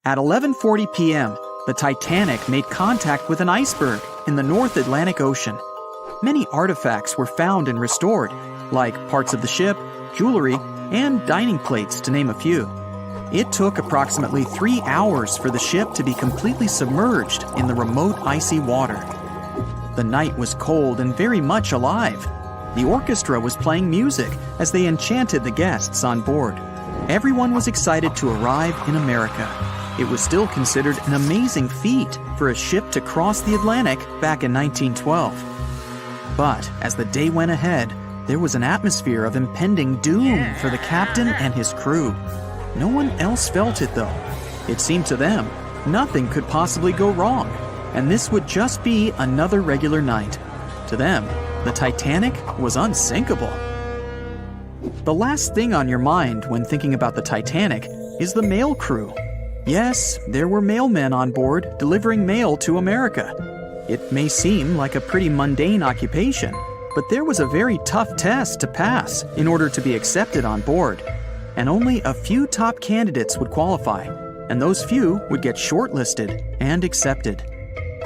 At 11:40 p.m., the Titanic made contact with an iceberg in the North Atlantic Ocean. Many artifacts were found and restored, like parts of the ship, jewelry, and dining plates, to name a few. It took approximately 3 hours for the ship to be completely submerged in the remote icy water. The night was cold and very much alive. The orchestra was playing music as they enchanted the guests on board. Everyone was excited to arrive in America. It was still considered an amazing feat for a ship to cross the Atlantic back in 1912. But as the day went ahead, there was an atmosphere of impending doom for the captain and his crew. No one else felt it, though. It seemed to them nothing could possibly go wrong, and this would just be another regular night. To them, the Titanic was unsinkable. The last thing on your mind when thinking about the Titanic is the mail crew. Yes, there were mailmen on board delivering mail to America. It may seem like a pretty mundane occupation, but there was a very tough test to pass in order to be accepted on board. And only a few top candidates would qualify, and those few would get shortlisted and accepted.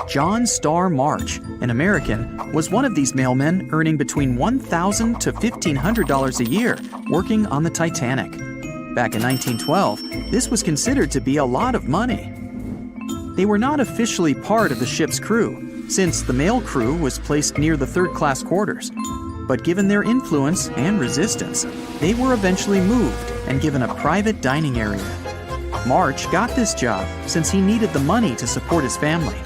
John Starr March, an American, was one of these mailmen, earning between $1,000 to $1,500 a year working on the Titanic. Back in 1912, this was considered to be a lot of money. They were not officially part of the ship's crew, since the mail crew was placed near the third-class quarters. But given their influence and resistance, they were eventually moved and given a private dining area. March got this job since he needed the money to support his family.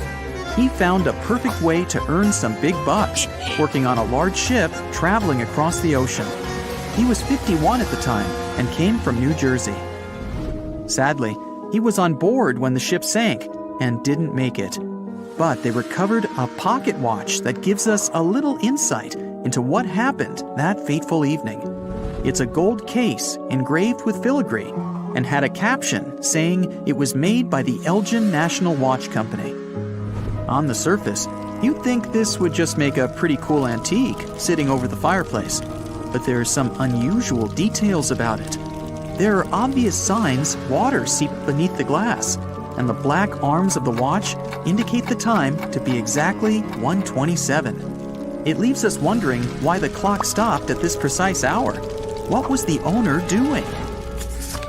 He found a perfect way to earn some big bucks, working on a large ship traveling across the ocean. He was 51 at the time and came from New Jersey. Sadly, he was on board when the ship sank and didn't make it. But they recovered a pocket watch that gives us a little insight into what happened that fateful evening. It's a gold case engraved with filigree and had a caption saying it was made by the Elgin National Watch Company. On the surface, you'd think this would just make a pretty cool antique sitting over the fireplace, but there are some unusual details about it. There are obvious signs water seeped beneath the glass, and the black arms of the watch indicate the time to be exactly 1:27. It leaves us wondering why the clock stopped at this precise hour. What was the owner doing?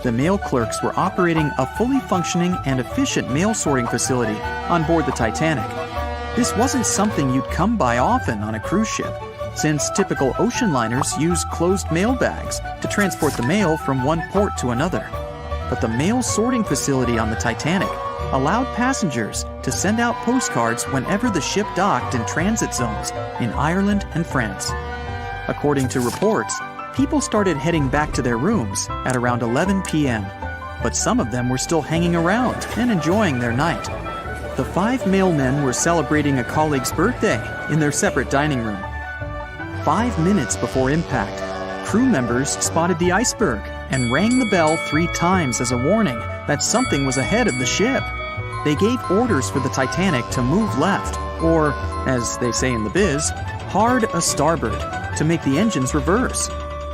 The mail clerks were operating a fully functioning and efficient mail sorting facility on board the Titanic. This wasn't something you'd come by often on a cruise ship, since typical ocean liners use closed mail bags to transport the mail from one port to another. But the mail sorting facility on the Titanic allowed passengers to send out postcards whenever the ship docked in transit zones in Ireland and France. According to reports, people started heading back to their rooms at around 11 p.m., but some of them were still hanging around and enjoying their night. The 5 mailmen were celebrating a colleague's birthday in their separate dining room. 5 minutes before impact, crew members spotted the iceberg and rang the bell 3 times as a warning that something was ahead of the ship. They gave orders for the Titanic to move left, or, as they say in the biz, hard a starboard, to make the engines reverse.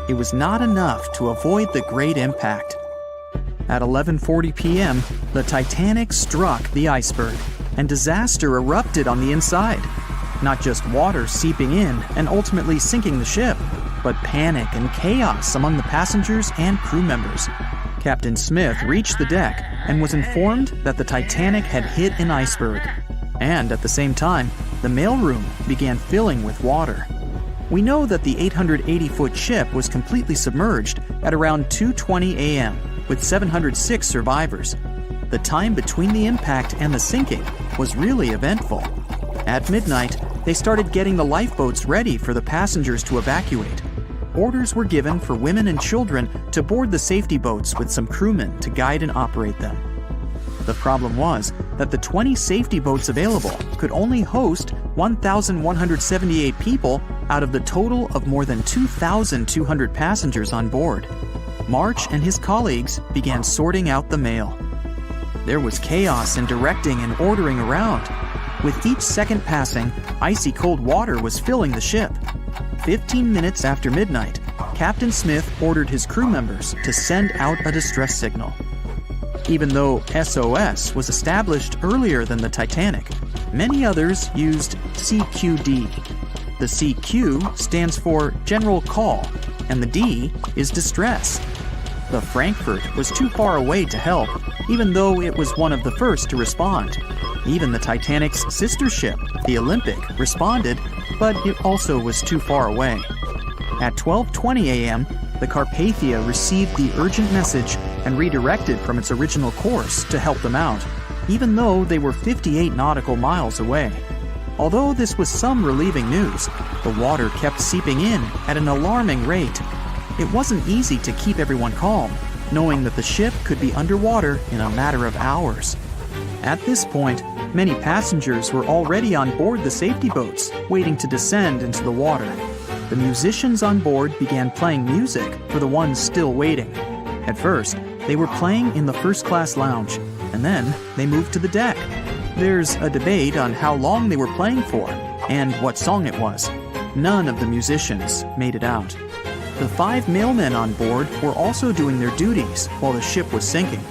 It was not enough to avoid the great impact. At 11:40 p.m., the Titanic struck the iceberg, and disaster erupted on the inside. Not just water seeping in and ultimately sinking the ship, but panic and chaos among the passengers and crew members. Captain Smith reached the deck and was informed that the Titanic had hit an iceberg. And at the same time, the mailroom began filling with water. We know that the 880-foot ship was completely submerged at around 2:20 a.m., with 706 survivors. The time between the impact and the sinking was really eventful. At midnight, they started getting the lifeboats ready for the passengers to evacuate. Orders were given for women and children to board the safety boats with some crewmen to guide and operate them. The problem was that the 20 safety boats available could only host 1,178 people out of the total of more than 2,200 passengers on board. March and his colleagues began sorting out the mail. There was chaos in directing and ordering around. With each second passing, icy cold water was filling the ship. 15 minutes after midnight, Captain Smith ordered his crew members to send out a distress signal. Even though SOS was established earlier than the Titanic, many others used CQD. The CQ stands for General Call, and the D is Distress. The Frankfurt was too far away to help, even though it was one of the first to respond. Even the Titanic's sister ship, the Olympic, responded, but it also was too far away. At 12:20 a.m., the Carpathia received the urgent message and redirected from its original course to help them out, even though they were 58 nautical miles away. Although this was some relieving news, the water kept seeping in at an alarming rate. It wasn't easy to keep everyone calm, knowing that the ship could be underwater in a matter of hours. At this point, many passengers were already on board the safety boats, waiting to descend into the water. The musicians on board began playing music for the ones still waiting. At first, they were playing in the first-class lounge, and then they moved to the deck. There's a debate on how long they were playing for and what song it was. None of the musicians made it out. The 5 mailmen on board were also doing their duties while the ship was sinking.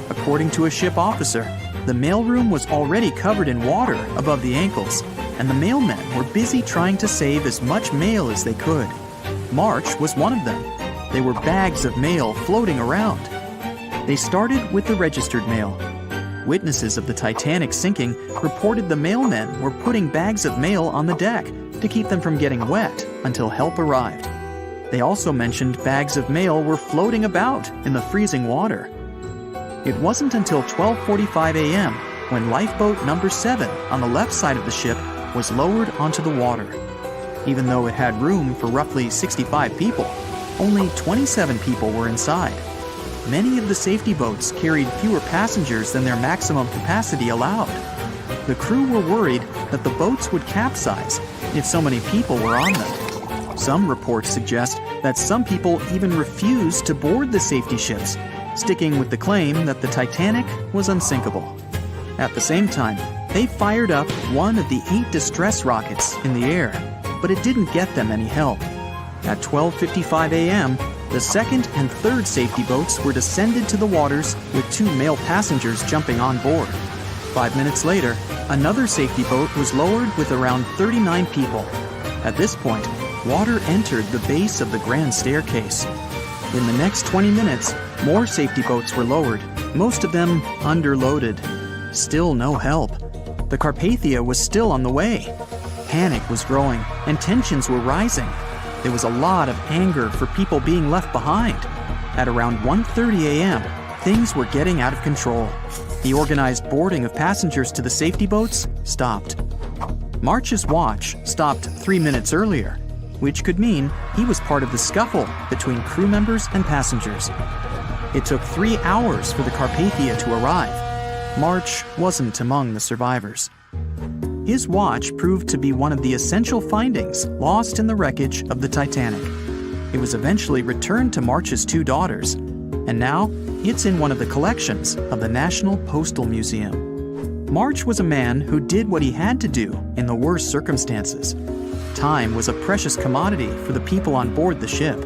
According to a ship officer, the mailroom was already covered in water above the ankles, and the mailmen were busy trying to save as much mail as they could. March was one of them. There were bags of mail floating around. They started with the registered mail. Witnesses of the Titanic sinking reported the mailmen were putting bags of mail on the deck to keep them from getting wet until help arrived. They also mentioned bags of mail were floating about in the freezing water. It wasn't until 12:45 a.m. when lifeboat number 7 on the left side of the ship was lowered onto the water. Even though it had room for roughly 65 people, only 27 people were inside. Many of the safety boats carried fewer passengers than their maximum capacity allowed. The crew were worried that the boats would capsize if so many people were on them. Some reports suggest that some people even refused to board the safety ships, sticking with the claim that the Titanic was unsinkable. At the same time, they fired up one of the 8 distress rockets in the air, but it didn't get them any help. At 12:55 a.m., the second and third safety boats were descended to the waters with 2 male passengers jumping on board. 5 minutes later, another safety boat was lowered with around 39 people. At this point, water entered the base of the grand staircase. In the next 20 minutes, more safety boats were lowered, most of them underloaded. Still no help. The Carpathia was still on the way. Panic was growing, and tensions were rising. There was a lot of anger for people being left behind. At around 1:30 a.m., things were getting out of control. The organized boarding of passengers to the safety boats stopped. March's watch stopped 3 minutes earlier, which could mean he was part of the scuffle between crew members and passengers. It took 3 hours for the Carpathia to arrive. March wasn't among the survivors. His watch proved to be one of the essential findings lost in the wreckage of the Titanic. It was eventually returned to March's 2 daughters, and now it's in one of the collections of the National Postal Museum. March was a man who did what he had to do in the worst circumstances. Time was a precious commodity for the people on board the ship,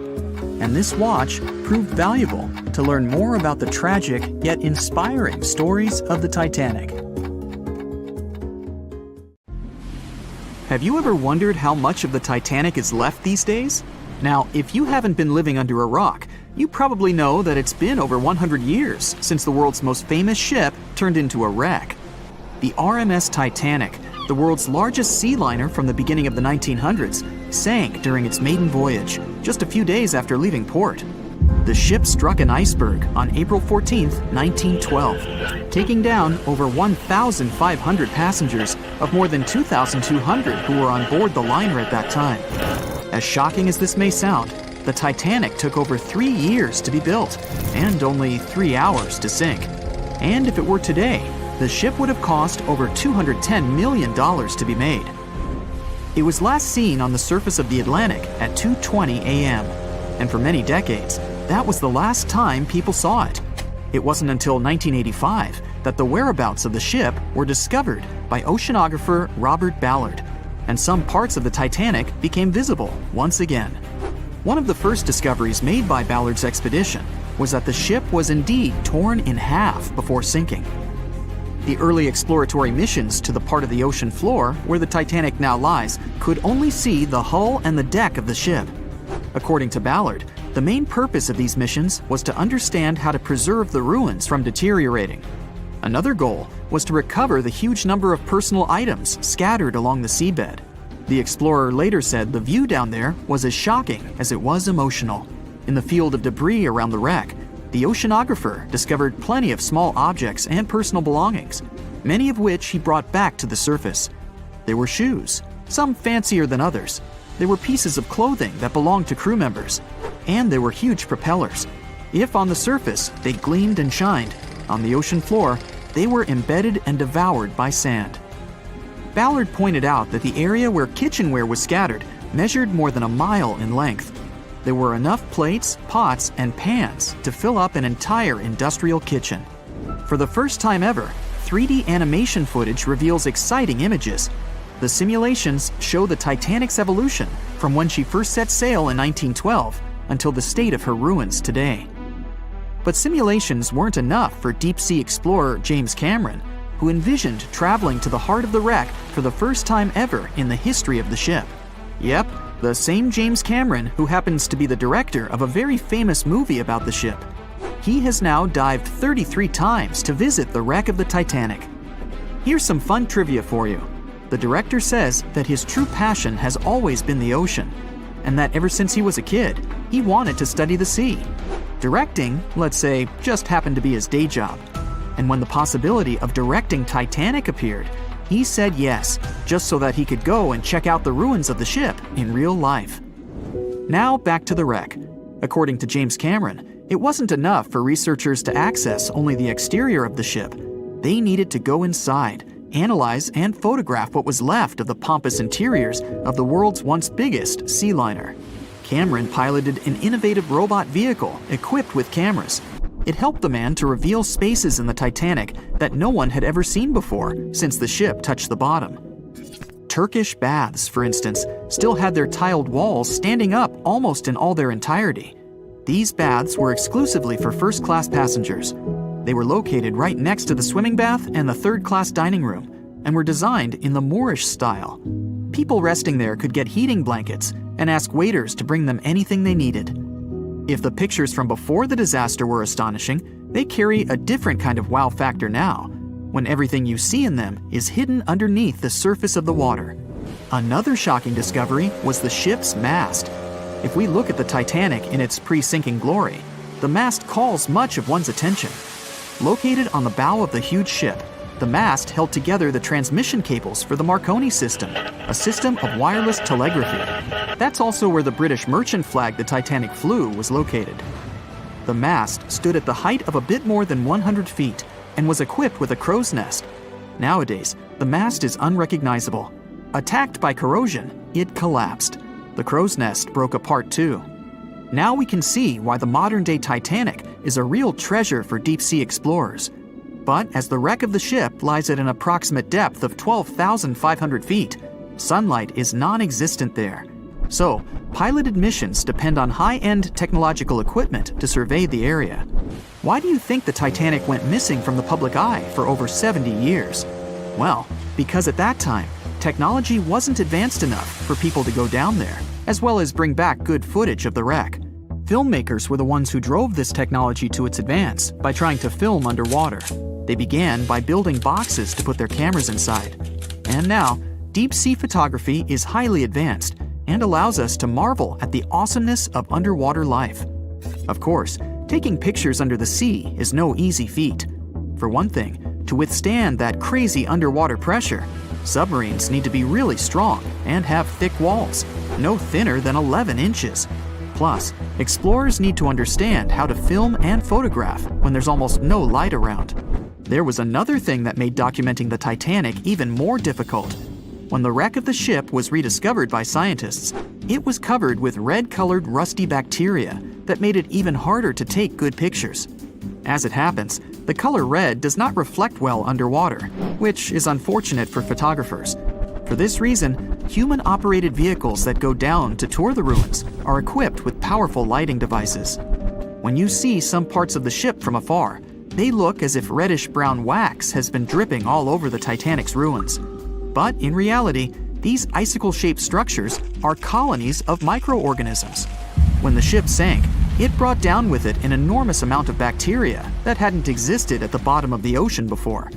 and this watch proved valuable to learn more about the tragic yet inspiring stories of the Titanic. Have you ever wondered how much of the Titanic is left these days? Now, if you haven't been living under a rock, you probably know that it's been over 100 years since the world's most famous ship turned into a wreck. The RMS Titanic, the world's largest sea liner from the beginning of the 1900s, sank during its maiden voyage, just a few days after leaving port. The ship struck an iceberg on April 14, 1912, taking down over 1,500 passengers of more than 2,200 who were on board the liner at that time. As shocking as this may sound, the Titanic took over 3 years to be built and only 3 hours to sink. And if it were today, the ship would have cost over $210 million to be made. It was last seen on the surface of the Atlantic at 2:20 a.m., and for many decades, that was the last time people saw it. It wasn't until 1985 that the whereabouts of the ship were discovered by oceanographer Robert Ballard, and some parts of the Titanic became visible once again. One of the first discoveries made by Ballard's expedition was that the ship was indeed torn in half before sinking. The early exploratory missions to the part of the ocean floor where the Titanic now lies could only see the hull and the deck of the ship. According to Ballard, the main purpose of these missions was to understand how to preserve the ruins from deteriorating. Another goal was to recover the huge number of personal items scattered along the seabed. The explorer later said the view down there was as shocking as it was emotional. In the field of debris around the wreck, the oceanographer discovered plenty of small objects and personal belongings, many of which he brought back to the surface. There were shoes, some fancier than others. There were pieces of clothing that belonged to crew members. And there were huge propellers. If on the surface they gleamed and shined, on the ocean floor they were embedded and devoured by sand. Ballard pointed out that the area where kitchenware was scattered measured more than a mile in length. There were enough plates, pots, and pans to fill up an entire industrial kitchen. For the first time ever, 3D animation footage reveals exciting images. The simulations show the Titanic's evolution from when she first set sail in 1912 until the state of her ruins today. But simulations weren't enough for deep-sea explorer James Cameron, who envisioned traveling to the heart of the wreck for the first time ever in the history of the ship. Yep, the same James Cameron who happens to be the director of a very famous movie about the ship. He has now dived 33 times to visit the wreck of the Titanic. Here's some fun trivia for you. The director says that his true passion has always been the ocean, and that ever since he was a kid, he wanted to study the sea. Directing, let's say, just happened to be his day job. And when the possibility of directing Titanic appeared, he said yes, just so that he could go and check out the ruins of the ship in real life. Now back to the wreck. According to James Cameron, it wasn't enough for researchers to access only the exterior of the ship. They needed to go inside, analyze and photograph what was left of the pompous interiors of the world's once biggest sea liner. Cameron piloted an innovative robot vehicle equipped with cameras. It helped the man to reveal spaces in the Titanic that no one had ever seen before since the ship touched the bottom. Turkish baths, for instance, still had their tiled walls standing up almost in all their entirety. These baths were exclusively for first-class passengers. They were located right next to the swimming bath and the third-class dining room, and were designed in the Moorish style. People resting there could get heating blankets and ask waiters to bring them anything they needed. If the pictures from before the disaster were astonishing, they carry a different kind of wow factor now, when everything you see in them is hidden underneath the surface of the water. Another shocking discovery was the ship's mast. If we look at the Titanic in its pre-sinking glory, the mast calls much of one's attention. Located on the bow of the huge ship, the mast held together the transmission cables for the Marconi system, a system of wireless telegraphy. That's also where the British merchant flag the Titanic flew was located. The mast stood at the height of a bit more than 100 feet and was equipped with a crow's nest. Nowadays, the mast is unrecognizable. Attacked by corrosion, it collapsed. The crow's nest broke apart too. Now we can see why the modern-day Titanic is a real treasure for deep-sea explorers. But as the wreck of the ship lies at an approximate depth of 12,500 feet, sunlight is non-existent there. So, piloted missions depend on high-end technological equipment to survey the area. Why do you think the Titanic went missing from the public eye for over 70 years? Well, because at that time, technology wasn't advanced enough for people to go down there, as well as bring back good footage of the wreck. Filmmakers were the ones who drove this technology to its advance by trying to film underwater. They began by building boxes to put their cameras inside. And now, deep-sea photography is highly advanced and allows us to marvel at the awesomeness of underwater life. Of course, taking pictures under the sea is no easy feat. For one thing, to withstand that crazy underwater pressure, submarines need to be really strong and have thick walls, no thinner than 11 inches. Plus, explorers need to understand how to film and photograph when there's almost no light around. There was another thing that made documenting the Titanic even more difficult. When the wreck of the ship was rediscovered by scientists, it was covered with red-colored rusty bacteria that made it even harder to take good pictures. As it happens, the color red does not reflect well underwater, which is unfortunate for photographers. For this reason, human-operated vehicles that go down to tour the ruins are equipped with powerful lighting devices. When you see some parts of the ship from afar, they look as if reddish-brown wax has been dripping all over the Titanic's ruins. But in reality, these icicle-shaped structures are colonies of microorganisms. When the ship sank, it brought down with it an enormous amount of bacteria that hadn't existed at the bottom of the ocean before.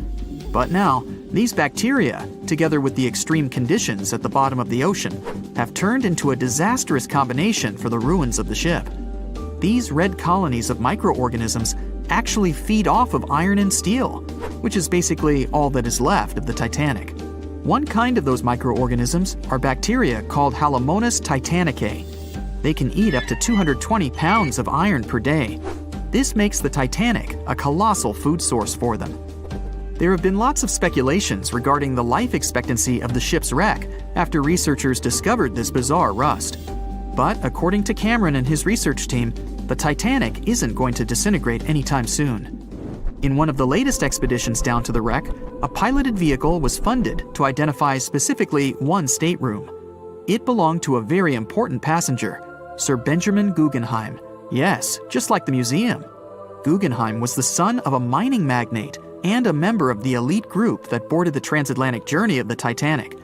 But now, these bacteria, together with the extreme conditions at the bottom of the ocean, have turned into a disastrous combination for the ruins of the ship. These red colonies of microorganisms actually feed off of iron and steel, which is basically all that is left of the Titanic. One kind of those microorganisms are bacteria called Halomonas titanicae. They can eat up to 220 pounds of iron per day. This makes the Titanic a colossal food source for them. There have been lots of speculations regarding the life expectancy of the ship's wreck after researchers discovered this bizarre rust. But according to Cameron and his research team, the Titanic isn't going to disintegrate anytime soon. In one of the latest expeditions down to the wreck, a piloted vehicle was funded to identify specifically one stateroom. It belonged to a very important passenger, Sir Benjamin Guggenheim. Yes, just like the museum. Guggenheim was the son of a mining magnate and a member of the elite group that boarded the transatlantic journey of the Titanic.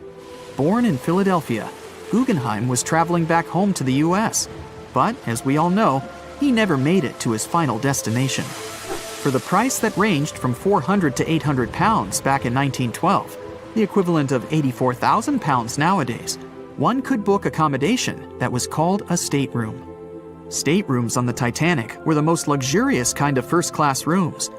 Born in Philadelphia, Guggenheim was traveling back home to the US. But, as we all know, he never made it to his final destination. For the price that ranged from 400 to 800 pounds back in 1912, the equivalent of 84,000 pounds nowadays, one could book accommodation that was called a stateroom. Staterooms on the Titanic were the most luxurious kind of first-class rooms.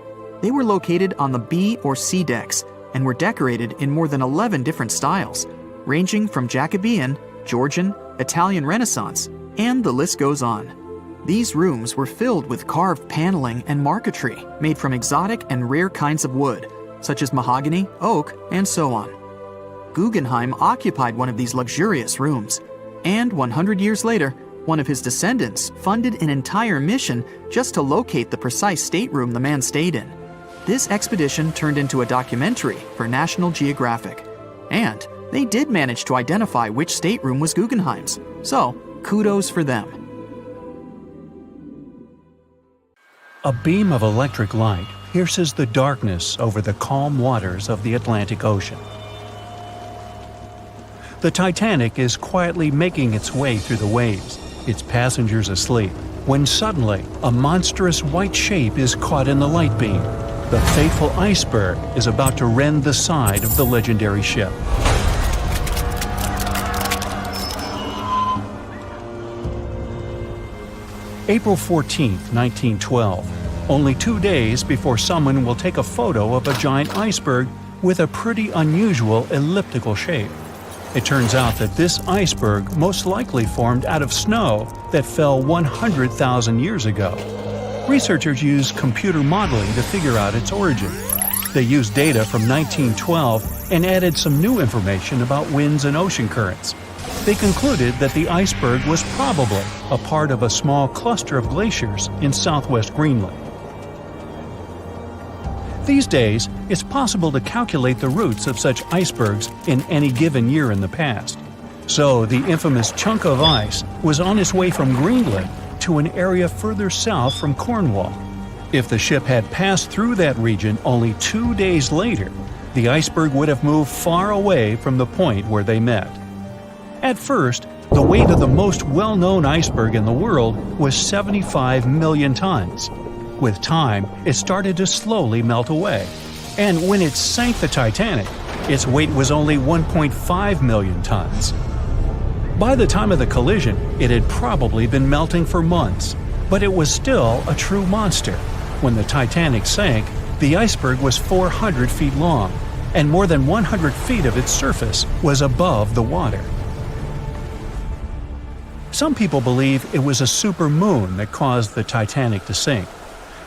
They were located on the B or C decks and were decorated in more than 11 different styles, ranging from Jacobean, Georgian, Italian Renaissance, and the list goes on. These rooms were filled with carved paneling and marquetry made from exotic and rare kinds of wood, such as mahogany, oak, and so on. Guggenheim occupied one of these luxurious rooms, and 100 years later, one of his descendants funded an entire mission just to locate the precise stateroom the man stayed in. This expedition turned into a documentary for National Geographic, and they did manage to identify which stateroom was Guggenheim's, so kudos for them. A beam of electric light pierces the darkness over the calm waters of the Atlantic Ocean. The Titanic is quietly making its way through the waves, its passengers asleep, when suddenly a monstrous white shape is caught in the light beam. The fateful iceberg is about to rend the side of the legendary ship. April 14, 1912, only 2 days before someone will take a photo of a giant iceberg with a pretty unusual elliptical shape. It turns out that this iceberg most likely formed out of snow that fell 100,000 years ago. Researchers used computer modeling to figure out its origin. They used data from 1912 and added some new information about winds and ocean currents. They concluded that the iceberg was probably a part of a small cluster of glaciers in southwest Greenland. These days, it's possible to calculate the routes of such icebergs in any given year in the past. So the infamous chunk of ice was on its way from Greenland to an area further south from Cornwall. If the ship had passed through that region only 2 days later, the iceberg would have moved far away from the point where they met. At first, the weight of the most well-known iceberg in the world was 75 million tons. With time, it started to slowly melt away. And when it sank the Titanic, its weight was only 1.5 million tons. By the time of the collision, it had probably been melting for months, but it was still a true monster. When the Titanic sank, the iceberg was 400 feet long, and more than 100 feet of its surface was above the water. Some people believe it was a supermoon that caused the Titanic to sink.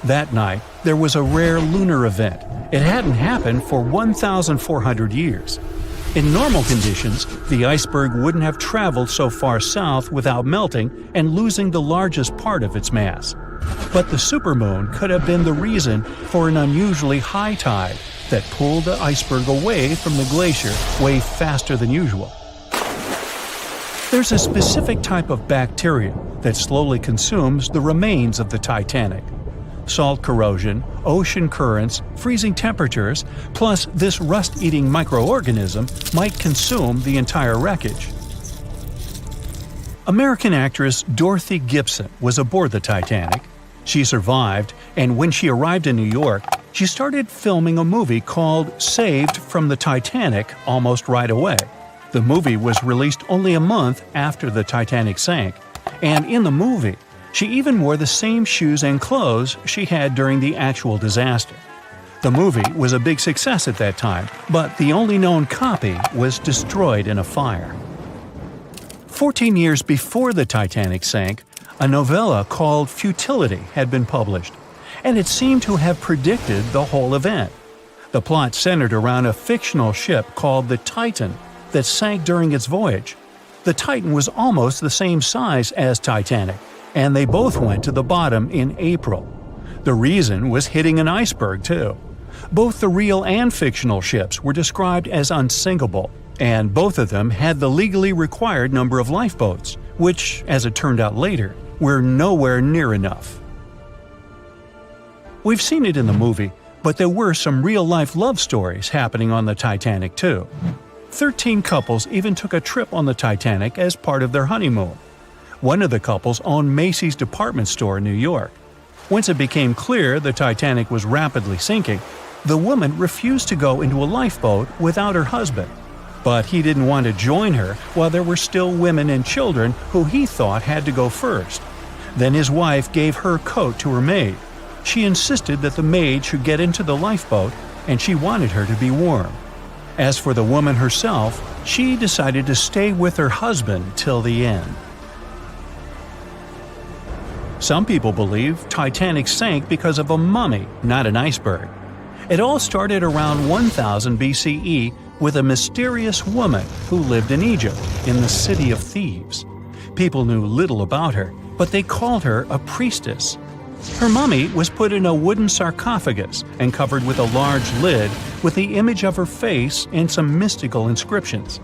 That night, there was a rare lunar event. It hadn't happened for 1,400 years. In normal conditions, the iceberg wouldn't have traveled so far south without melting and losing the largest part of its mass. But the supermoon could have been the reason for an unusually high tide that pulled the iceberg away from the glacier way faster than usual. There's a specific type of bacteria that slowly consumes the remains of the Titanic. Salt corrosion, ocean currents, freezing temperatures, plus this rust-eating microorganism might consume the entire wreckage. American actress Dorothy Gibson was aboard the Titanic. She survived, and when she arrived in New York, she started filming a movie called Saved from the Titanic almost right away. The movie was released only a month after the Titanic sank, and in the movie, she even wore the same shoes and clothes she had during the actual disaster. The movie was a big success at that time, but the only known copy was destroyed in a fire. 14 years before the Titanic sank, a novella called Futility had been published, and it seemed to have predicted the whole event. The plot centered around a fictional ship called the Titan that sank during its voyage. The Titan was almost the same size as Titanic, and they both went to the bottom in April. The reason was hitting an iceberg, too. Both the real and fictional ships were described as unsinkable, and both of them had the legally required number of lifeboats, which, as it turned out later, were nowhere near enough. We've seen it in the movie, but there were some real-life love stories happening on the Titanic, too. 13 couples even took a trip on the Titanic as part of their honeymoon. One of the couples owned Macy's department store in New York. Once it became clear the Titanic was rapidly sinking, the woman refused to go into a lifeboat without her husband. But he didn't want to join her while there were still women and children who he thought had to go first. Then his wife gave her coat to her maid. She insisted that the maid should get into the lifeboat, and she wanted her to be warm. As for the woman herself, she decided to stay with her husband till the end. Some people believe Titanic sank because of a mummy, not an iceberg. It all started around 1000 BCE with a mysterious woman who lived in Egypt, in the City of Thieves. People knew little about her, but they called her a priestess. Her mummy was put in a wooden sarcophagus and covered with a large lid with the image of her face and some mystical inscriptions.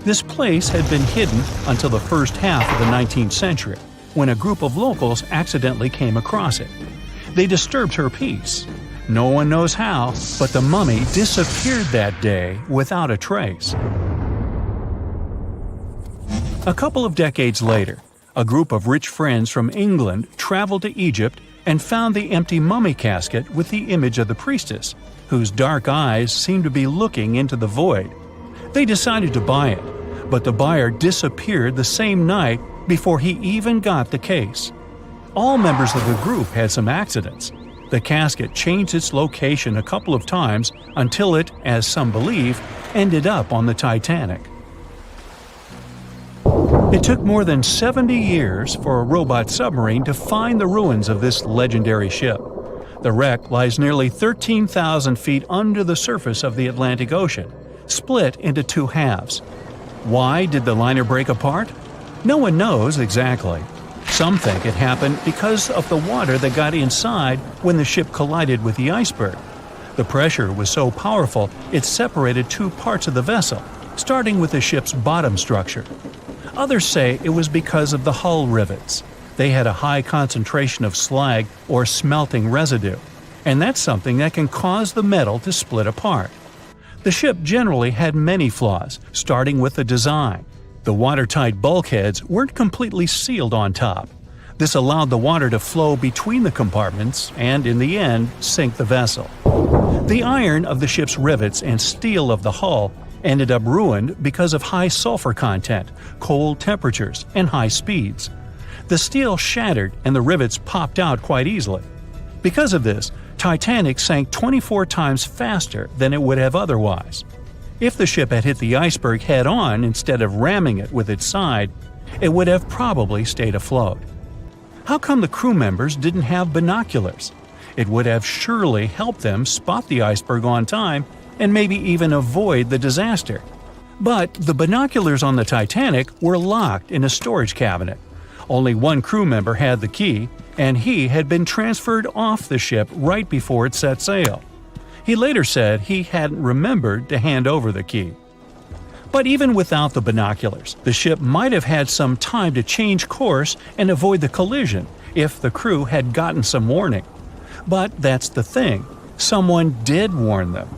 This place had been hidden until the first half of the 19th century, when a group of locals accidentally came across it. They disturbed her peace. No one knows how, but the mummy disappeared that day without a trace. A couple of decades later, a group of rich friends from England traveled to Egypt and found the empty mummy casket with the image of the priestess, whose dark eyes seemed to be looking into the void. They decided to buy it, but the buyer disappeared the same night before he even got the case. All members of the group had some accidents. The casket changed its location a couple of times until it, as some believe, ended up on the Titanic. It took more than 70 years for a robot submarine to find the ruins of this legendary ship. The wreck lies nearly 13,000 feet under the surface of the Atlantic Ocean, split into two halves. Why did the liner break apart? No one knows exactly. Some think it happened because of the water that got inside when the ship collided with the iceberg. The pressure was so powerful it separated two parts of the vessel, starting with the ship's bottom structure. Others say it was because of the hull rivets. They had a high concentration of slag or smelting residue, and that's something that can cause the metal to split apart. The ship generally had many flaws, starting with the design. The watertight bulkheads weren't completely sealed on top. This allowed the water to flow between the compartments and, in the end, sink the vessel. The iron of the ship's rivets and steel of the hull ended up ruined because of high sulfur content, cold temperatures, and high speeds. The steel shattered and the rivets popped out quite easily. Because of this, Titanic sank 24 times faster than it would have otherwise. If the ship had hit the iceberg head-on instead of ramming it with its side, it would have probably stayed afloat. How come the crew members didn't have binoculars? It would have surely helped them spot the iceberg on time and maybe even avoid the disaster. But the binoculars on the Titanic were locked in a storage cabinet. Only one crew member had the key, and he had been transferred off the ship right before it set sail. He later said he hadn't remembered to hand over the key. But even without the binoculars, the ship might have had some time to change course and avoid the collision if the crew had gotten some warning. But that's the thing, someone did warn them.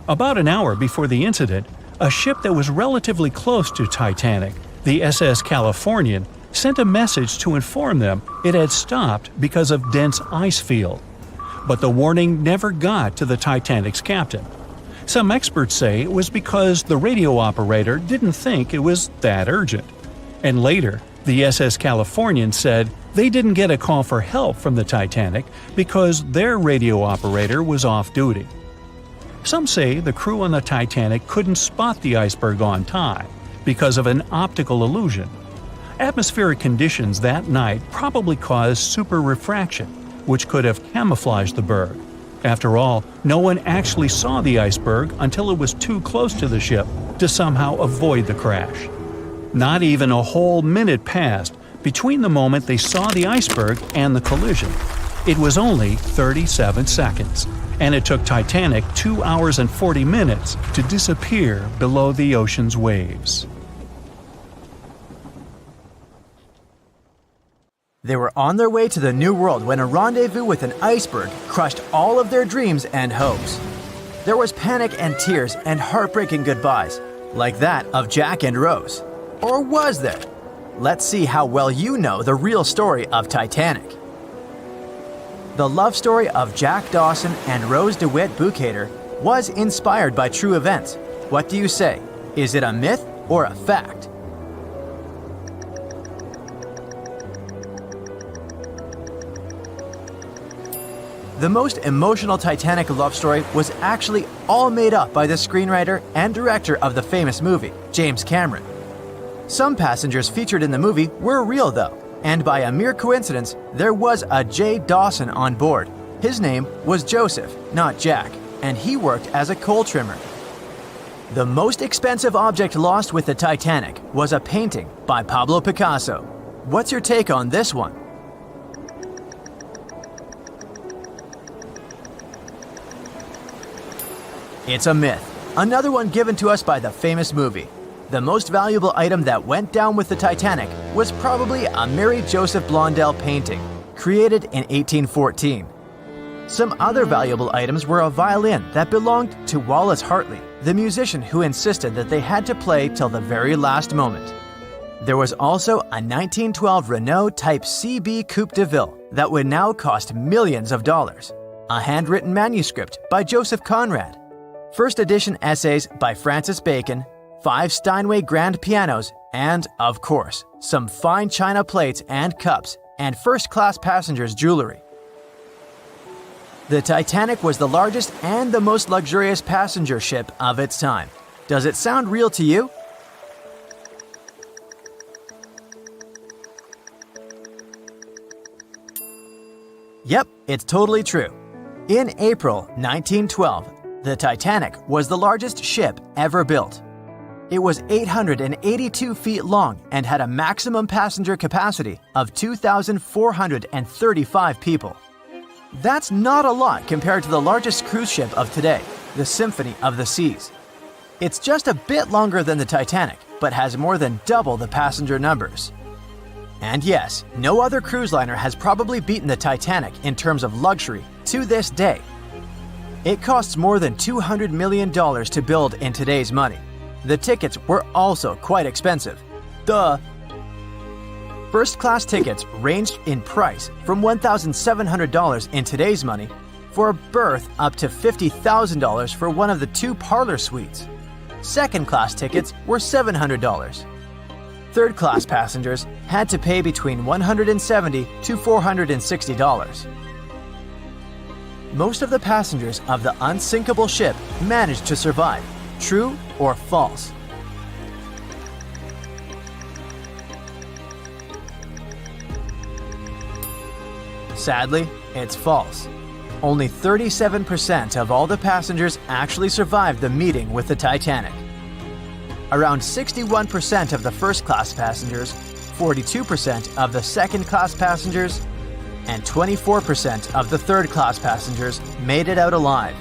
About an hour before the incident, a ship that was relatively close to Titanic, the SS Californian, sent a message to inform them it had stopped because of dense ice field. But the warning never got to the Titanic's captain. Some experts say it was because the radio operator didn't think it was that urgent. And later, the SS Californian said they didn't get a call for help from the Titanic because their radio operator was off duty. Some say the crew on the Titanic couldn't spot the iceberg on time because of an optical illusion. Atmospheric conditions that night probably caused super refraction, which could have camouflaged the berg. After all, no one actually saw the iceberg until it was too close to the ship to somehow avoid the crash. Not even a whole minute passed between the moment they saw the iceberg and the collision. It was only 37 seconds, and it took Titanic 2 hours and 40 minutes to disappear below the ocean's waves. They were on their way to the New World when a rendezvous with an iceberg crushed all of their dreams and hopes. There was panic and tears and heartbreaking goodbyes, like that of Jack and Rose. Or was there? Let's see how well you know the real story of Titanic. The love story of Jack Dawson and Rose DeWitt Bukater was inspired by true events. What do you say? Is it a myth or a fact? The most emotional Titanic love story was actually all made up by the screenwriter and director of the famous movie, James Cameron. Some passengers featured in the movie were real though, and by a mere coincidence, there was a J. Dawson on board. His name was Joseph, not Jack, and he worked as a coal trimmer. The most expensive object lost with the Titanic was a painting by Pablo Picasso. What's your take on this one? It's a myth. Another one given to us by the famous movie. The most valuable item that went down with the Titanic was probably a Mary Joseph Blondell painting, created in 1814. Some other valuable items were a violin that belonged to Wallace Hartley, the musician who insisted that they had to play till the very last moment. There was also a 1912 Renault Type CB Coupe de Ville that would now cost millions of dollars, a handwritten manuscript by Joseph Conrad, first edition essays by Francis Bacon, 5 Steinway grand pianos, and, of course, some fine china plates and cups, and first-class passengers' jewelry. The Titanic was the largest and the most luxurious passenger ship of its time. Does it sound real to you? Yep, it's totally true. In April 1912, the Titanic was the largest ship ever built. It was 882 feet long and had a maximum passenger capacity of 2,435 people. That's not a lot compared to the largest cruise ship of today, the Symphony of the Seas. It's just a bit longer than the Titanic, but has more than double the passenger numbers. And yes, no other cruise liner has probably beaten the Titanic in terms of luxury to this day. It costs more than $200 million to build in today's money. The tickets were also quite expensive. Duh! First-class tickets ranged in price from $1,700 in today's money for a berth up to $50,000 for one of the 2 parlor suites. Second-class tickets were $700. Third-class passengers had to pay between $170 to $460. Most of the passengers of the unsinkable ship managed to survive. True or false? Sadly, it's false. Only 37% of all the passengers actually survived the meeting with the Titanic. Around 61% of the first-class passengers, 42% of the second-class passengers, and 24% of the third-class passengers made it out alive.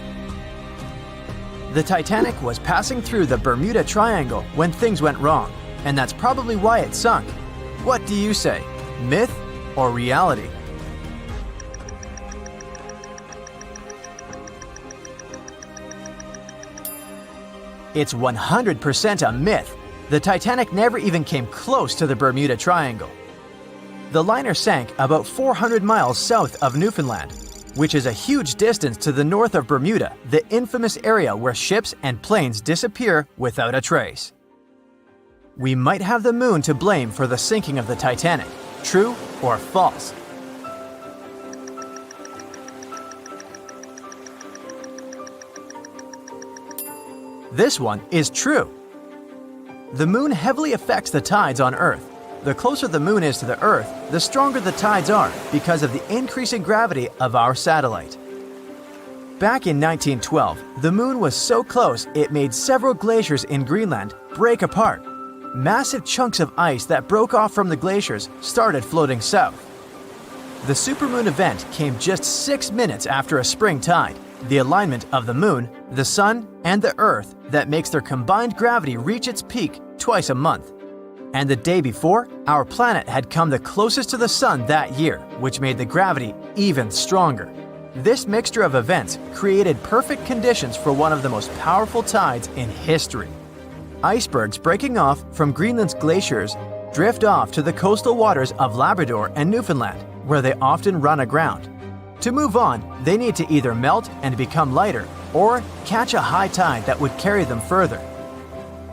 The Titanic was passing through the Bermuda Triangle when things went wrong, and that's probably why it sunk. What do you say? Myth or reality? It's 100% a myth. The Titanic never even came close to the Bermuda Triangle. The liner sank about 400 miles south of Newfoundland, which is a huge distance to the north of Bermuda, the infamous area where ships and planes disappear without a trace. We might have the moon to blame for the sinking of the Titanic. True or false? This one is true. The moon heavily affects the tides on Earth. The closer the moon is to the Earth, the stronger the tides are because of the increasing gravity of our satellite. Back in 1912, the moon was so close it made several glaciers in Greenland break apart. Massive chunks of ice that broke off from the glaciers started floating south. The supermoon event came just 6 minutes after a spring tide, the alignment of the moon, the sun, and the Earth that makes their combined gravity reach its peak twice a month. And the day before, our planet had come the closest to the sun that year, which made the gravity even stronger. This mixture of events created perfect conditions for one of the most powerful tides in history. Icebergs breaking off from Greenland's glaciers drift off to the coastal waters of Labrador and Newfoundland, where they often run aground. To move on, they need to either melt and become lighter or catch a high tide that would carry them further.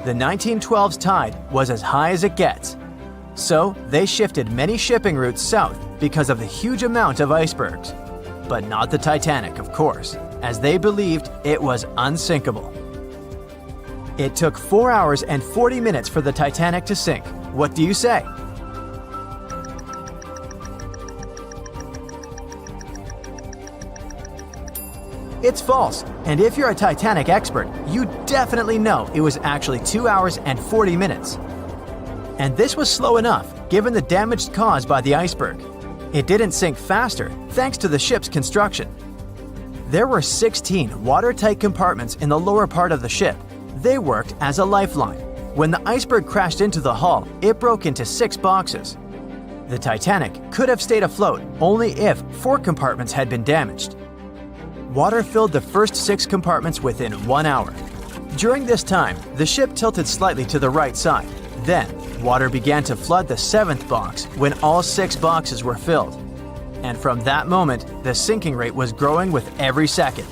The 1912's tide was as high as it gets. So they shifted many shipping routes south because of the huge amount of icebergs. But not the Titanic, of course, as they believed it was unsinkable. It took 4 hours and 40 minutes for the Titanic to sink. What do you say? It's false, and if you're a Titanic expert, you definitely know it was actually 2 hours and 40 minutes. And this was slow enough, given the damage caused by the iceberg. It didn't sink faster, thanks to the ship's construction. There were 16 watertight compartments in the lower part of the ship. They worked as a lifeline. When the iceberg crashed into the hull, it broke into 6 boxes. The Titanic could have stayed afloat only if 4 compartments had been damaged. Water filled the first 6 compartments within 1 hour. During this time, the ship tilted slightly to the right side. Then, water began to flood the 7th box when all 6 boxes were filled. And from that moment, the sinking rate was growing with every second.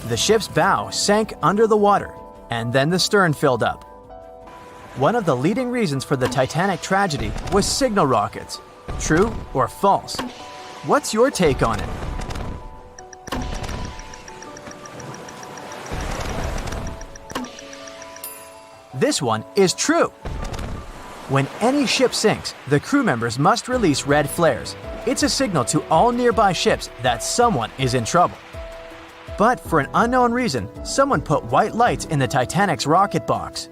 The ship's bow sank under the water, and then the stern filled up. One of the leading reasons for the Titanic tragedy was signal rockets. True or false? What's your take on it? This one is true. When any ship sinks, the crew members must release red flares. It's a signal to all nearby ships that someone is in trouble. But for an unknown reason, someone put white lights in the Titanic's rocket box.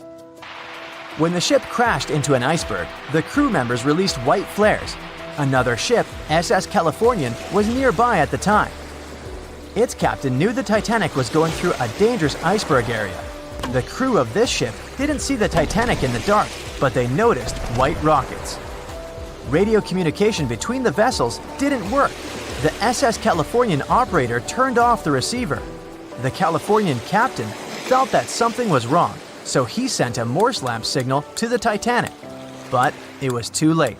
When the ship crashed into an iceberg, the crew members released white flares. Another ship, SS Californian, was nearby at the time. Its captain knew the Titanic was going through a dangerous iceberg area. The crew of this ship didn't see the Titanic in the dark, but they noticed white rockets. Radio communication between the vessels didn't work. The SS Californian operator turned off the receiver. The Californian captain felt that something was wrong, so he sent a Morse lamp signal to the Titanic. But it was too late.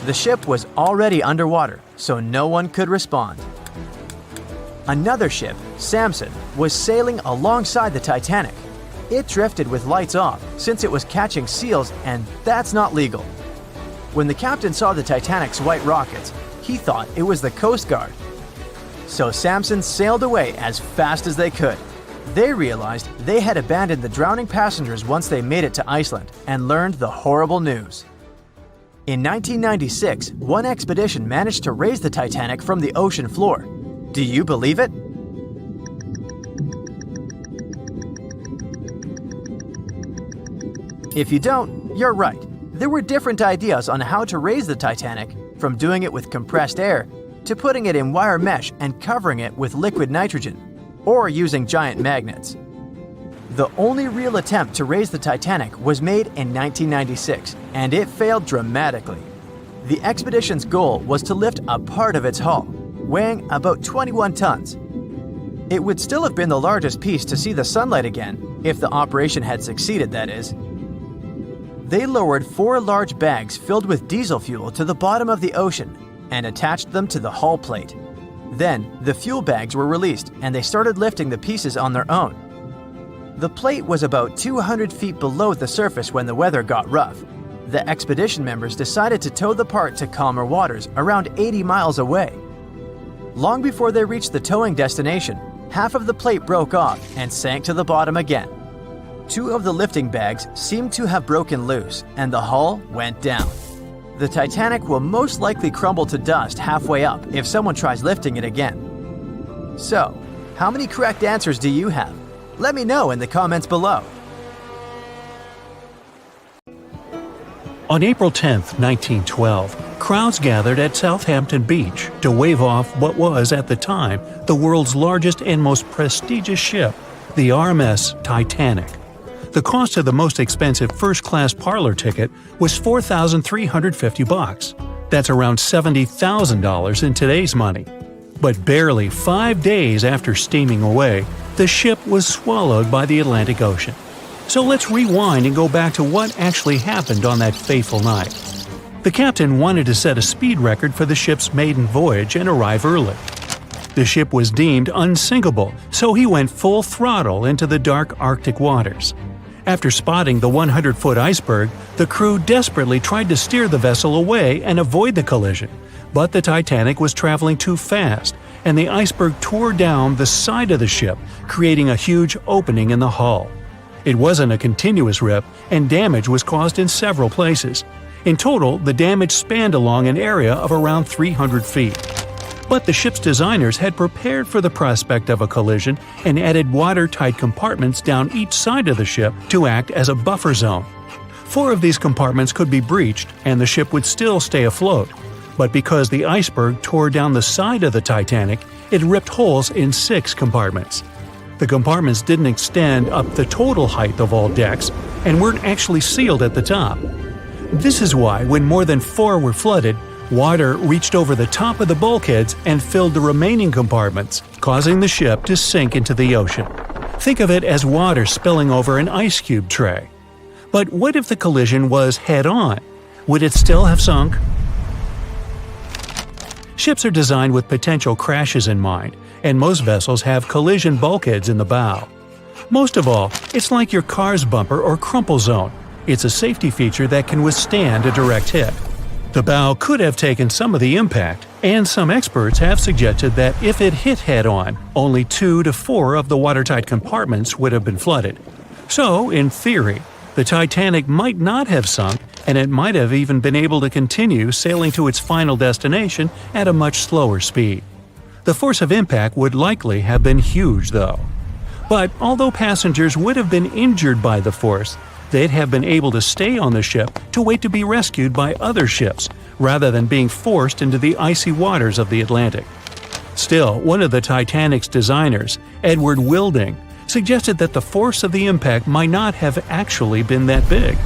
The ship was already underwater, so no one could respond. Another ship, Samson, was sailing alongside the Titanic. It drifted with lights off since it was catching seals, and that's not legal. When the captain saw the Titanic's white rockets, he thought it was the Coast Guard. So Samson sailed away as fast as they could. They realized they had abandoned the drowning passengers once they made it to Iceland and learned the horrible news. In 1996, one expedition managed to raise the Titanic from the ocean floor. Do you believe it? If you don't, you're right. There were different ideas on how to raise the Titanic, from doing it with compressed air to putting it in wire mesh and covering it with liquid nitrogen, or using giant magnets. The only real attempt to raise the Titanic was made in 1996, and it failed dramatically. The expedition's goal was to lift a part of its hull, weighing about 21 tons. It would still have been the largest piece to see the sunlight again, if the operation had succeeded, that is. They lowered 4 large bags filled with diesel fuel to the bottom of the ocean and attached them to the hull plate. Then, the fuel bags were released and they started lifting the pieces on their own. The plate was about 200 feet below the surface when the weather got rough. The expedition members decided to tow the part to calmer waters around 80 miles away. Long before they reached the towing destination, half of the plate broke off and sank to the bottom again. 2 of the lifting bags seemed to have broken loose and the hull went down. The Titanic will most likely crumble to dust halfway up if someone tries lifting it again. So, how many correct answers do you have? Let me know in the comments below. On April 10, 1912, crowds gathered at Southampton Beach to wave off what was, at the time, the world's largest and most prestigious ship, the RMS Titanic. The cost of the most expensive first-class parlor ticket was $4,350. That's around $70,000 in today's money. But barely 5 days after steaming away, the ship was swallowed by the Atlantic Ocean. So let's rewind and go back to what actually happened on that fateful night. The captain wanted to set a speed record for the ship's maiden voyage and arrive early. The ship was deemed unsinkable, so he went full throttle into the dark Arctic waters. After spotting the 100-foot iceberg, the crew desperately tried to steer the vessel away and avoid the collision, but the Titanic was traveling too fast, and the iceberg tore down the side of the ship, creating a huge opening in the hull. It wasn't a continuous rip, and damage was caused in several places. In total, the damage spanned along an area of around 300 feet. But the ship's designers had prepared for the prospect of a collision and added watertight compartments down each side of the ship to act as a buffer zone. 4 of these compartments could be breached and the ship would still stay afloat. But because the iceberg tore down the side of the Titanic, it ripped holes in 6 compartments. The compartments didn't extend up the total height of all decks and weren't actually sealed at the top. This is why, when more than 4 were flooded, water reached over the top of the bulkheads and filled the remaining compartments, causing the ship to sink into the ocean. Think of it as water spilling over an ice cube tray. But what if the collision was head-on? Would it still have sunk? Ships are designed with potential crashes in mind, and most vessels have collision bulkheads in the bow. Most of all, it's like your car's bumper or crumple zone. It's a safety feature that can withstand a direct hit. The bow could have taken some of the impact, and some experts have suggested that if it hit head-on, only 2 to 4 of the watertight compartments would have been flooded. So, in theory, the Titanic might not have sunk, and it might have even been able to continue sailing to its final destination at a much slower speed. The force of impact would likely have been huge, though. But although passengers would have been injured by the force, they'd have been able to stay on the ship to wait to be rescued by other ships, rather than being forced into the icy waters of the Atlantic. Still, one of the Titanic's designers, Edward Wilding, suggested that the force of the impact might not have actually been that big.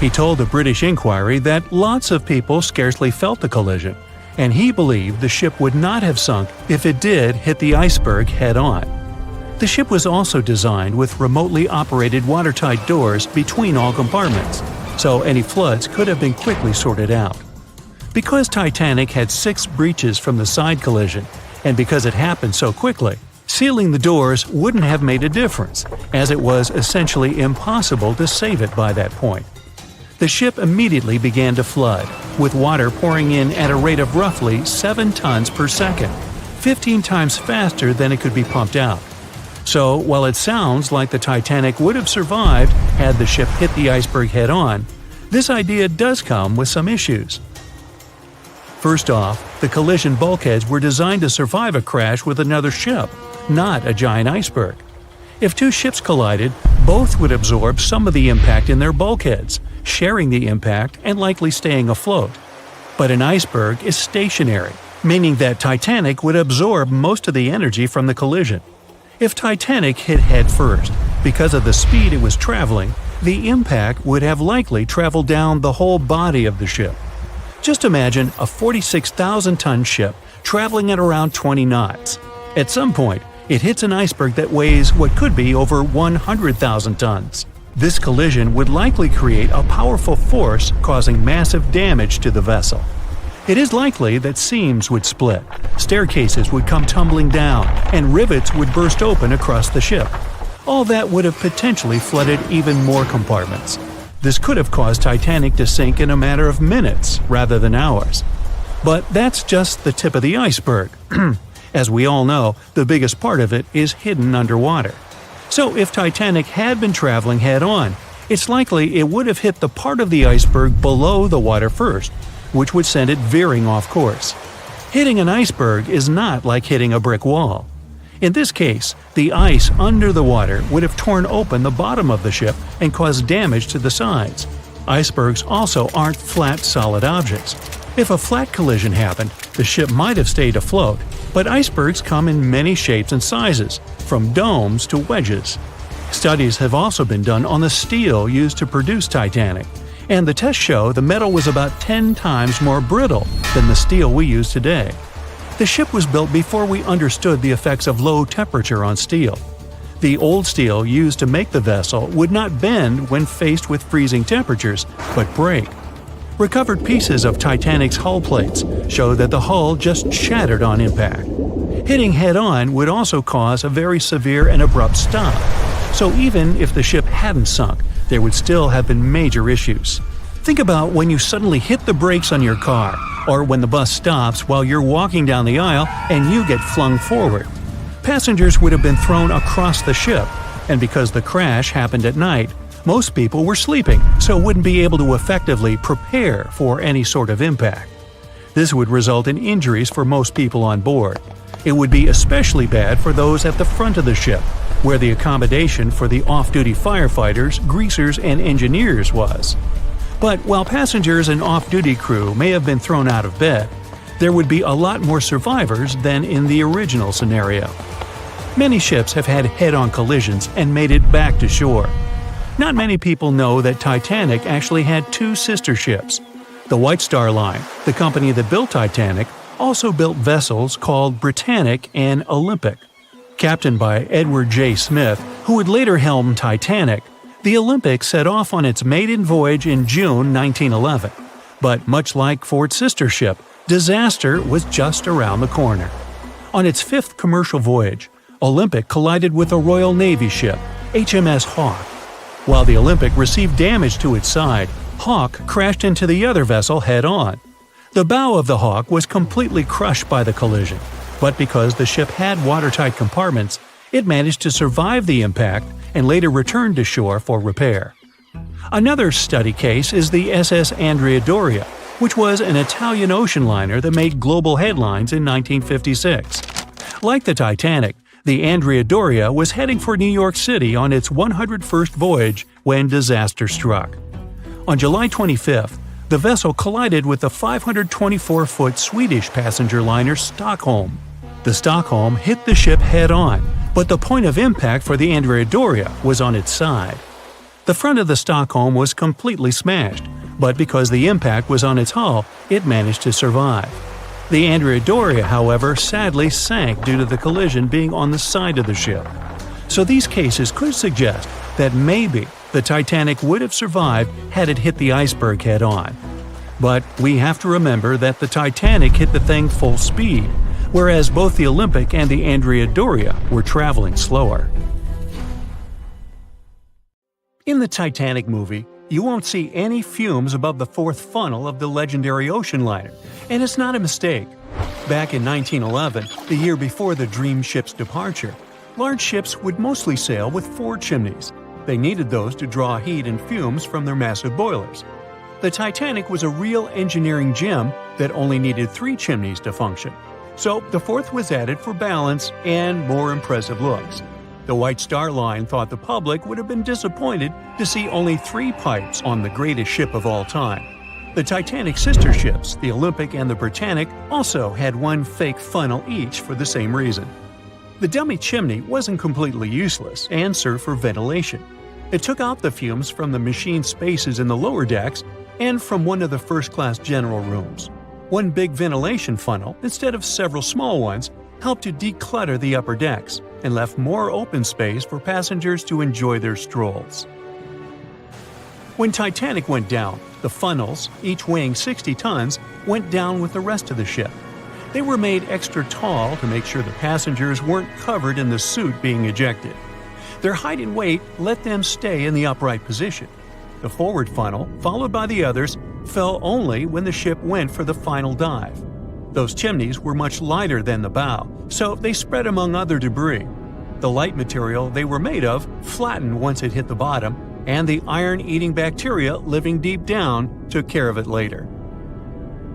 He told the British Inquiry that lots of people scarcely felt the collision, and he believed the ship would not have sunk if it did hit the iceberg head-on. The ship was also designed with remotely operated watertight doors between all compartments, so any floods could have been quickly sorted out. Because Titanic had 6 breaches from the side collision, and because it happened so quickly, sealing the doors wouldn't have made a difference, as it was essentially impossible to save it by that point. The ship immediately began to flood, with water pouring in at a rate of roughly 7 tons per second, 15 times faster than it could be pumped out. So, while it sounds like the Titanic would have survived had the ship hit the iceberg head-on, this idea does come with some issues. First off, the collision bulkheads were designed to survive a crash with another ship, not a giant iceberg. If 2 ships collided, both would absorb some of the impact in their bulkheads, sharing the impact and likely staying afloat. But an iceberg is stationary, meaning that Titanic would absorb most of the energy from the collision. If Titanic hit head first, Because of the speed it was traveling, the impact would have likely traveled down the whole body of the ship. Just imagine a 46,000-ton ship traveling at around 20 knots. At some point, it hits an iceberg that weighs what could be over 100,000 tons. This collision would likely create a powerful force causing massive damage to the vessel. It is likely that seams would split, staircases would come tumbling down, and rivets would burst open across the ship. All that would have potentially flooded even more compartments. This could have caused Titanic to sink in a matter of minutes rather than hours. But that's just the tip of the iceberg. As we all know, the biggest part of it is hidden underwater. So if Titanic had been traveling head-on, it's likely it would have hit the part of the iceberg below the water first, which would send it veering off course. Hitting an iceberg is not like hitting a brick wall. In this case, the ice under the water would have torn open the bottom of the ship and caused damage to the sides. Icebergs also aren't flat, solid objects. If a flat collision happened, the ship might have stayed afloat, but icebergs come in many shapes and sizes, from domes to wedges. Studies have also been done on the steel used to produce Titanic, and the tests show the metal was about 10 times more brittle than the steel we use today. The ship was built before we understood the effects of low temperature on steel. The old steel used to make the vessel would not bend when faced with freezing temperatures, but break. Recovered pieces of Titanic's hull plates show that the hull just shattered on impact. Hitting head-on would also cause a very severe and abrupt stop, so even if the ship hadn't sunk, there would still have been major issues. Think about when you suddenly hit the brakes on your car, or when the bus stops while you're walking down the aisle and you get flung forward. Passengers would have been thrown across the ship, and because the crash happened at night, most people were sleeping, so wouldn't be able to effectively prepare for any sort of impact. This would result in injuries for most people on board. It would be especially bad for those at the front of the ship, where the accommodation for the off-duty firefighters, greasers, and engineers was. But while passengers and off-duty crew may have been thrown out of bed, there would be a lot more survivors than in the original scenario. Many ships have had head-on collisions and made it back to shore. Not many people know that Titanic actually had two sister ships. The White Star Line, the company that built Titanic, also built vessels called Britannic and Olympic. Captained by Edward J. Smith, who would later helm Titanic, the Olympic set off on its maiden voyage in June 1911. But much like Ford's sister ship, disaster was just around the corner. On its fifth commercial voyage, Olympic collided with a Royal Navy ship, HMS Hawke. While the Olympic received damage to its side, Hawke crashed into the other vessel head-on. The bow of the Hawke was completely crushed by the collision, but because the ship had watertight compartments, it managed to survive the impact and later returned to shore for repair. Another study case is the SS Andrea Doria, which was an Italian ocean liner that made global headlines in 1956. Like the Titanic, the Andrea Doria was heading for New York City on its 101st voyage when disaster struck. On July 25th, the vessel collided with the 524-foot Swedish passenger liner Stockholm. The Stockholm hit the ship head-on, but the point of impact for the Andrea Doria was on its side. The front of the Stockholm was completely smashed, but because the impact was on its hull, it managed to survive. The Andrea Doria, however, sadly sank due to the collision being on the side of the ship. So these cases could suggest that maybe the Titanic would have survived had it hit the iceberg head-on. But we have to remember that the Titanic hit the thing full speed, whereas both the Olympic and the Andrea Doria were traveling slower. In the Titanic movie, you won't see any fumes above the fourth funnel of the legendary ocean liner, and it's not a mistake. Back in 1911, the year before the Dream ship's departure, large ships would mostly sail with 4 chimneys. They needed those to draw heat and fumes from their massive boilers. The Titanic was a real engineering gem that only needed 3 chimneys to function. So the fourth was added for balance and more impressive looks. The White Star Line thought the public would have been disappointed to see only 3 pipes on the greatest ship of all time. The Titanic's sister ships, the Olympic and the Britannic, also had 1 fake funnel each for the same reason. The dummy chimney wasn't completely useless and served for ventilation. It took out the fumes from the machine spaces in the lower decks and from one of the first-class general rooms. One big ventilation funnel, instead of several small ones, helped to declutter the upper decks and left more open space for passengers to enjoy their strolls. When Titanic went down, the funnels, each weighing 60 tons, went down with the rest of the ship. They were made extra tall to make sure the passengers weren't covered in the soot being ejected. Their height and weight let them stay in the upright position. The forward funnel, followed by the others, fell only when the ship went for the final dive. Those chimneys were much lighter than the bow, so they spread among other debris. The light material they were made of flattened once it hit the bottom, and the iron-eating bacteria living deep down took care of it later.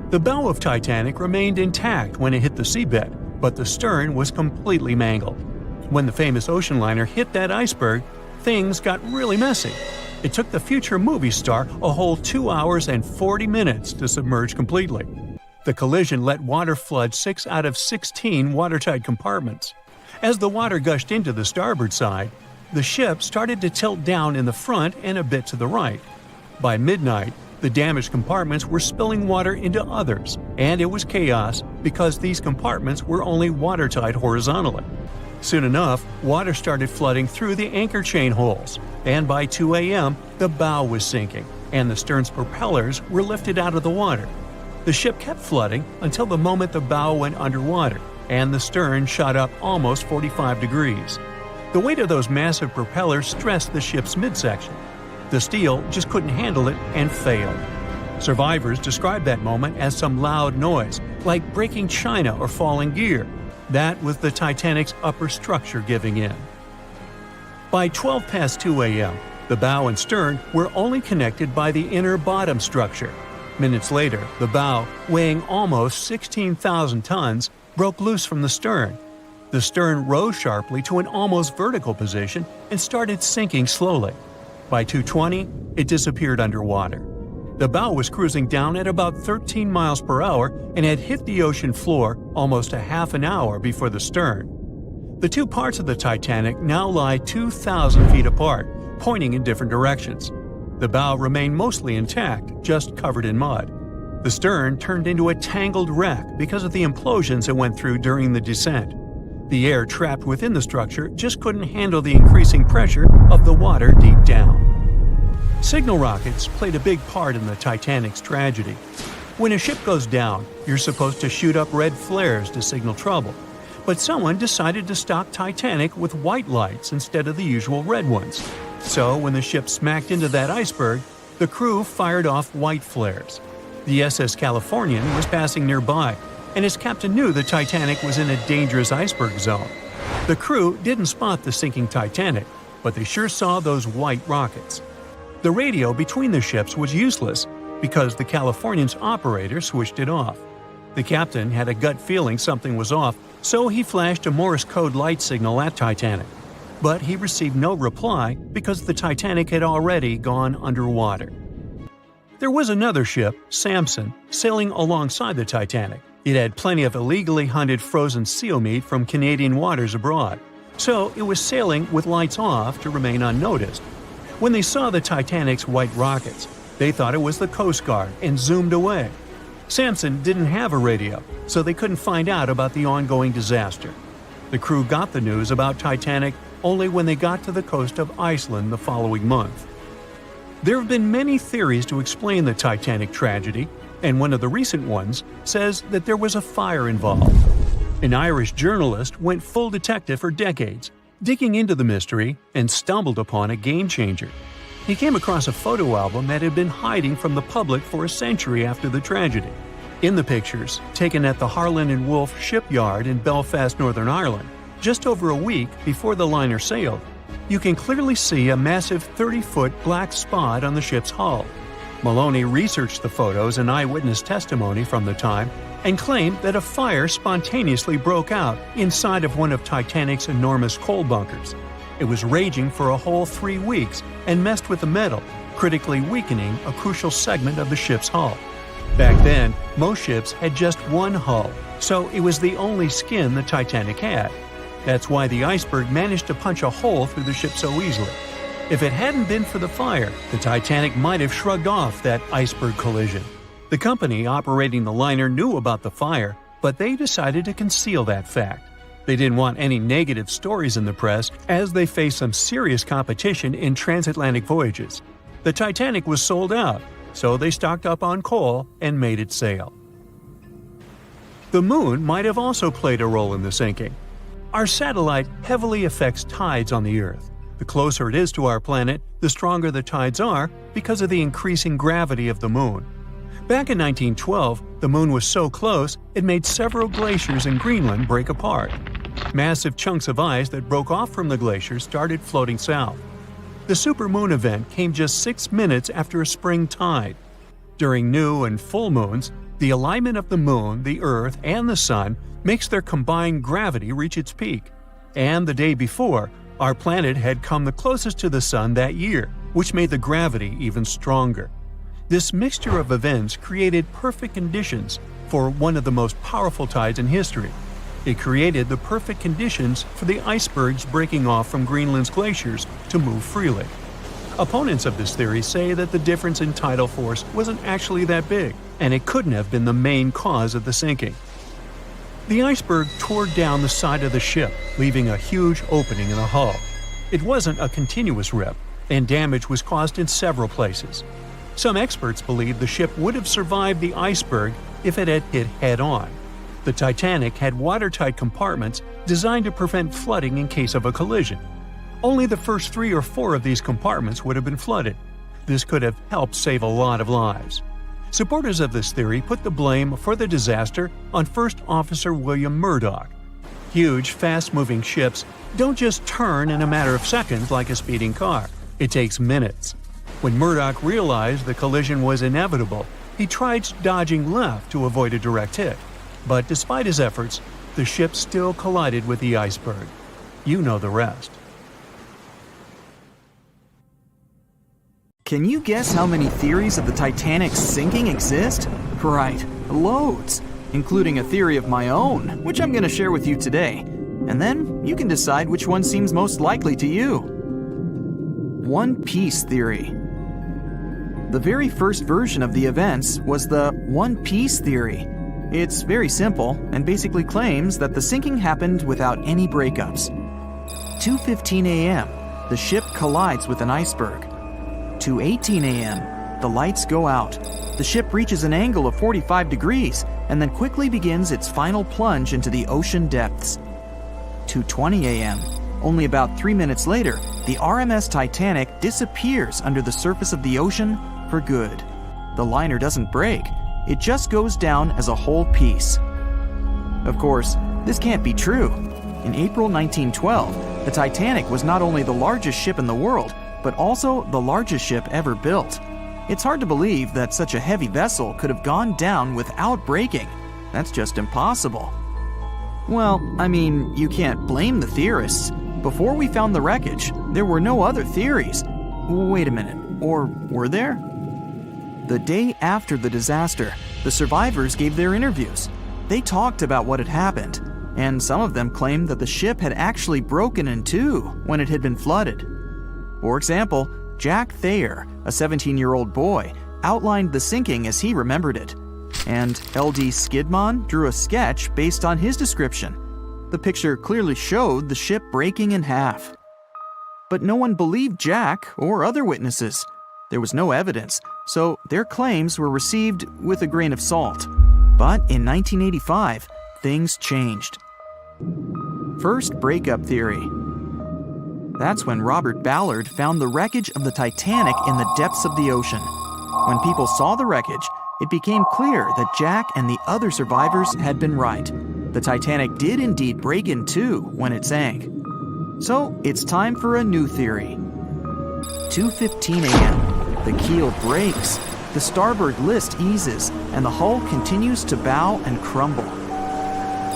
The bow of Titanic remained intact when it hit the seabed, but the stern was completely mangled. When the famous ocean liner hit that iceberg, things got really messy. It took the future movie star a whole 2 hours and 40 minutes to submerge completely. The collision let water flood 6 out of 16 watertight compartments. As the water gushed into the starboard side, the ship started to tilt down in the front and a bit to the right. By midnight, the damaged compartments were spilling water into others, and it was chaos because these compartments were only watertight horizontally. Soon enough, water started flooding through the anchor chain holes, and by 2 a.m., the bow was sinking, and the stern's propellers were lifted out of the water. The ship kept flooding until the moment the bow went underwater, and the stern shot up almost 45 degrees. The weight of those massive propellers stressed the ship's midsection. The steel just couldn't handle it and failed. Survivors described that moment as some loud noise, like breaking china or falling gear. That was the Titanic's upper structure giving in. By 12 past 2 a.m., the bow and stern were only connected by the inner bottom structure. Minutes later, the bow, weighing almost 16,000 tons, broke loose from the stern. The stern rose sharply to an almost vertical position and started sinking slowly. By 2:20, it disappeared underwater. The bow was cruising down at about 13 miles per hour and had hit the ocean floor almost a half an hour before the stern. The two parts of the Titanic now lie 2,000 feet apart, pointing in different directions. The bow remained mostly intact, just covered in mud. The stern turned into a tangled wreck because of the implosions it went through during the descent. The air trapped within the structure just couldn't handle the increasing pressure of the water deep down. Signal rockets played a big part in the Titanic's tragedy. When a ship goes down, you're supposed to shoot up red flares to signal trouble. But someone decided to stock Titanic with white lights instead of the usual red ones. So when the ship smacked into that iceberg, the crew fired off white flares. The SS Californian was passing nearby, and his captain knew the Titanic was in a dangerous iceberg zone. The crew didn't spot the sinking Titanic, but they sure saw those white rockets. The radio between the ships was useless because the Californian's operator switched it off. The captain had a gut feeling something was off, so he flashed a Morse code light signal at Titanic. But he received no reply because the Titanic had already gone underwater. There was another ship, Samson, sailing alongside the Titanic. It had plenty of illegally hunted frozen seal meat from Canadian waters abroad, so it was sailing with lights off to remain unnoticed. When they saw the Titanic's white rockets, they thought it was the Coast Guard and zoomed away. Samson didn't have a radio, so they couldn't find out about the ongoing disaster. The crew got the news about Titanic only when they got to the coast of Iceland the following month. There have been many theories to explain the Titanic tragedy, and one of the recent ones says that there was a fire involved. An Irish journalist went full detective for decades, digging into the mystery, and stumbled upon a game-changer. He came across a photo album that had been hiding from the public for a century after the tragedy. In the pictures, taken at the Harland and Wolff shipyard in Belfast, Northern Ireland, just over a week before the liner sailed, you can clearly see a massive 30-foot black spot on the ship's hull. Maloney researched the photos and eyewitness testimony from the time and claimed that a fire spontaneously broke out inside of one of Titanic's enormous coal bunkers. It was raging for a whole 3 weeks and messed with the metal, critically weakening a crucial segment of the ship's hull. Back then, most ships had just one hull, so it was the only skin the Titanic had. That's why the iceberg managed to punch a hole through the ship so easily. If it hadn't been for the fire, the Titanic might have shrugged off that iceberg collision. The company operating the liner knew about the fire, but they decided to conceal that fact. They didn't want any negative stories in the press as they faced some serious competition in transatlantic voyages. The Titanic was sold out, so they stocked up on coal and made it sail. The moon might have also played a role in the sinking. Our satellite heavily affects tides on the Earth. The closer it is to our planet, the stronger the tides are because of the increasing gravity of the moon. Back in 1912, the moon was so close it made several glaciers in Greenland break apart. Massive chunks of ice that broke off from the glaciers started floating south. The supermoon event came just 6 minutes after a spring tide. During new and full moons, the alignment of the moon, the Earth, and the Sun makes their combined gravity reach its peak. And the day before, our planet had come the closest to the Sun that year, which made the gravity even stronger. This mixture of events created perfect conditions for one of the most powerful tides in history. It created the perfect conditions for the icebergs breaking off from Greenland's glaciers to move freely. Opponents of this theory say that the difference in tidal force wasn't actually that big, and it couldn't have been the main cause of the sinking. The iceberg tore down the side of the ship, leaving a huge opening in the hull. It wasn't a continuous rip, and damage was caused in several places. Some experts believe the ship would have survived the iceberg if it had hit head-on. The Titanic had watertight compartments designed to prevent flooding in case of a collision. Only the first 3 or 4 of these compartments would have been flooded. This could have helped save a lot of lives. Supporters of this theory put the blame for the disaster on First Officer William Murdoch. Huge, fast-moving ships don't just turn in a matter of seconds like a speeding car. It takes minutes. When Murdoch realized the collision was inevitable, he tried dodging left to avoid a direct hit. But despite his efforts, the ship still collided with the iceberg. You know the rest. Can you guess how many theories of the Titanic's sinking exist? Right, loads, including a theory of my own, which I'm going to share with you today. And then you can decide which one seems most likely to you. One Piece theory. The very first version of the events was the One Piece theory. It's very simple and basically claims that the sinking happened without any breakups. 2:15 a.m., the ship collides with an iceberg. 2:18 a.m., the lights go out. The ship reaches an angle of 45 degrees and then quickly begins its final plunge into the ocean depths. 2:20 a.m., only about 3 minutes later, the RMS Titanic disappears under the surface of the ocean for good. The liner doesn't break, it just goes down as a whole piece. Of course, this can't be true. In April 1912, the Titanic was not only the largest ship in the world, but also the largest ship ever built. It's hard to believe that such a heavy vessel could have gone down without breaking. That's just impossible. Well, I mean, you can't blame the theorists. Before we found the wreckage, there were no other theories. Wait a minute, or were there? The day after the disaster, the survivors gave their interviews. They talked about what had happened, and some of them claimed that the ship had actually broken in two when it had been flooded. For example, Jack Thayer, a 17-year-old boy, outlined the sinking as he remembered it, and L.D. Skidmon drew a sketch based on his description. The picture clearly showed the ship breaking in half. But no one believed Jack or other witnesses. There was no evidence, so their claims were received with a grain of salt. But in 1985, things changed. First, breakup theory. That's when Robert Ballard found the wreckage of the Titanic in the depths of the ocean. When people saw the wreckage, it became clear that Jack and the other survivors had been right. The Titanic did indeed break in two when it sank. So it's time for a new theory. 2:15 a.m. The keel breaks, the starboard list eases, and the hull continues to bow and crumble.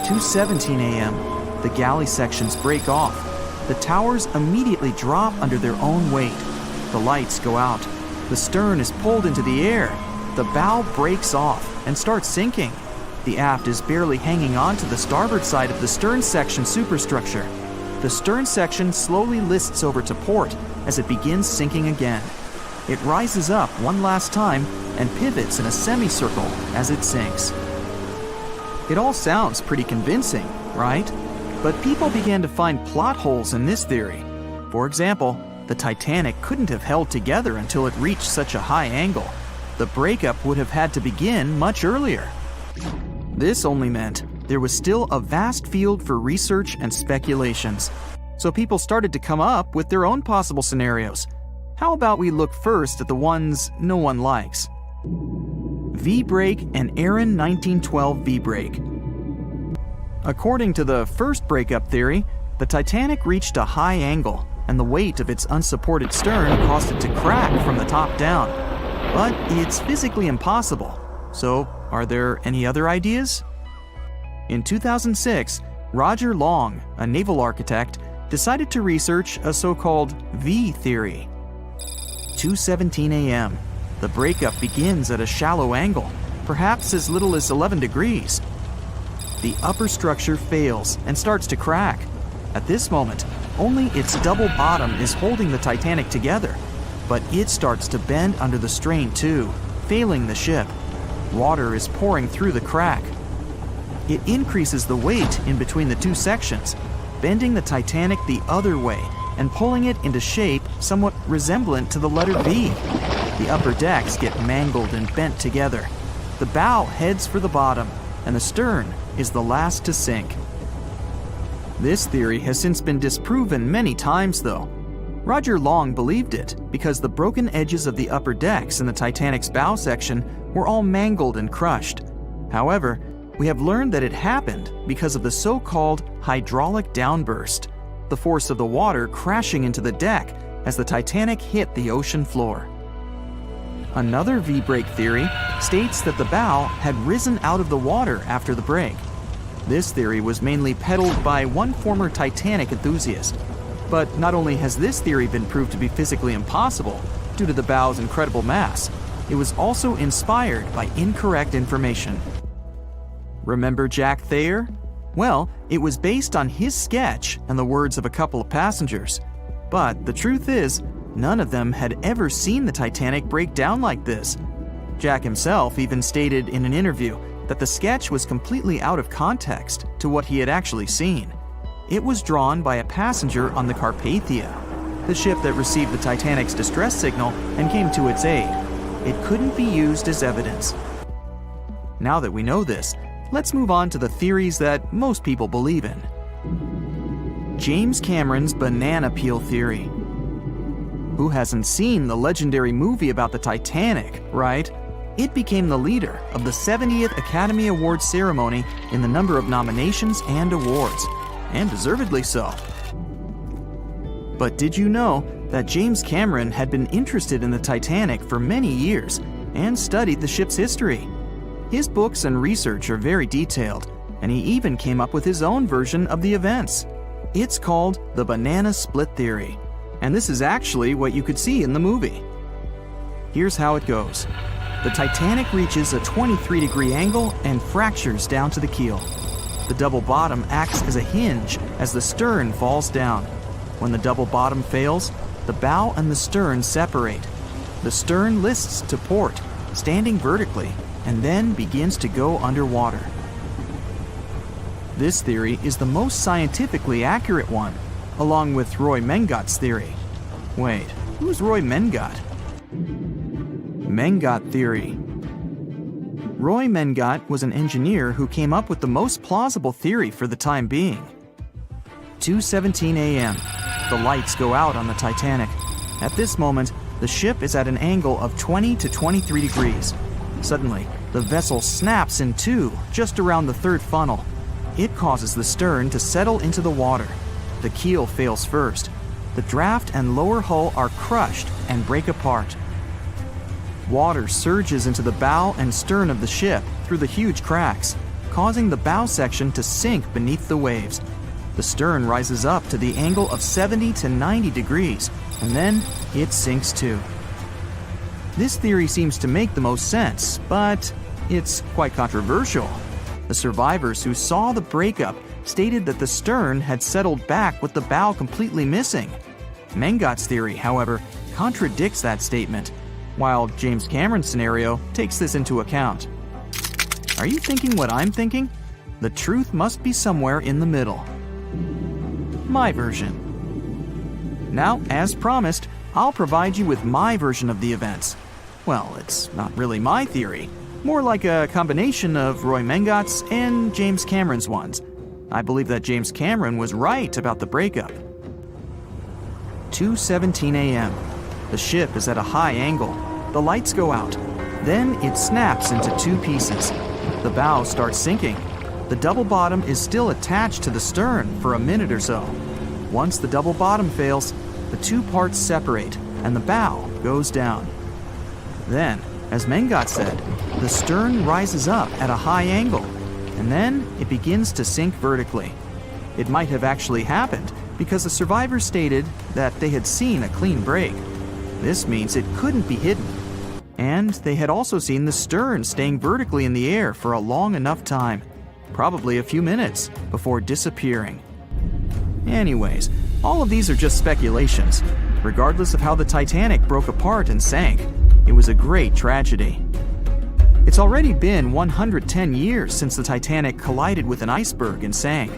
2:17 a.m. The galley sections break off. The towers immediately drop under their own weight. The lights go out. The stern is pulled into the air. The bow breaks off and starts sinking. The aft is barely hanging on to the starboard side of the stern section superstructure. the stern section slowly lists over to port as it begins sinking again. It rises up one last time and pivots in a semicircle as it sinks. It all sounds pretty convincing, right? But people began to find plot holes in this theory. For example, the Titanic couldn't have held together until it reached such a high angle. The breakup would have had to begin much earlier. This only meant there was still a vast field for research and speculations. So people started to come up with their own possible scenarios. How about we look first at the ones no one likes? V-brake and Aaron 1912 V-brake. According to the first breakup theory, the Titanic reached a high angle, and the weight of its unsupported stern caused it to crack from the top down. But it's physically impossible. So, are there any other ideas? In 2006, Roger Long, a naval architect, decided to research a so-called V theory. 2:17 a.m. The breakup begins at a shallow angle, perhaps as little as 11 degrees. The upper structure fails and starts to crack. At this moment, only its double bottom is holding the Titanic together, but it starts to bend under the strain too, failing the ship. Water is pouring through the crack. It increases the weight in between the two sections, bending the Titanic the other way and pulling it into shape somewhat resemblant to the letter V. The upper decks get mangled and bent together. The bow heads for the bottom, and the stern is the last to sink. This theory has since been disproven many times, though. Roger Long believed it because the broken edges of the upper decks in the Titanic's bow section were all mangled and crushed. However, we have learned that it happened because of the so-called hydraulic downburst, the force of the water crashing into the deck as the Titanic hit the ocean floor. Another V-brake theory states that the bow had risen out of the water after the break. This theory was mainly peddled by one former Titanic enthusiast. But not only has this theory been proved to be physically impossible due to the bow's incredible mass, it was also inspired by incorrect information. Remember Jack Thayer? Well, it was based on his sketch and the words of a couple of passengers. But the truth is, none of them had ever seen the Titanic break down like this. Jack himself even stated in an interview that the sketch was completely out of context to what he had actually seen. It was drawn by a passenger on the Carpathia, the ship that received the Titanic's distress signal and came to its aid. It couldn't be used as evidence. Now that we know this, let's move on to the theories that most people believe in. James Cameron's banana peel theory. Who hasn't seen the legendary movie about the Titanic, right? It became the leader of the 70th Academy Awards ceremony in the number of nominations and awards, and deservedly so. But did you know that James Cameron had been interested in the Titanic for many years and studied the ship's history? His books and research are very detailed, and he even came up with his own version of the events. It's called the banana split theory, and this is actually what you could see in the movie. Here's how it goes. The Titanic reaches a 23-degree angle and fractures down to the keel. The double bottom acts as a hinge as the stern falls down. When the double bottom fails, the bow and the stern separate. The stern lists to port, standing vertically, and then begins to go underwater. This theory is the most scientifically accurate one, along with Roy Mengat's theory. Wait, who's Roy Mengat? Mengat theory. Roy Mengat was an engineer who came up with the most plausible theory for the time being. 2:17 a.m. The lights go out on the Titanic. At this moment, the ship is at an angle of 20 to 23 degrees. Suddenly, the vessel snaps in two just around the third funnel. It causes the stern to settle into the water. The keel fails first. The draft and lower hull are crushed and break apart. Water surges into the bow and stern of the ship through the huge cracks, causing the bow section to sink beneath the waves. The stern rises up to the angle of 70 to 90 degrees, and then it sinks too. This theory seems to make the most sense, but it's quite controversial. The survivors who saw the breakup stated that the stern had settled back with the bow completely missing. Mengat's theory, however, contradicts that statement, while James Cameron's scenario takes this into account. Are you thinking what I'm thinking? The truth must be somewhere in the middle. My version. Now, as promised, I'll provide you with my version of the events. Well, it's not really my theory, more like a combination of Roy Mengat's and James Cameron's ones. I believe that James Cameron was right about the breakup. 2:17 a.m. The ship is at a high angle. The lights go out. Then it snaps into two pieces. The bow starts sinking. The double bottom is still attached to the stern for a minute or so. Once the double bottom fails, the two parts separate and the bow goes down. Then, as Mengat said, the stern rises up at a high angle, and then it begins to sink vertically. It might have actually happened because the survivors stated that they had seen a clean break. This means it couldn't be hidden. And they had also seen the stern staying vertically in the air for a long enough time, probably a few minutes, before disappearing. Anyways, all of these are just speculations. Regardless of how the Titanic broke apart and sank, it was a great tragedy. It's already been 110 years since the Titanic collided with an iceberg and sank.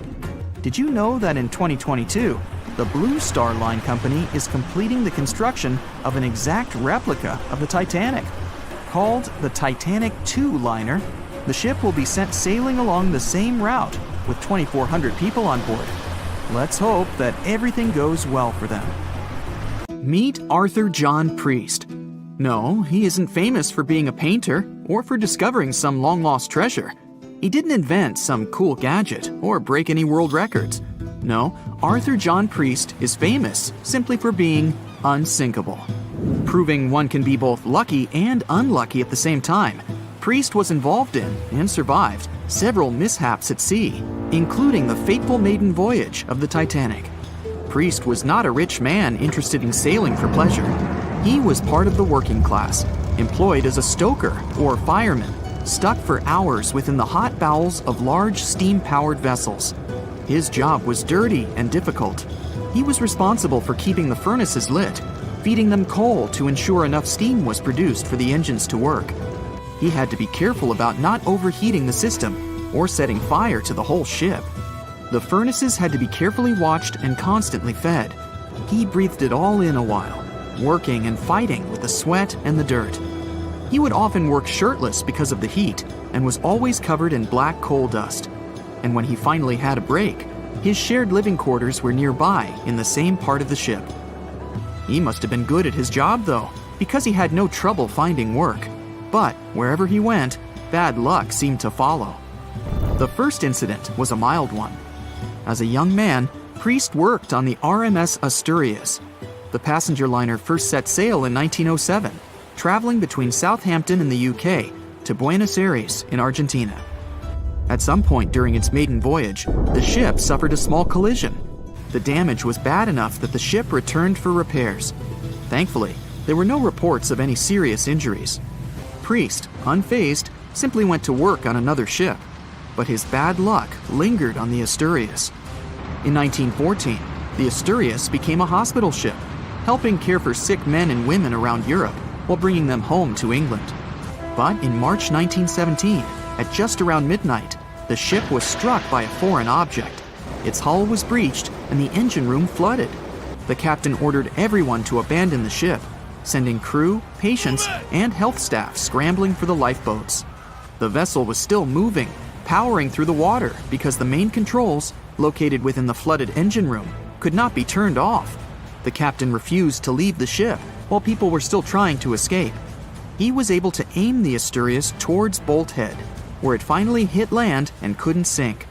Did you know that in 2022, the Blue Star Line Company is completing the construction of an exact replica of the Titanic? Called the Titanic II liner, the ship will be sent sailing along the same route with 2,400 people on board. Let's hope that everything goes well for them. Meet Arthur John Priest. No, he isn't famous for being a painter or for discovering some long-lost treasure. He didn't invent some cool gadget or break any world records. No, Arthur John Priest is famous simply for being unsinkable. Proving one can be both lucky and unlucky at the same time, Priest was involved in and survived several mishaps at sea, including the fateful maiden voyage of the Titanic. Priest was not a rich man interested in sailing for pleasure. He was part of the working class, employed as a stoker or fireman, stuck for hours within the hot bowels of large steam-powered vessels. His job was dirty and difficult. He was responsible for keeping the furnaces lit, feeding them coal to ensure enough steam was produced for the engines to work. He had to be careful about not overheating the system or setting fire to the whole ship. The furnaces had to be carefully watched and constantly fed. He breathed it all in a while, working and fighting with the sweat and the dirt. He would often work shirtless because of the heat and was always covered in black coal dust. And when he finally had a break, his shared living quarters were nearby in the same part of the ship. He must have been good at his job, though, because he had no trouble finding work. But wherever he went, bad luck seemed to follow. The first incident was a mild one. As a young man, Priest worked on the RMS Asturias. The passenger liner first set sail in 1907, traveling between Southampton in the UK to Buenos Aires in Argentina. At some point during its maiden voyage, the ship suffered a small collision. The damage was bad enough that the ship returned for repairs. Thankfully, there were no reports of any serious injuries. Priest, unfazed, simply went to work on another ship, but his bad luck lingered on the Asturias. In 1914, the Asturias became a hospital ship, helping care for sick men and women around Europe while bringing them home to England. But in March 1917, at just around midnight, the ship was struck by a foreign object. Its hull was breached and the engine room flooded. The captain ordered everyone to abandon the ship, sending crew, patients, and health staff scrambling for the lifeboats. The vessel was still moving, powering through the water because the main controls, located within the flooded engine room, could not be turned off. The captain refused to leave the ship while people were still trying to escape. He was able to aim the Asturias towards Bolt Head, where it finally hit land and couldn't sink.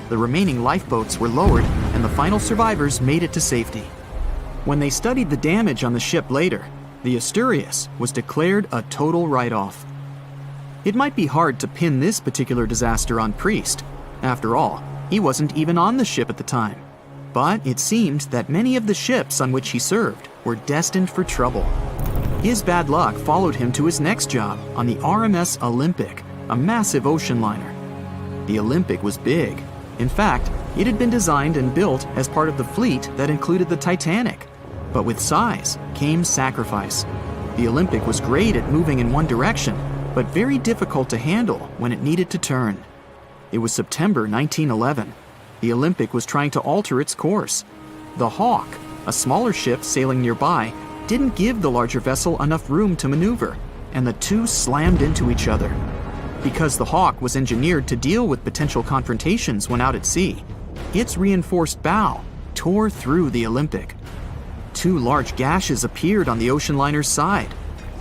The remaining lifeboats were lowered and the final survivors made it to safety. When they studied the damage on the ship later, the Asturias was declared a total write-off. It might be hard to pin this particular disaster on Priest. After all, he wasn't even on the ship at the time. But it seemed that many of the ships on which he served were destined for trouble. His bad luck followed him to his next job on the RMS Olympic, a massive ocean liner. The Olympic was big. In fact, It had been designed and built as part of the fleet that included the Titanic. But with size came sacrifice. The Olympic was great at moving in one direction, but very difficult to handle when it needed to turn. It was September 1911. The Olympic was trying to alter its course. The Hawk, a smaller ship sailing nearby, didn't give the larger vessel enough room to maneuver, and the two slammed into each other. Because the Hawk was engineered to deal with potential confrontations when out at sea, its reinforced bow tore through the Olympic. Two large gashes appeared on the ocean liner's side.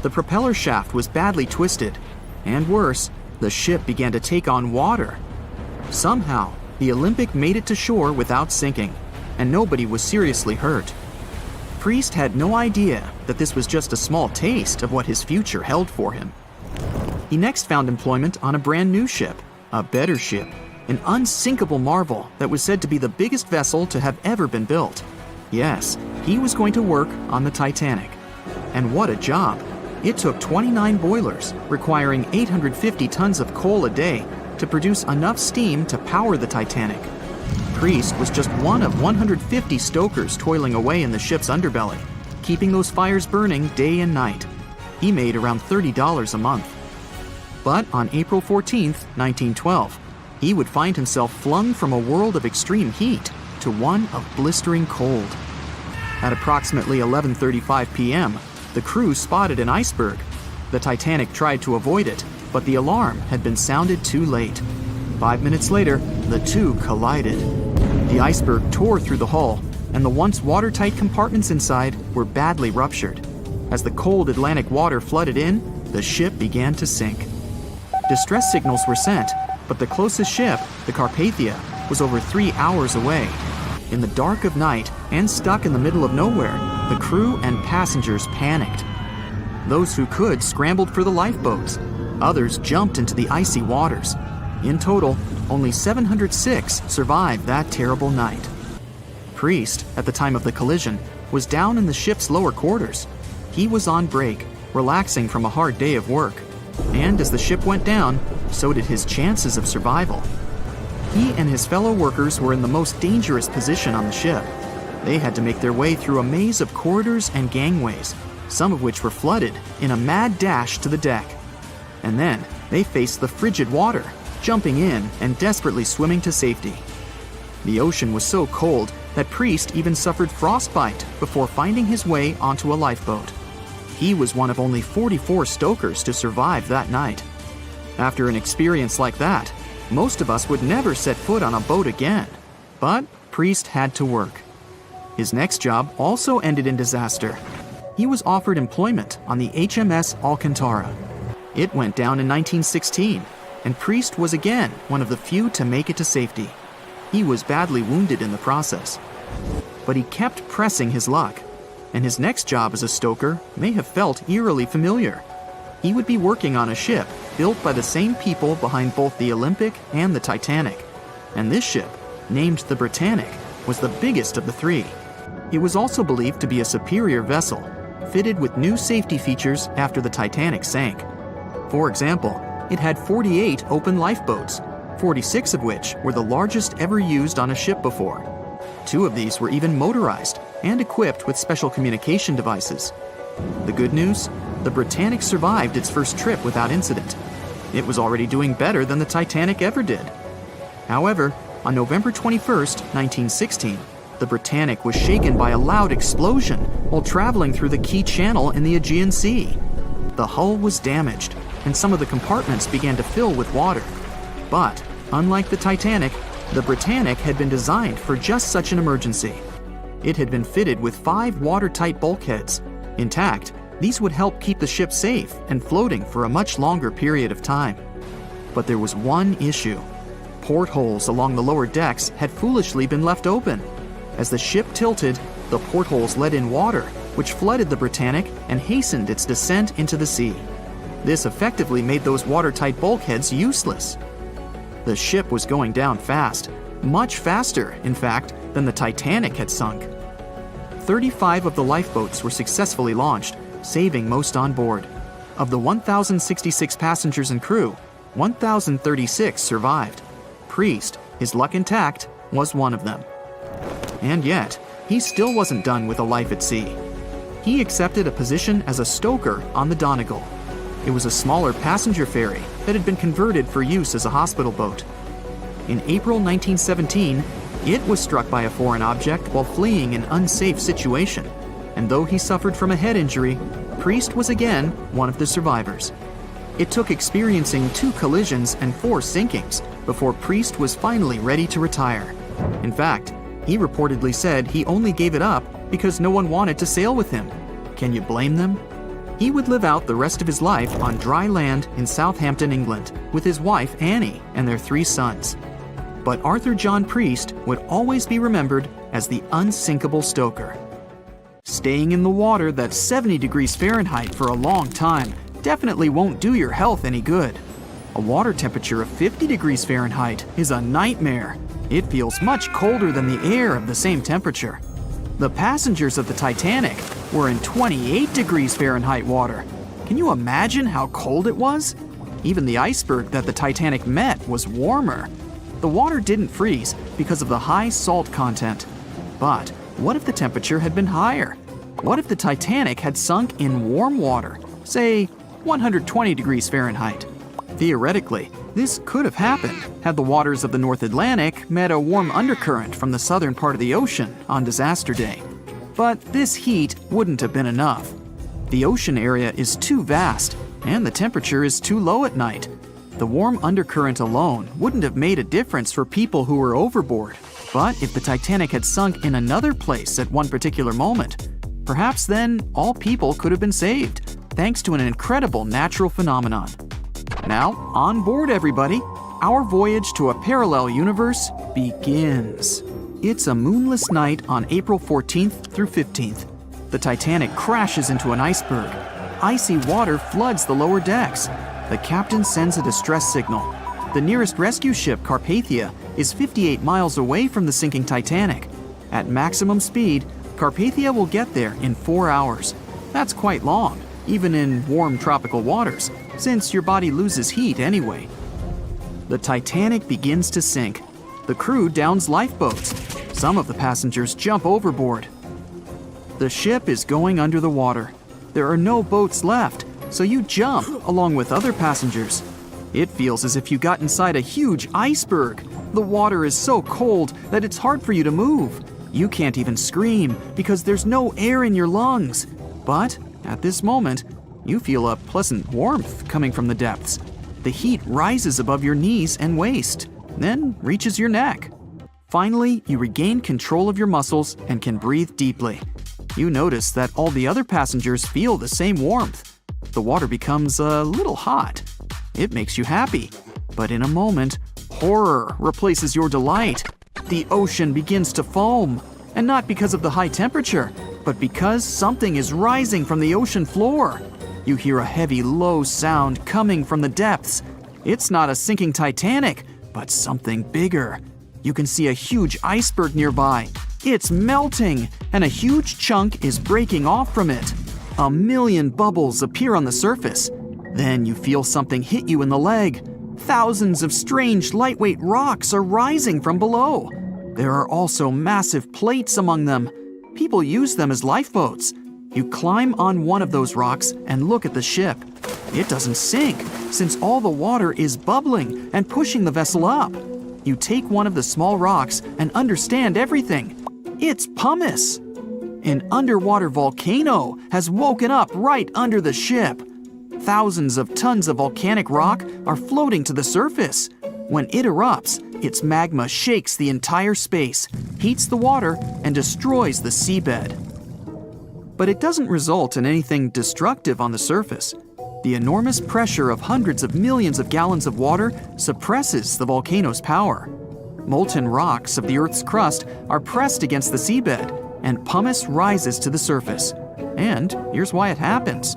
The propeller shaft was badly twisted, and worse, the ship began to take on water. Somehow, the Olympic made it to shore without sinking, and nobody was seriously hurt. Priest had no idea that this was just a small taste of what his future held for him. He next found employment on a brand new ship, a better ship, an unsinkable marvel that was said to be the biggest vessel to have ever been built. Yes, he was going to work on the Titanic. And what a job! It took 29 boilers, requiring 850 tons of coal a day to produce enough steam to power the Titanic. Priest was just one of 150 stokers toiling away in the ship's underbelly, keeping those fires burning day and night. He made around $30 a month. But on April 14, 1912, he would find himself flung from a world of extreme heat to one of blistering cold. At approximately 11:35 p.m., the crew spotted an iceberg. The Titanic tried to avoid it, but the alarm had been sounded too late. 5 minutes later, the two collided. The iceberg tore through the hull, and the once watertight compartments inside were badly ruptured. As the cold Atlantic water flooded in, the ship began to sink. Distress signals were sent, but the closest ship, the Carpathia, was over 3 hours away. In the dark of night and stuck in the middle of nowhere, the crew and passengers panicked. Those who could scrambled for the lifeboats. Others jumped into the icy waters. In total, only 706 survived that terrible night. Priest, at the time of the collision, was down in the ship's lower quarters. He was on break, relaxing from a hard day of work. And as the ship went down, so did his chances of survival. He and his fellow workers were in the most dangerous position on the ship. They had to make their way through a maze of corridors and gangways, some of which were flooded, in a mad dash to the deck. And then they faced the frigid water, jumping in and desperately swimming to safety. The ocean was so cold that Priest even suffered frostbite before finding his way onto a lifeboat. He was one of only 44 stokers to survive that night. After an experience like that, most of us would never set foot on a boat again. But Priest had to work. His next job also ended in disaster. He was offered employment on the HMS Alcantara. It went down in 1916, and Priest was again one of the few to make it to safety. He was badly wounded in the process. But he kept pressing his luck, and his next job as a stoker may have felt eerily familiar. He would be working on a ship built by the same people behind both the Olympic and the Titanic. And this ship, named the Britannic, was the biggest of the three. It was also believed to be a superior vessel, fitted with new safety features after the Titanic sank. For example, it had 48 open lifeboats, 46 of which were the largest ever used on a ship before. 2 of these were even motorized and equipped with special communication devices. The good news? The Britannic survived its first trip without incident. It was already doing better than the Titanic ever did. However, on November 21st, 1916, the Britannic was shaken by a loud explosion while traveling through the key channel in the Aegean Sea. The hull was damaged, and some of the compartments began to fill with water. But, unlike the Titanic, the Britannic had been designed for just such an emergency. It had been fitted with 5 watertight bulkheads. Intact, these would help keep the ship safe and floating for a much longer period of time. But there was one issue. Portholes along the lower decks had foolishly been left open. As the ship tilted, the portholes let in water, which flooded the Britannic and hastened its descent into the sea. This effectively made those watertight bulkheads useless. The ship was going down fast, much faster, in fact, than the Titanic had sunk. 35 of the lifeboats were successfully launched, saving most on board. Of the 1,066 passengers and crew, 1,036 survived. Priest, his luck intact, was one of them. And yet, he still wasn't done with a life at sea. He accepted a position as a stoker on the Donegal. It was a smaller passenger ferry that had been converted for use as a hospital boat. In April 1917, it was struck by a foreign object while fleeing an unsafe situation, and though he suffered from a head injury, Priest was again one of the survivors. It took experiencing 2 collisions and 4 sinkings before Priest was finally ready to retire. In fact, he reportedly said he only gave it up because no one wanted to sail with him. Can you blame them? He would live out the rest of his life on dry land in Southampton, England, with his wife Annie and their 3 sons. But Arthur John Priest would always be remembered as the unsinkable stoker. Staying in the water that's 70 degrees Fahrenheit for a long time definitely won't do your health any good. A water temperature of 50 degrees Fahrenheit is a nightmare. It feels much colder than the air of the same temperature. The passengers of the Titanic were in 28 degrees Fahrenheit water. Can you imagine how cold it was? Even the iceberg that the Titanic met was warmer. The water didn't freeze because of the high salt content. But what if the temperature had been higher? What if the Titanic had sunk in warm water, say 120 degrees Fahrenheit? Theoretically, this could have happened had the waters of the North Atlantic met a warm undercurrent from the southern part of the ocean on disaster day. But this heat wouldn't have been enough. The ocean area is too vast, and the temperature is too low at night. The warm undercurrent alone wouldn't have made a difference for people who were overboard. But if the Titanic had sunk in another place at one particular moment, perhaps then all people could have been saved, thanks to an incredible natural phenomenon. Now, on board everybody, our voyage to a parallel universe begins. It's a moonless night on April 14th through 15th. The Titanic crashes into an iceberg. Icy water floods the lower decks. The captain sends a distress signal. The nearest rescue ship, Carpathia, is 58 miles away from the sinking Titanic. At maximum speed, Carpathia will get there in 4 hours. That's quite long, even in warm tropical waters, since your body loses heat anyway. The Titanic begins to sink. The crew downs lifeboats. Some of the passengers jump overboard. The ship is going under the water. There are no boats left, so you jump along with other passengers. It feels as if you got inside a huge iceberg. The water is so cold that it's hard for you to move. You can't even scream because there's no air in your lungs. But at this moment, you feel a pleasant warmth coming from the depths. The heat rises above your knees and waist, then reaches your neck. Finally, you regain control of your muscles and can breathe deeply. You notice that all the other passengers feel the same warmth. The water becomes a little hot. It makes you happy. But in a moment, horror replaces your delight. The ocean begins to foam. And not because of the high temperature, but because something is rising from the ocean floor. You hear a heavy, low sound coming from the depths. It's not a sinking Titanic, but something bigger. You can see a huge iceberg nearby. It's melting, and a huge chunk is breaking off from it. 1,000,000 bubbles appear on the surface. Then you feel something hit you in the leg. Thousands of strange, lightweight rocks are rising from below. There are also massive plates among them. People use them as lifeboats. You climb on one of those rocks and look at the ship. It doesn't sink, since all the water is bubbling and pushing the vessel up. You take one of the small rocks and understand everything. It's pumice. An underwater volcano has woken up right under the ship. Thousands of tons of volcanic rock are floating to the surface. When it erupts, its magma shakes the entire space, heats the water, and destroys the seabed. But it doesn't result in anything destructive on the surface. The enormous pressure of hundreds of millions of gallons of water suppresses the volcano's power. Molten rocks of the Earth's crust are pressed against the seabed, and pumice rises to the surface. And here's why it happens.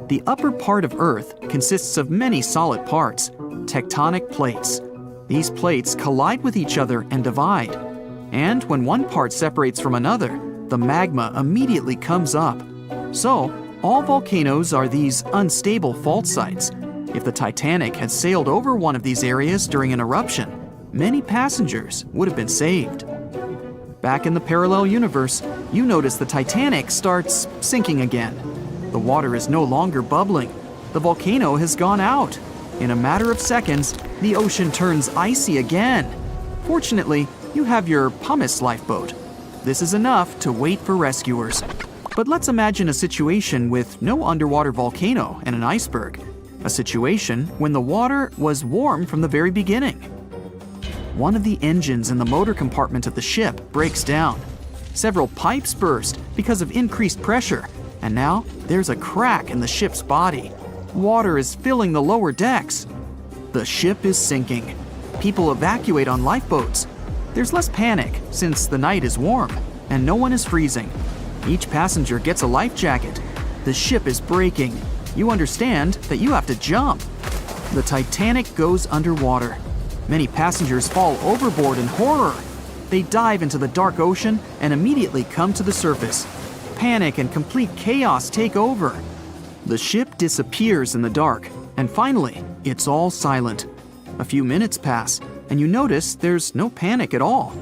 The upper part of Earth consists of many solid parts, tectonic plates. These plates collide with each other and divide. And when one part separates from another, the magma immediately comes up. So, all volcanoes are these unstable fault sites. If the Titanic had sailed over one of these areas during an eruption, many passengers would have been saved. Back in the parallel universe, you notice the Titanic starts sinking again. The water is no longer bubbling. The volcano has gone out. In a matter of seconds, the ocean turns icy again. Fortunately, you have your pumice lifeboat. This is enough to wait for rescuers. But let's imagine a situation with no underwater volcano and an iceberg. A situation when the water was warm from the very beginning. One of the engines in the motor compartment of the ship breaks down. Several pipes burst because of increased pressure, and now there's a crack in the ship's body. Water is filling the lower decks. The ship is sinking. People evacuate on lifeboats. There's less panic since the night is warm and no one is freezing. Each passenger gets a life jacket. The ship is breaking. You understand that you have to jump. The Titanic goes underwater. Many passengers fall overboard in horror. They dive into the dark ocean and immediately come to the surface. Panic and complete chaos take over. The ship disappears in the dark, and finally, it's all silent. A few minutes pass, and you notice there's no panic at all.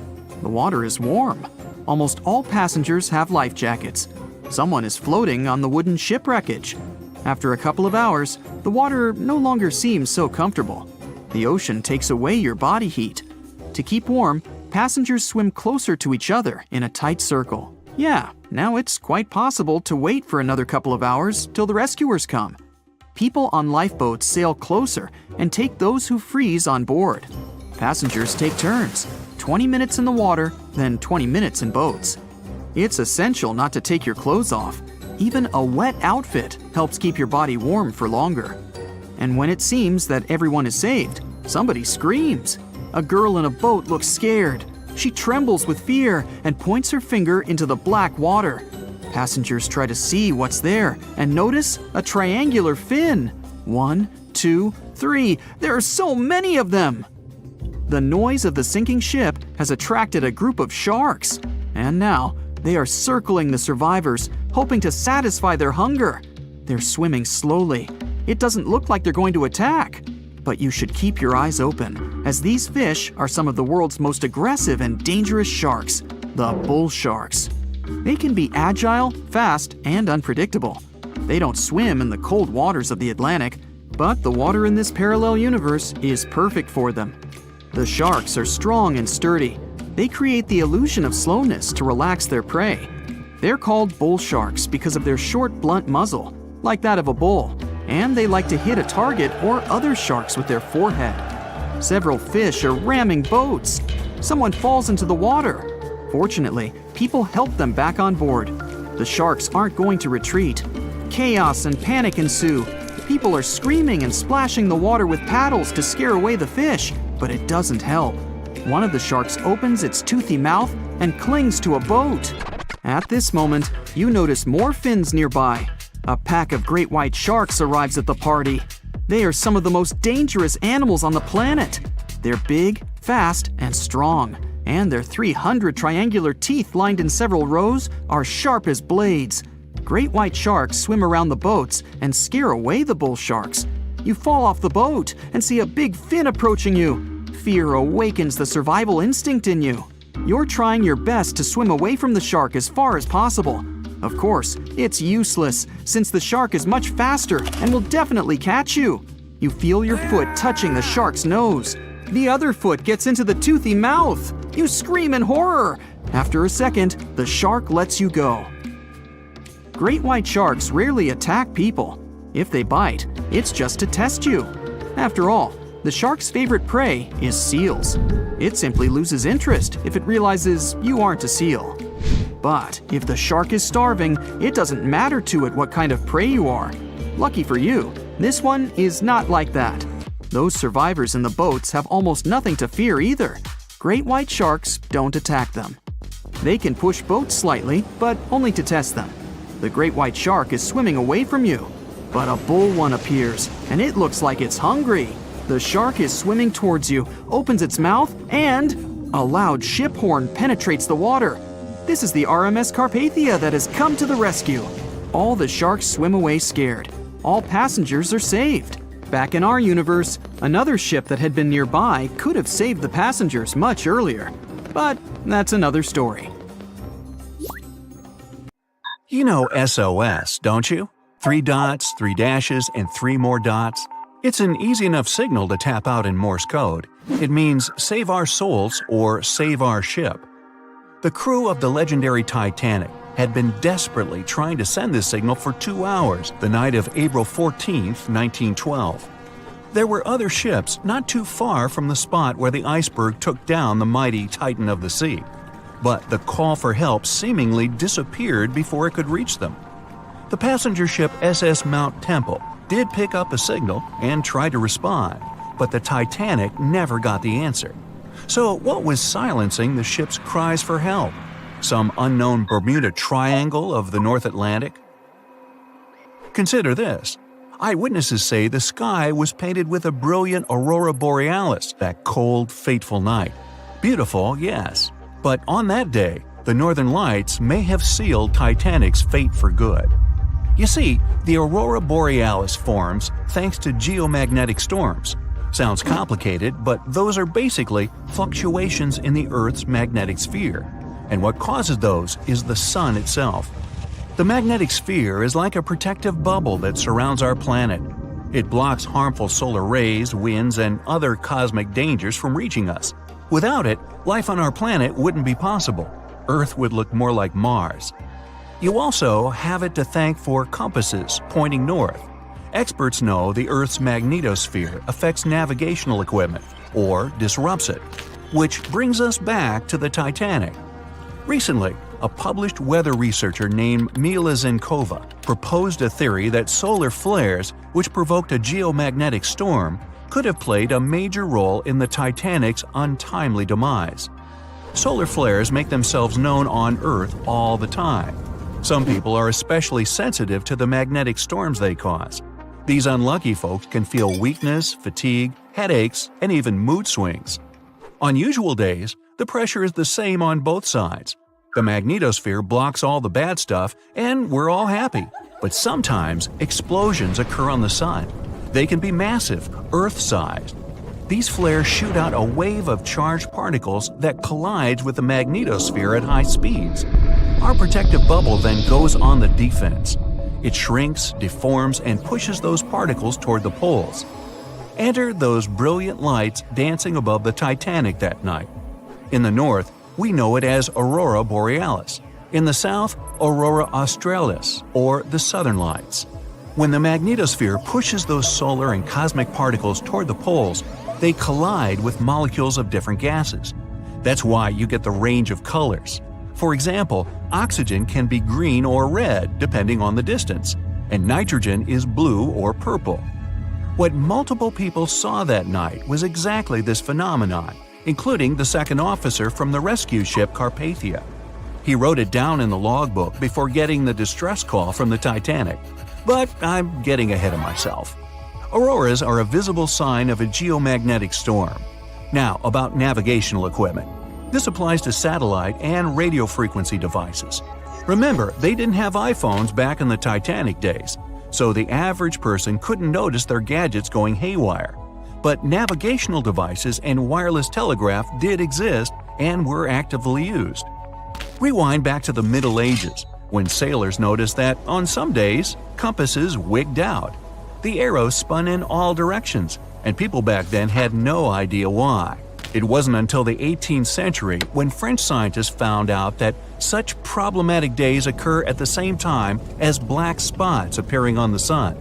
The water is warm. Almost all passengers have life jackets. Someone is floating on the wooden ship wreckage. After a couple of hours, the water no longer seems so comfortable. The ocean takes away your body heat. To keep warm, passengers swim closer to each other in a tight circle. Yeah, now it's quite possible to wait for another couple of hours till the rescuers come. People on lifeboats sail closer and take those who freeze on board. Passengers take turns, 20 minutes in the water, then 20 minutes in boats. It's essential not to take your clothes off. Even a wet outfit helps keep your body warm for longer. And when it seems that everyone is saved, somebody screams. A girl in a boat looks scared. She trembles with fear and points her finger into the black water. Passengers try to see what's there and notice a triangular fin. 1, 2, 3. There are so many of them! The noise of the sinking ship has attracted a group of sharks. And now, they are circling the survivors, hoping to satisfy their hunger. They're swimming slowly. It doesn't look like they're going to attack. But you should keep your eyes open, as these fish are some of the world's most aggressive and dangerous sharks, the bull sharks. They can be agile, fast, and unpredictable. They don't swim in the cold waters of the Atlantic, but the water in this parallel universe is perfect for them. The sharks are strong and sturdy. They create the illusion of slowness to relax their prey. They're called bull sharks because of their short, blunt muzzle, like that of a bull, and they like to hit a target or other sharks with their forehead. Several fish are ramming boats. Someone falls into the water. Fortunately, people help them back on board. The sharks aren't going to retreat. Chaos and panic ensue. People are screaming and splashing the water with paddles to scare away the fish, but it doesn't help. One of the sharks opens its toothy mouth and clings to a boat. At this moment, you notice more fins nearby. A pack of great white sharks arrives at the party. They are some of the most dangerous animals on the planet. They're big, fast, and strong, and their 300 triangular teeth lined in several rows are sharp as blades. Great white sharks swim around the boats and scare away the bull sharks. You fall off the boat and see a big fin approaching you. Fear awakens the survival instinct in you. You're trying your best to swim away from the shark as far as possible. Of course, it's useless, since the shark is much faster and will definitely catch you. You feel your foot touching the shark's nose. The other foot gets into the toothy mouth. You scream in horror. After a second, the shark lets you go. Great white sharks rarely attack people. If they bite, it's just to test you. After all, the shark's favorite prey is seals. It simply loses interest if it realizes you aren't a seal. But if the shark is starving, it doesn't matter to it what kind of prey you are. Lucky for you, this one is not like that. Those survivors in the boats have almost nothing to fear either. Great white sharks don't attack them. They can push boats slightly, but only to test them. The great white shark is swimming away from you. But a bull one appears, and it looks like it's hungry. The shark is swimming towards you, opens its mouth, and a loud ship horn penetrates the water. This is the RMS Carpathia that has come to the rescue. All the sharks swim away scared. All passengers are saved. Back in our universe, another ship that had been nearby could have saved the passengers much earlier. But that's another story. You know SOS, don't you? 3 dots, 3 dashes, and 3 more dots. It's an easy enough signal to tap out in Morse code. It means save our souls or save our ship. The crew of the legendary Titanic had been desperately trying to send this signal for 2 hours the night of April 14, 1912. There were other ships not too far from the spot where the iceberg took down the mighty Titan of the sea. But the call for help seemingly disappeared before it could reach them. The passenger ship SS Mount Temple did pick up a signal and try to respond, but the Titanic never got the answer. So what was silencing the ship's cries for help? Some unknown Bermuda Triangle of the North Atlantic? Consider this. Eyewitnesses say the sky was painted with a brilliant aurora borealis that cold, fateful night. Beautiful, yes. But on that day, the northern lights may have sealed Titanic's fate for good. You see, the aurora borealis forms thanks to geomagnetic storms. Sounds complicated, but those are basically fluctuations in the Earth's magnetic sphere. And what causes those is the sun itself. The magnetic sphere is like a protective bubble that surrounds our planet. It blocks harmful solar rays, winds, and other cosmic dangers from reaching us. Without it, life on our planet wouldn't be possible. Earth would look more like Mars. You also have it to thank for compasses pointing north. Experts know the Earth's magnetosphere affects navigational equipment, or disrupts it. Which brings us back to the Titanic. Recently, a published weather researcher named Mila Zenkova proposed a theory that solar flares, which provoked a geomagnetic storm, could have played a major role in the Titanic's untimely demise. Solar flares make themselves known on Earth all the time. Some people are especially sensitive to the magnetic storms they cause. These unlucky folks can feel weakness, fatigue, headaches, and even mood swings. On usual days, the pressure is the same on both sides. The magnetosphere blocks all the bad stuff, and we're all happy. But sometimes, explosions occur on the sun. They can be massive, Earth-sized. These flares shoot out a wave of charged particles that collides with the magnetosphere at high speeds. Our protective bubble then goes on the defense. It shrinks, deforms, and pushes those particles toward the poles. Enter those brilliant lights dancing above the Titanic that night. In the north, we know it as aurora borealis. In the south, aurora australis, or the southern lights. When the magnetosphere pushes those solar and cosmic particles toward the poles, they collide with molecules of different gases. That's why you get the range of colors. For example, oxygen can be green or red depending on the distance, and nitrogen is blue or purple. What multiple people saw that night was exactly this phenomenon, including the second officer from the rescue ship Carpathia. He wrote it down in the logbook before getting the distress call from the Titanic. But I'm getting ahead of myself. Auroras are a visible sign of a geomagnetic storm. Now, about navigational equipment. This applies to satellite and radio frequency devices. Remember, they didn't have iPhones back in the Titanic days, so the average person couldn't notice their gadgets going haywire. But navigational devices and wireless telegraph did exist and were actively used. Rewind back to the Middle Ages, when sailors noticed that, on some days, compasses wigged out. The arrows spun in all directions, and people back then had no idea why. It wasn't until the 18th century when French scientists found out that such problematic days occur at the same time as black spots appearing on the sun.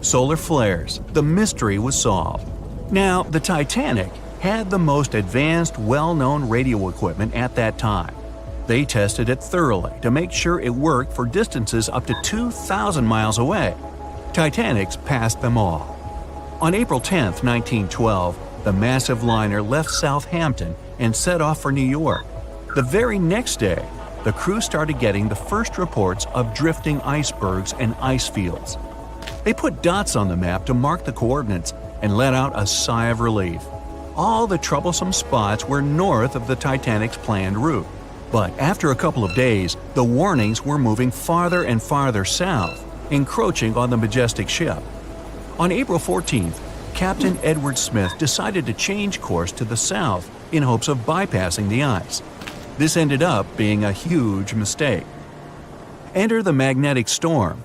Solar flares, the mystery was solved. Now, the Titanic had the most advanced, well-known radio equipment at that time. They tested it thoroughly to make sure it worked for distances up to 2,000 miles away. Titanics passed them all. On April 10, 1912, the massive liner left Southampton and set off for New York. The very next day, the crew started getting the first reports of drifting icebergs and ice fields. They put dots on the map to mark the coordinates and let out a sigh of relief. All the troublesome spots were north of the Titanic's planned route. But after a couple of days, the warnings were moving farther and farther south, encroaching on the majestic ship. On April 14th, Captain Edward Smith decided to change course to the south in hopes of bypassing the ice. This ended up being a huge mistake. Enter the magnetic storm.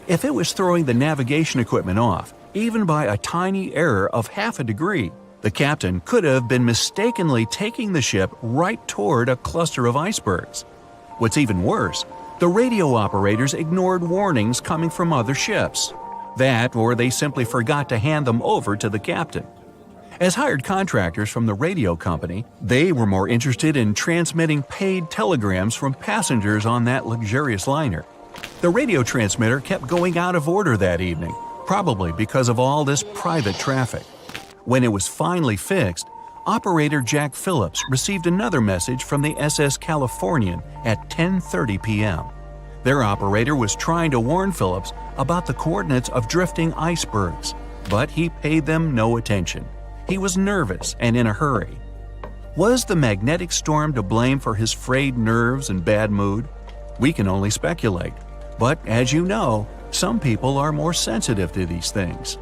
If it was throwing the navigation equipment off, even by a tiny error of half a degree, the captain could have been mistakenly taking the ship right toward a cluster of icebergs. What's even worse, the radio operators ignored warnings coming from other ships. That, or they simply forgot to hand them over to the captain. As hired contractors from the radio company, they were more interested in transmitting paid telegrams from passengers on that luxurious liner. The radio transmitter kept going out of order that evening, probably because of all this private traffic. When it was finally fixed, operator Jack Phillips received another message from the SS Californian at 10:30 p.m. Their operator was trying to warn Phillips about the coordinates of drifting icebergs, but he paid them no attention. He was nervous and in a hurry. Was the magnetic storm to blame for his frayed nerves and bad mood? We can only speculate. But as you know, some people are more sensitive to these things.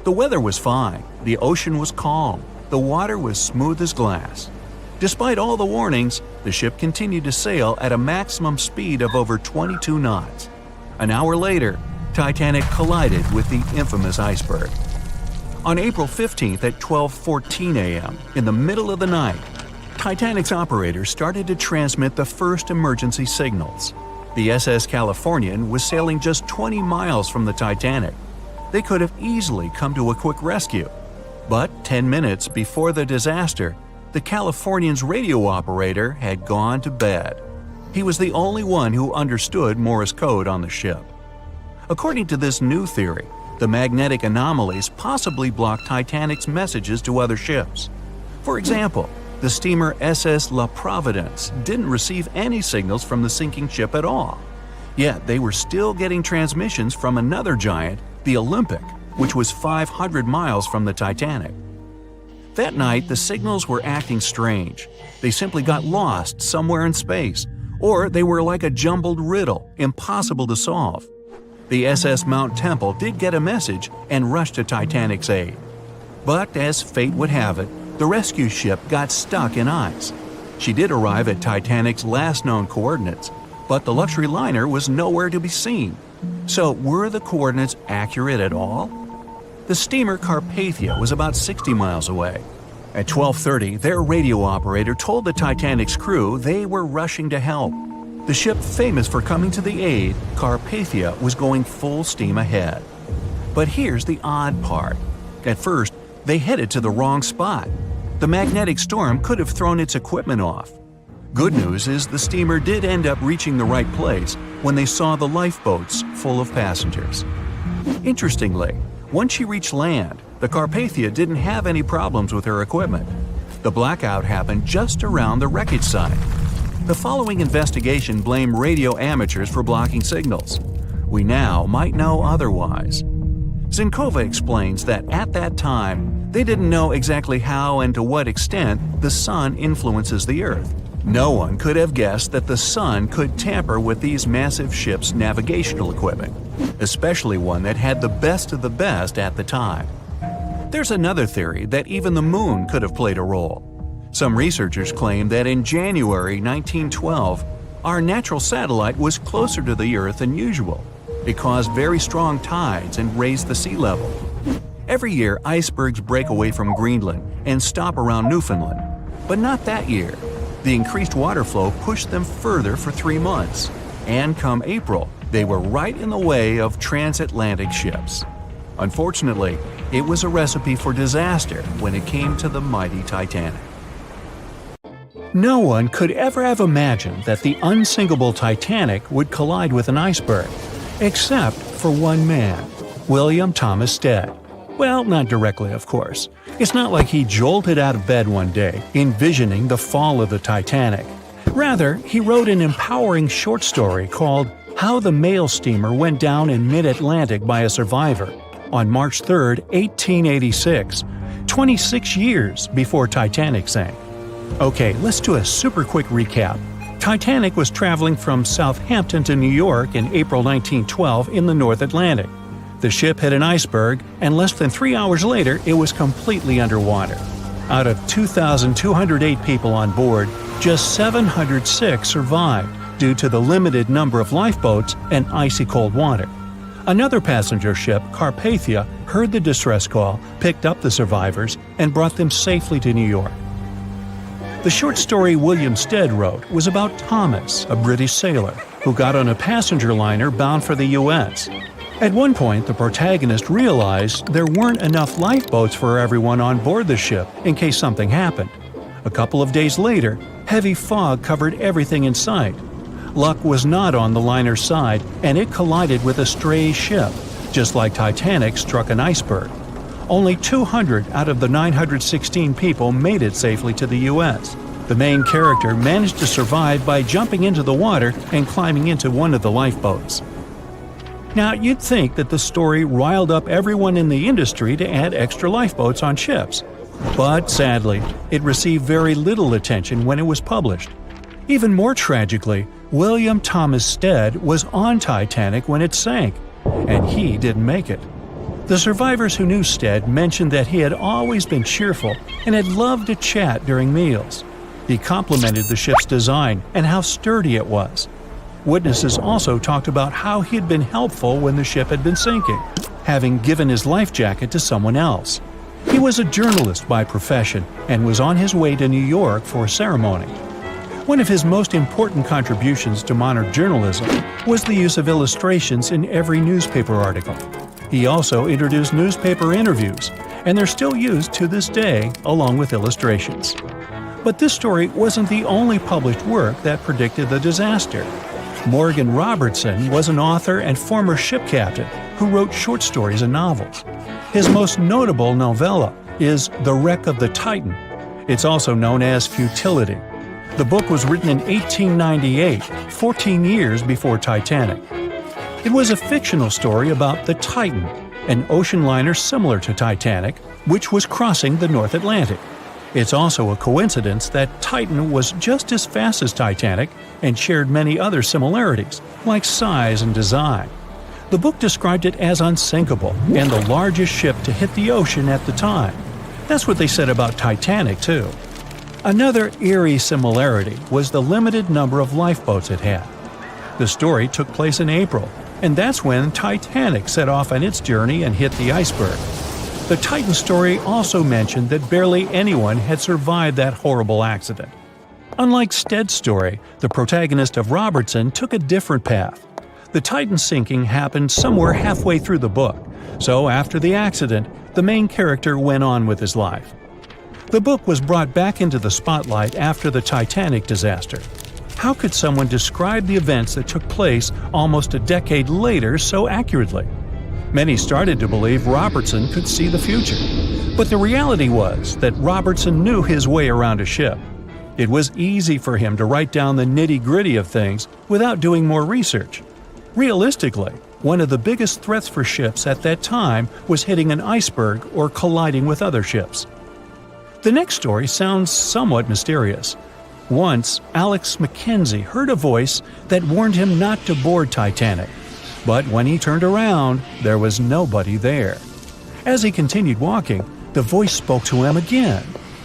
The weather was fine, the ocean was calm, the water was smooth as glass. Despite all the warnings, the ship continued to sail at a maximum speed of over 22 knots. An hour later, Titanic collided with the infamous iceberg. On April 15th at 12:14 a.m., in the middle of the night, Titanic's operators started to transmit the first emergency signals. The SS Californian was sailing just 20 miles from the Titanic. They could have easily come to a quick rescue. But 10 minutes before the disaster, the Californian's radio operator had gone to bed. He was the only one who understood Morse code on the ship. According to this new theory, the magnetic anomalies possibly blocked Titanic's messages to other ships. For example, the steamer SS La Providence didn't receive any signals from the sinking ship at all. Yet they were still getting transmissions from another giant, the Olympic, which was 500 miles from the Titanic. That night, the signals were acting strange. They simply got lost somewhere in space, or they were like a jumbled riddle, impossible to solve. The SS Mount Temple did get a message and rushed to Titanic's aid. But as fate would have it, the rescue ship got stuck in ice. She did arrive at Titanic's last known coordinates, but the luxury liner was nowhere to be seen. So were the coordinates accurate at all? The steamer Carpathia was about 60 miles away. At 12:30, their radio operator told the Titanic's crew they were rushing to help. The ship famous for coming to the aid, Carpathia, was going full steam ahead. But here's the odd part. At first, they headed to the wrong spot. The magnetic storm could have thrown its equipment off. Good news is the steamer did end up reaching the right place when they saw the lifeboats full of passengers. Interestingly, once she reached land, the Carpathia didn't have any problems with her equipment. The blackout happened just around the wreckage site. The following investigation blamed radio amateurs for blocking signals. We now might know otherwise. Zinkova explains that at that time, they didn't know exactly how and to what extent the sun influences the Earth. No one could have guessed that the sun could tamper with these massive ships' navigational equipment, especially one that had the best of the best at the time. There's another theory that even the moon could have played a role. Some researchers claim that in January 1912, our natural satellite was closer to the Earth than usual. It caused very strong tides and raised the sea level. Every year, icebergs break away from Greenland and stop around Newfoundland. But not that year. The increased water flow pushed them further for 3 months. And come April, they were right in the way of transatlantic ships. Unfortunately, it was a recipe for disaster when it came to the mighty Titanic. No one could ever have imagined that the unsinkable Titanic would collide with an iceberg, except for one man, William Thomas Stead. Well, not directly, of course. It's not like he jolted out of bed one day, envisioning the fall of the Titanic. Rather, he wrote an empowering short story called How the Mail Steamer Went Down in Mid-Atlantic by a Survivor on March 3, 1886, 26 years before Titanic sank. Okay, let's do a super quick recap. Titanic was traveling from Southampton to New York in April 1912 in the North Atlantic. The ship hit an iceberg, and less than 3 hours later, it was completely underwater. Out of 2,208 people on board, just 706 survived due to the limited number of lifeboats and icy cold water. Another passenger ship, Carpathia, heard the distress call, picked up the survivors, and brought them safely to New York. The short story William Stead wrote was about Thomas, a British sailor, who got on a passenger liner bound for the U.S. At one point, the protagonist realized there weren't enough lifeboats for everyone on board the ship in case something happened. A couple of days later, heavy fog covered everything in sight. Luck was not on the liner's side, and it collided with a stray ship, just like Titanic struck an iceberg. Only 200 out of the 916 people made it safely to the U.S. The main character managed to survive by jumping into the water and climbing into one of the lifeboats. Now, you'd think that the story riled up everyone in the industry to add extra lifeboats on ships. But sadly, it received very little attention when it was published. Even more tragically, William Thomas Stead was on Titanic when it sank, and he didn't make it. The survivors who knew Stead mentioned that he had always been cheerful and had loved to chat during meals. He complimented the ship's design and how sturdy it was. Witnesses also talked about how he had been helpful when the ship had been sinking, having given his life jacket to someone else. He was a journalist by profession and was on his way to New York for a ceremony. One of his most important contributions to modern journalism was the use of illustrations in every newspaper article. He also introduced newspaper interviews, and they're still used to this day along with illustrations. But this story wasn't the only published work that predicted the disaster. Morgan Robertson was an author and former ship captain who wrote short stories and novels. His most notable novella is The Wreck of the Titan. It's also known as Futility. The book was written in 1898, 14 years before Titanic. It was a fictional story about the Titan, an ocean liner similar to Titanic, which was crossing the North Atlantic. It's also a coincidence that Titan was just as fast as Titanic and shared many other similarities, like size and design. The book described it as unsinkable and the largest ship to hit the ocean at the time. That's what they said about Titanic, too. Another eerie similarity was the limited number of lifeboats it had. The story took place in April, and that's when Titanic set off on its journey and hit the iceberg. The Titan story also mentioned that barely anyone had survived that horrible accident. Unlike Stead's story, the protagonist of Robertson took a different path. The Titan sinking happened somewhere halfway through the book, so after the accident, the main character went on with his life. The book was brought back into the spotlight after the Titanic disaster. How could someone describe the events that took place almost a decade later so accurately? Many started to believe Robertson could see the future. But the reality was that Robertson knew his way around a ship. It was easy for him to write down the nitty-gritty of things without doing more research. Realistically, one of the biggest threats for ships at that time was hitting an iceberg or colliding with other ships. The next story sounds somewhat mysterious. Once, Alex Mackenzie heard a voice that warned him not to board Titanic. But when he turned around, there was nobody there. As he continued walking, the voice spoke to him again,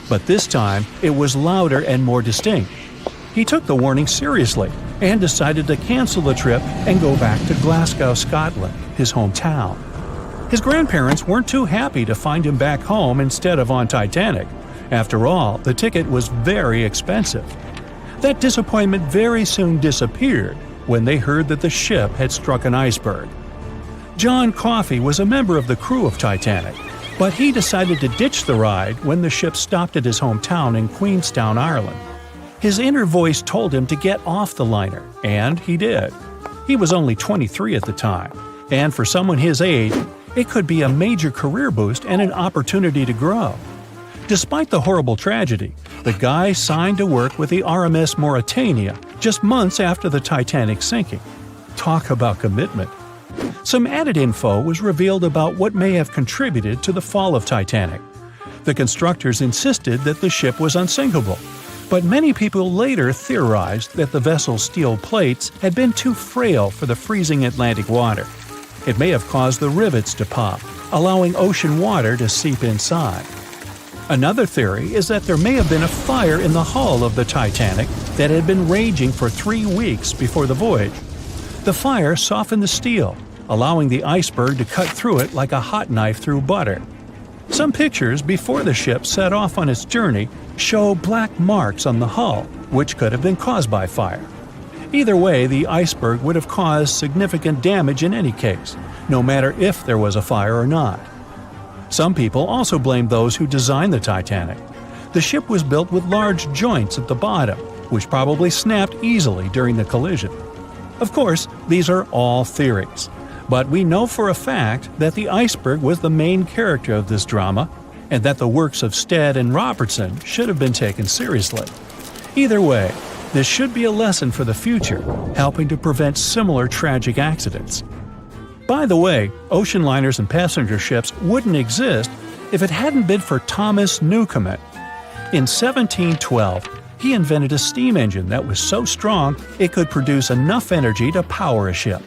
but this time it was louder and more distinct. He took the warning seriously and decided to cancel the trip and go back to Glasgow, Scotland, his hometown. His grandparents weren't too happy to find him back home instead of on Titanic. After all, the ticket was very expensive. That disappointment very soon disappeared when they heard that the ship had struck an iceberg. John Coffey was a member of the crew of Titanic, but he decided to ditch the ride when the ship stopped at his hometown in Queenstown, Ireland. His inner voice told him to get off the liner, and he did. He was only 23 at the time, and for someone his age, it could be a major career boost and an opportunity to grow. Despite the horrible tragedy, the guy signed to work with the RMS Mauritania just months after the Titanic sinking. Talk about commitment. Some added info was revealed about what may have contributed to the fall of Titanic. The constructors insisted that the ship was unsinkable, but many people later theorized that the vessel's steel plates had been too frail for the freezing Atlantic water. It may have caused the rivets to pop, allowing ocean water to seep inside. Another theory is that there may have been a fire in the hull of the Titanic that had been raging for 3 weeks before the voyage. The fire softened the steel, allowing the iceberg to cut through it like a hot knife through butter. Some pictures before the ship set off on its journey show black marks on the hull, which could have been caused by fire. Either way, the iceberg would have caused significant damage in any case, no matter if there was a fire or not. Some people also blame those who designed the Titanic. The ship was built with large joints at the bottom, which probably snapped easily during the collision. Of course, these are all theories, but we know for a fact that the iceberg was the main character of this drama, and that the works of Stead and Robertson should have been taken seriously. Either way, this should be a lesson for the future, helping to prevent similar tragic accidents. By the way, ocean liners and passenger ships wouldn't exist if it hadn't been for Thomas Newcomen. In 1712, he invented a steam engine that was so strong it could produce enough energy to power a ship.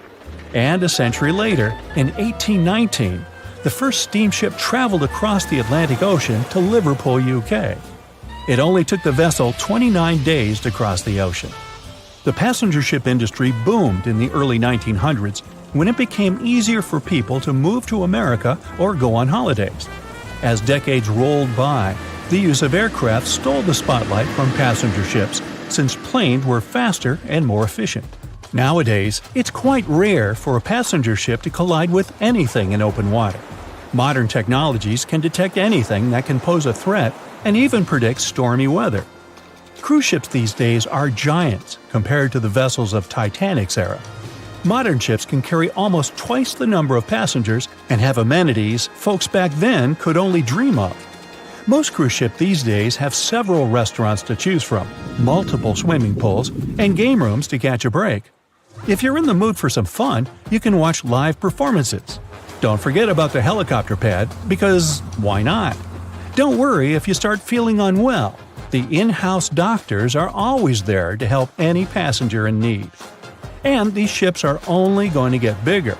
And a century later, in 1819, the first steamship traveled across the Atlantic Ocean to Liverpool, UK. It only took the vessel 29 days to cross the ocean. The passenger ship industry boomed in the early 1900s when it became easier for people to move to America or go on holidays. As decades rolled by, the use of aircraft stole the spotlight from passenger ships, since planes were faster and more efficient. Nowadays, it's quite rare for a passenger ship to collide with anything in open water. Modern technologies can detect anything that can pose a threat and even predict stormy weather. Cruise ships these days are giants compared to the vessels of Titanic's era. Modern ships can carry almost twice the number of passengers and have amenities folks back then could only dream of. Most cruise ships these days have several restaurants to choose from, multiple swimming pools, and game rooms to catch a break. If you're in the mood for some fun, you can watch live performances. Don't forget about the helicopter pad, because why not? Don't worry if you start feeling unwell. The in-house doctors are always there to help any passenger in need. And these ships are only going to get bigger.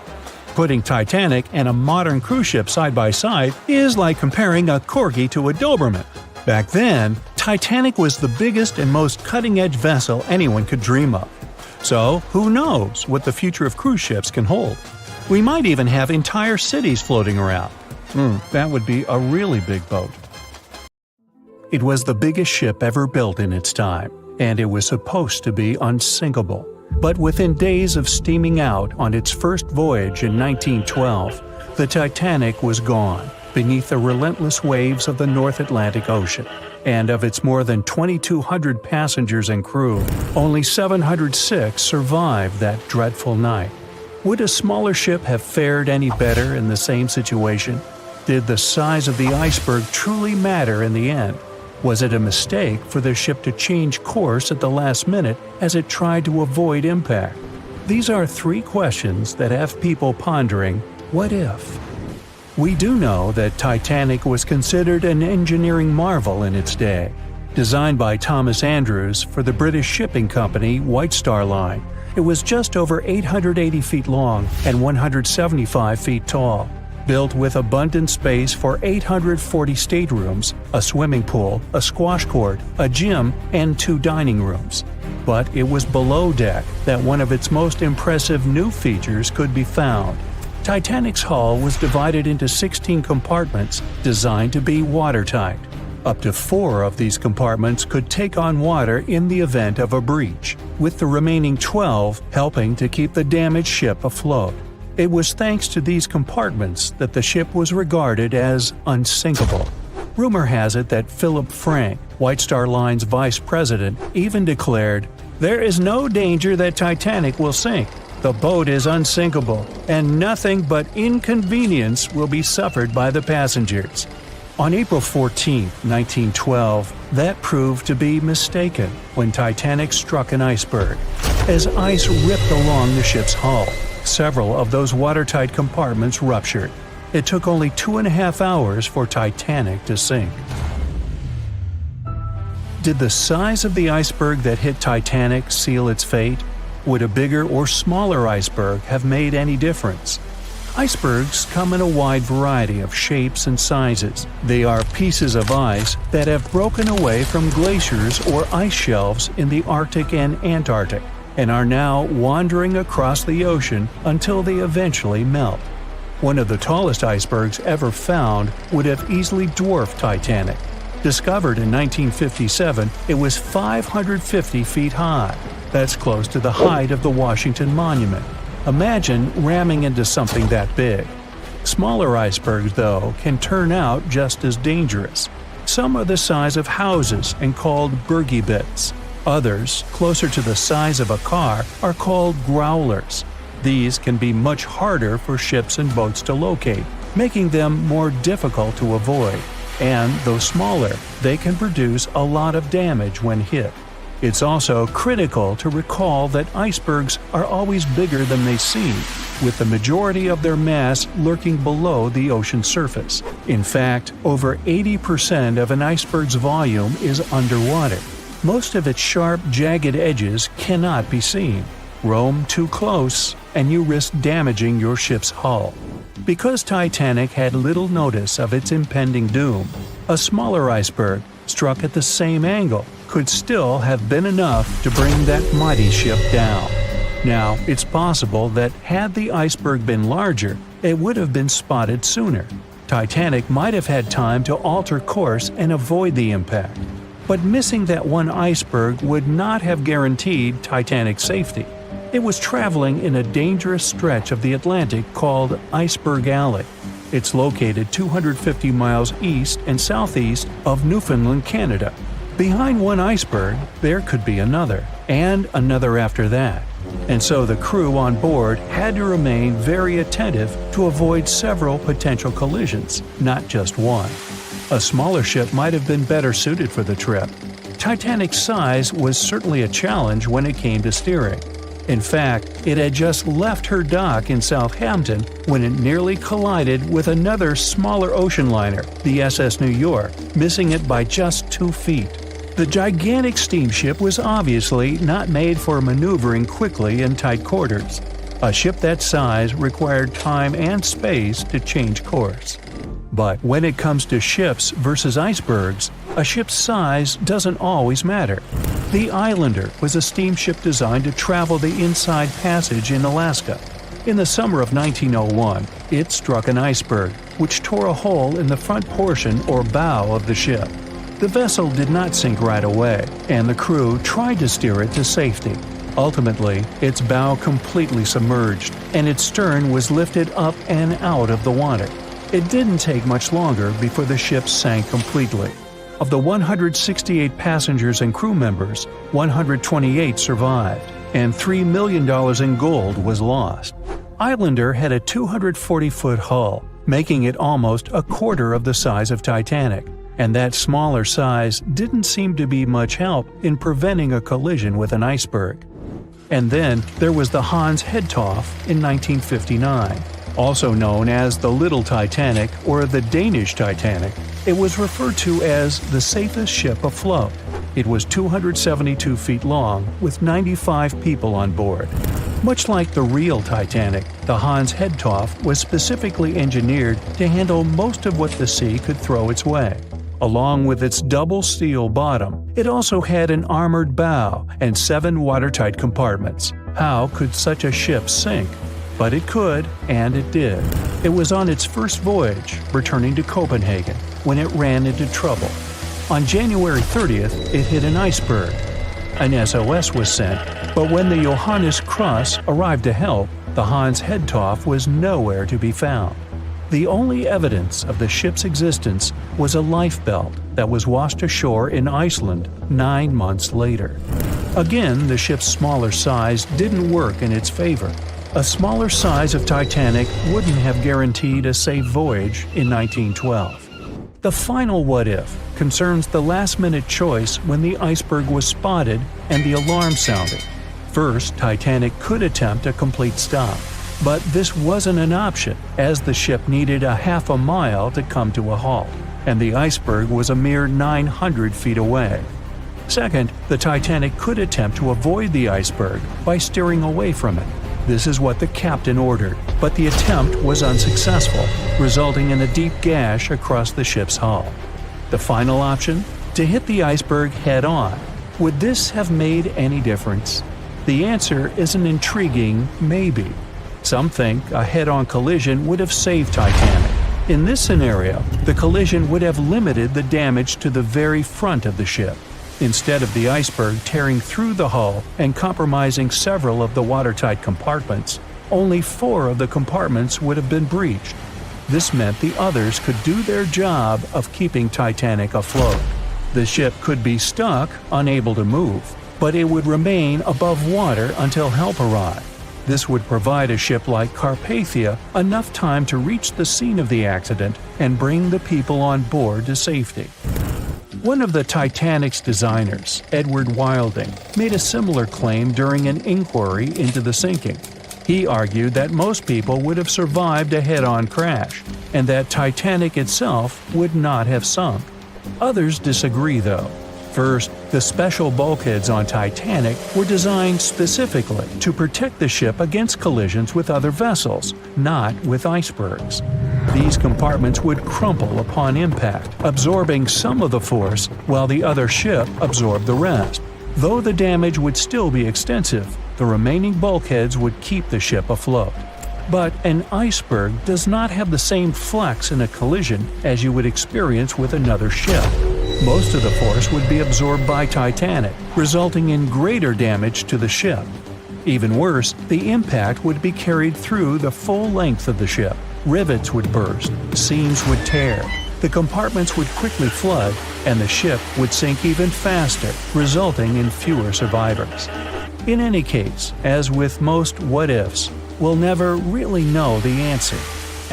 Putting Titanic and a modern cruise ship side by side is like comparing a Corgi to a Doberman. Back then, Titanic was the biggest and most cutting-edge vessel anyone could dream of. So, who knows what the future of cruise ships can hold? We might even have entire cities floating around. That would be a really big boat. It was the biggest ship ever built in its time, and it was supposed to be unsinkable. But within days of steaming out on its first voyage in 1912, the Titanic was gone beneath the relentless waves of the North Atlantic Ocean. And of its more than 2,200 passengers and crew, only 706 survived that dreadful night. Would a smaller ship have fared any better in the same situation? Did the size of the iceberg truly matter in the end? Was it a mistake for the ship to change course at the last minute as it tried to avoid impact? These are 3 questions that have people pondering, what if? We do know that Titanic was considered an engineering marvel in its day. Designed by Thomas Andrews for the British shipping company White Star Line, it was just over 880 feet long and 175 feet tall. Built with abundant space for 840 staterooms, a swimming pool, a squash court, a gym, and 2 dining rooms. But it was below deck that one of its most impressive new features could be found. Titanic's hull was divided into 16 compartments designed to be watertight. Up to 4 of these compartments could take on water in the event of a breach, with the remaining 12 helping to keep the damaged ship afloat. It was thanks to these compartments that the ship was regarded as unsinkable. Rumor has it that Philip Frank, White Star Line's vice president, even declared, "There is no danger that Titanic will sink. The boat is unsinkable, and nothing but inconvenience will be suffered by the passengers." On April 14, 1912, that proved to be mistaken when Titanic struck an iceberg. As ice ripped along the ship's hull, several of those watertight compartments ruptured. It took only 2.5 hours for Titanic to sink. Did the size of the iceberg that hit Titanic seal its fate? Would a bigger or smaller iceberg have made any difference? Icebergs come in a wide variety of shapes and sizes. They are pieces of ice that have broken away from glaciers or ice shelves in the Arctic and Antarctic, and are now wandering across the ocean until they eventually melt. One of the tallest icebergs ever found would have easily dwarfed Titanic. Discovered in 1957, it was 550 feet high. That's close to the height of the Washington Monument. Imagine ramming into something that big. Smaller icebergs, though, can turn out just as dangerous. Some are the size of houses and called bergy bits. Others, closer to the size of a car, are called growlers. These can be much harder for ships and boats to locate, making them more difficult to avoid. And though smaller, they can produce a lot of damage when hit. It's also critical to recall that icebergs are always bigger than they seem, with the majority of their mass lurking below the ocean surface. In fact, over 80% of an iceberg's volume is underwater. Most of its sharp, jagged edges cannot be seen. Roam too close, and you risk damaging your ship's hull. Because Titanic had little notice of its impending doom, a smaller iceberg, struck at the same angle, could still have been enough to bring that mighty ship down. Now, it's possible that had the iceberg been larger, it would have been spotted sooner. Titanic might have had time to alter course and avoid the impact. But missing that one iceberg would not have guaranteed Titanic's safety. It was traveling in a dangerous stretch of the Atlantic called Iceberg Alley. It's located 250 miles east and southeast of Newfoundland, Canada. Behind one iceberg, there could be another, and another after that. And so the crew on board had to remain very attentive to avoid several potential collisions, not just one. A smaller ship might have been better suited for the trip. Titanic's size was certainly a challenge when it came to steering. In fact, it had just left her dock in Southampton when it nearly collided with another smaller ocean liner, the SS New York, missing it by just 2 feet. The gigantic steamship was obviously not made for maneuvering quickly in tight quarters. A ship that size required time and space to change course. But when it comes to ships versus icebergs, a ship's size doesn't always matter. The Islander was a steamship designed to travel the Inside Passage in Alaska. In the summer of 1901, it struck an iceberg, which tore a hole in the front portion or bow of the ship. The vessel did not sink right away, and the crew tried to steer it to safety. Ultimately, its bow completely submerged, and its stern was lifted up and out of the water. It didn't take much longer before the ship sank completely. Of the 168 passengers and crew members, 128 survived, and $3 million in gold was lost. Islander had a 240-foot hull, making it almost a quarter of the size of Titanic, and that smaller size didn't seem to be much help in preventing a collision with an iceberg. And then there was the Hans Hedtoft in 1959. Also known as the Little Titanic or the Danish Titanic, it was referred to as the safest ship afloat. It was 272 feet long with 95 people on board. Much like the real Titanic, the Hans Hedtoft was specifically engineered to handle most of what the sea could throw its way. Along with its double steel bottom, it also had an armored bow and 7 watertight compartments. How could such a ship sink? But it could, and it did. It was on its first voyage, returning to Copenhagen, when it ran into trouble. On January 30th, it hit an iceberg. An SOS was sent, but when the Johannes Cross arrived to help, the Hans Hedtoft was nowhere to be found. The only evidence of the ship's existence was a lifebelt that was washed ashore in Iceland 9 months later. Again, the ship's smaller size didn't work in its favor. A smaller size of Titanic wouldn't have guaranteed a safe voyage in 1912. The final what-if concerns the last-minute choice when the iceberg was spotted and the alarm sounded. First, Titanic could attempt a complete stop, but this wasn't an option as the ship needed a half a mile to come to a halt, and the iceberg was a mere 900 feet away. Second, the Titanic could attempt to avoid the iceberg by steering away from it. This is what the captain ordered, but the attempt was unsuccessful, resulting in a deep gash across the ship's hull. The final option? To hit the iceberg head-on. Would this have made any difference? The answer is an intriguing maybe. Some think a head-on collision would have saved Titanic. In this scenario, the collision would have limited the damage to the very front of the ship. Instead of the iceberg tearing through the hull and compromising several of the watertight compartments, only 4 of the compartments would have been breached. This meant the others could do their job of keeping Titanic afloat. The ship could be stuck, unable to move, but it would remain above water until help arrived. This would provide a ship like Carpathia enough time to reach the scene of the accident and bring the people on board to safety. One of the Titanic's designers, Edward Wilding, made a similar claim during an inquiry into the sinking. He argued that most people would have survived a head-on crash, and that Titanic itself would not have sunk. Others disagree, though. First, the special bulkheads on Titanic were designed specifically to protect the ship against collisions with other vessels, not with icebergs. These compartments would crumple upon impact, absorbing some of the force while the other ship absorbed the rest. Though the damage would still be extensive, the remaining bulkheads would keep the ship afloat. But an iceberg does not have the same flex in a collision as you would experience with another ship. Most of the force would be absorbed by Titanic, resulting in greater damage to the ship. Even worse, the impact would be carried through the full length of the ship. Rivets would burst, seams would tear, the compartments would quickly flood, and the ship would sink even faster, resulting in fewer survivors. In any case, as with most what-ifs, we'll never really know the answer.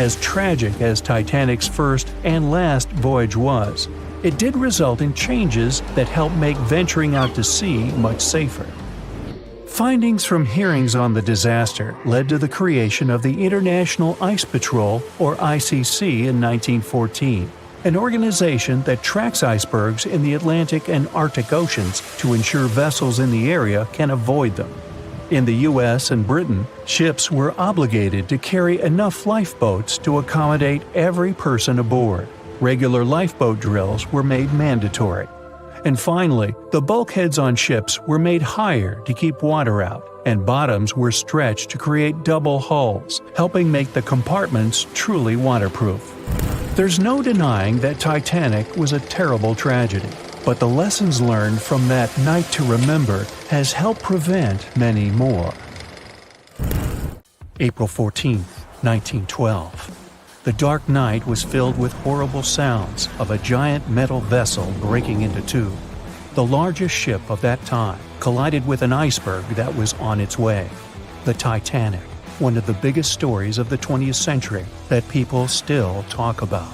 As tragic as Titanic's first and last voyage was, it did result in changes that helped make venturing out to sea much safer. Findings from hearings on the disaster led to the creation of the International Ice Patrol, or ICC, in 1914, an organization that tracks icebergs in the Atlantic and Arctic Oceans to ensure vessels in the area can avoid them. In the US and Britain, ships were obligated to carry enough lifeboats to accommodate every person aboard. Regular lifeboat drills were made mandatory. And finally, the bulkheads on ships were made higher to keep water out, and bottoms were stretched to create double hulls, helping make the compartments truly waterproof. There's no denying that Titanic was a terrible tragedy, but the lessons learned from that night to remember has helped prevent many more. April 14, 1912. The dark night was filled with horrible sounds of a giant metal vessel breaking into two. The largest ship of that time collided with an iceberg that was on its way. The Titanic, one of the biggest stories of the 20th century that people still talk about.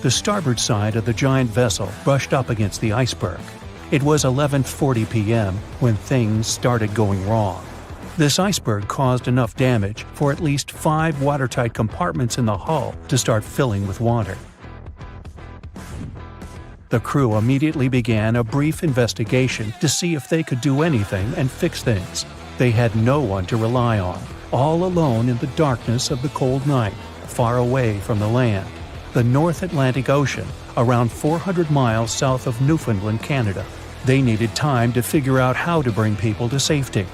The starboard side of the giant vessel brushed up against the iceberg. It was 11:40 p.m. when things started going wrong. This iceberg caused enough damage for at least 5 watertight compartments in the hull to start filling with water. The crew immediately began a brief investigation to see if they could do anything and fix things. They had no one to rely on, all alone in the darkness of the cold night, far away from the land. The North Atlantic Ocean, around 400 miles south of Newfoundland, Canada. They needed time to figure out how to bring people to safety.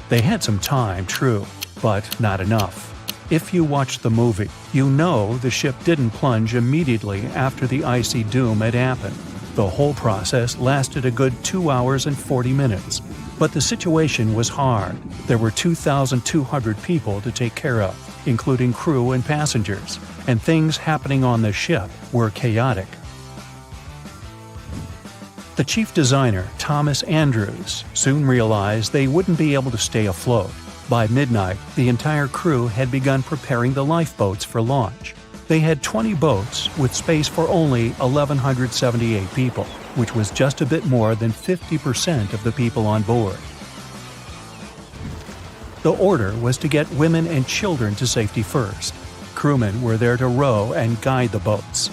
They had some time, true, but not enough. If you watched the movie, you know the ship didn't plunge immediately after the icy doom had happened. The whole process lasted a good 2 hours and 40 minutes. But the situation was hard. There were 2,200 people to take care of, including crew and passengers, and things happening on the ship were chaotic. The chief designer, Thomas Andrews, soon realized they wouldn't be able to stay afloat. By midnight, the entire crew had begun preparing the lifeboats for launch. They had 20 boats with space for only 1,178 people, which was just a bit more than 50% of the people on board. The order was to get women and children to safety first. Crewmen were there to row and guide the boats.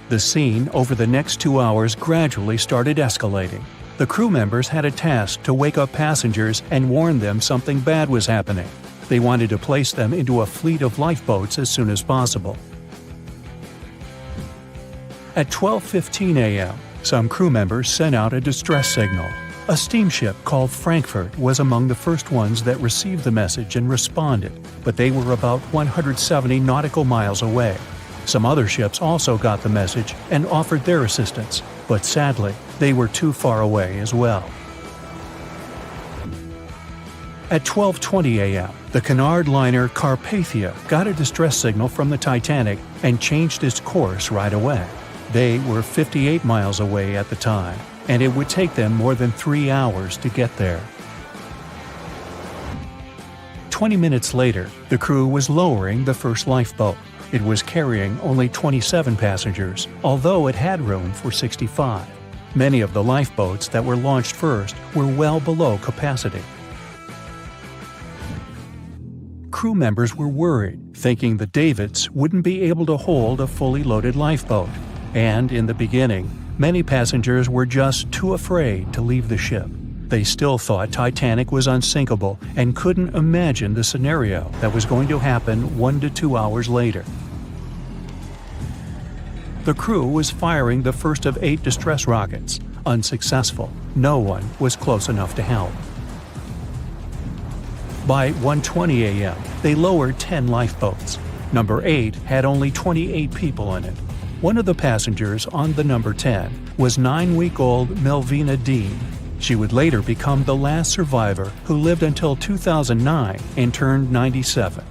The scene over the next 2 hours gradually started escalating. The crew members had a task to wake up passengers and warn them something bad was happening. They wanted to place them into a fleet of lifeboats as soon as possible. At 12:15 a.m., some crew members sent out a distress signal. A steamship called Frankfurt was among the first ones that received the message and responded, but they were about 170 nautical miles away. Some other ships also got the message and offered their assistance, but sadly, they were too far away as well. At 12:20 a.m., the Cunard liner Carpathia got a distress signal from the Titanic and changed its course right away. They were 58 miles away at the time, and it would take them more than 3 hours to get there. 20 minutes later, the crew was lowering the first lifeboat. It was carrying only 27 passengers, although it had room for 65. Many of the lifeboats that were launched first were well below capacity. Crew members were worried, thinking the Davids wouldn't be able to hold a fully loaded lifeboat. And in the beginning, many passengers were just too afraid to leave the ship. They still thought Titanic was unsinkable and couldn't imagine the scenario that was going to happen 1 to 2 hours later. The crew was firing the first of 8 distress rockets. Unsuccessful. No one was close enough to help. By 1:20 a.m., they lowered 10 lifeboats. Number 8 had only 28 people in it. One of the passengers on the number 10 was 9-week-old Melvina Dean. She would later become the last survivor who lived until 2009 and turned 97.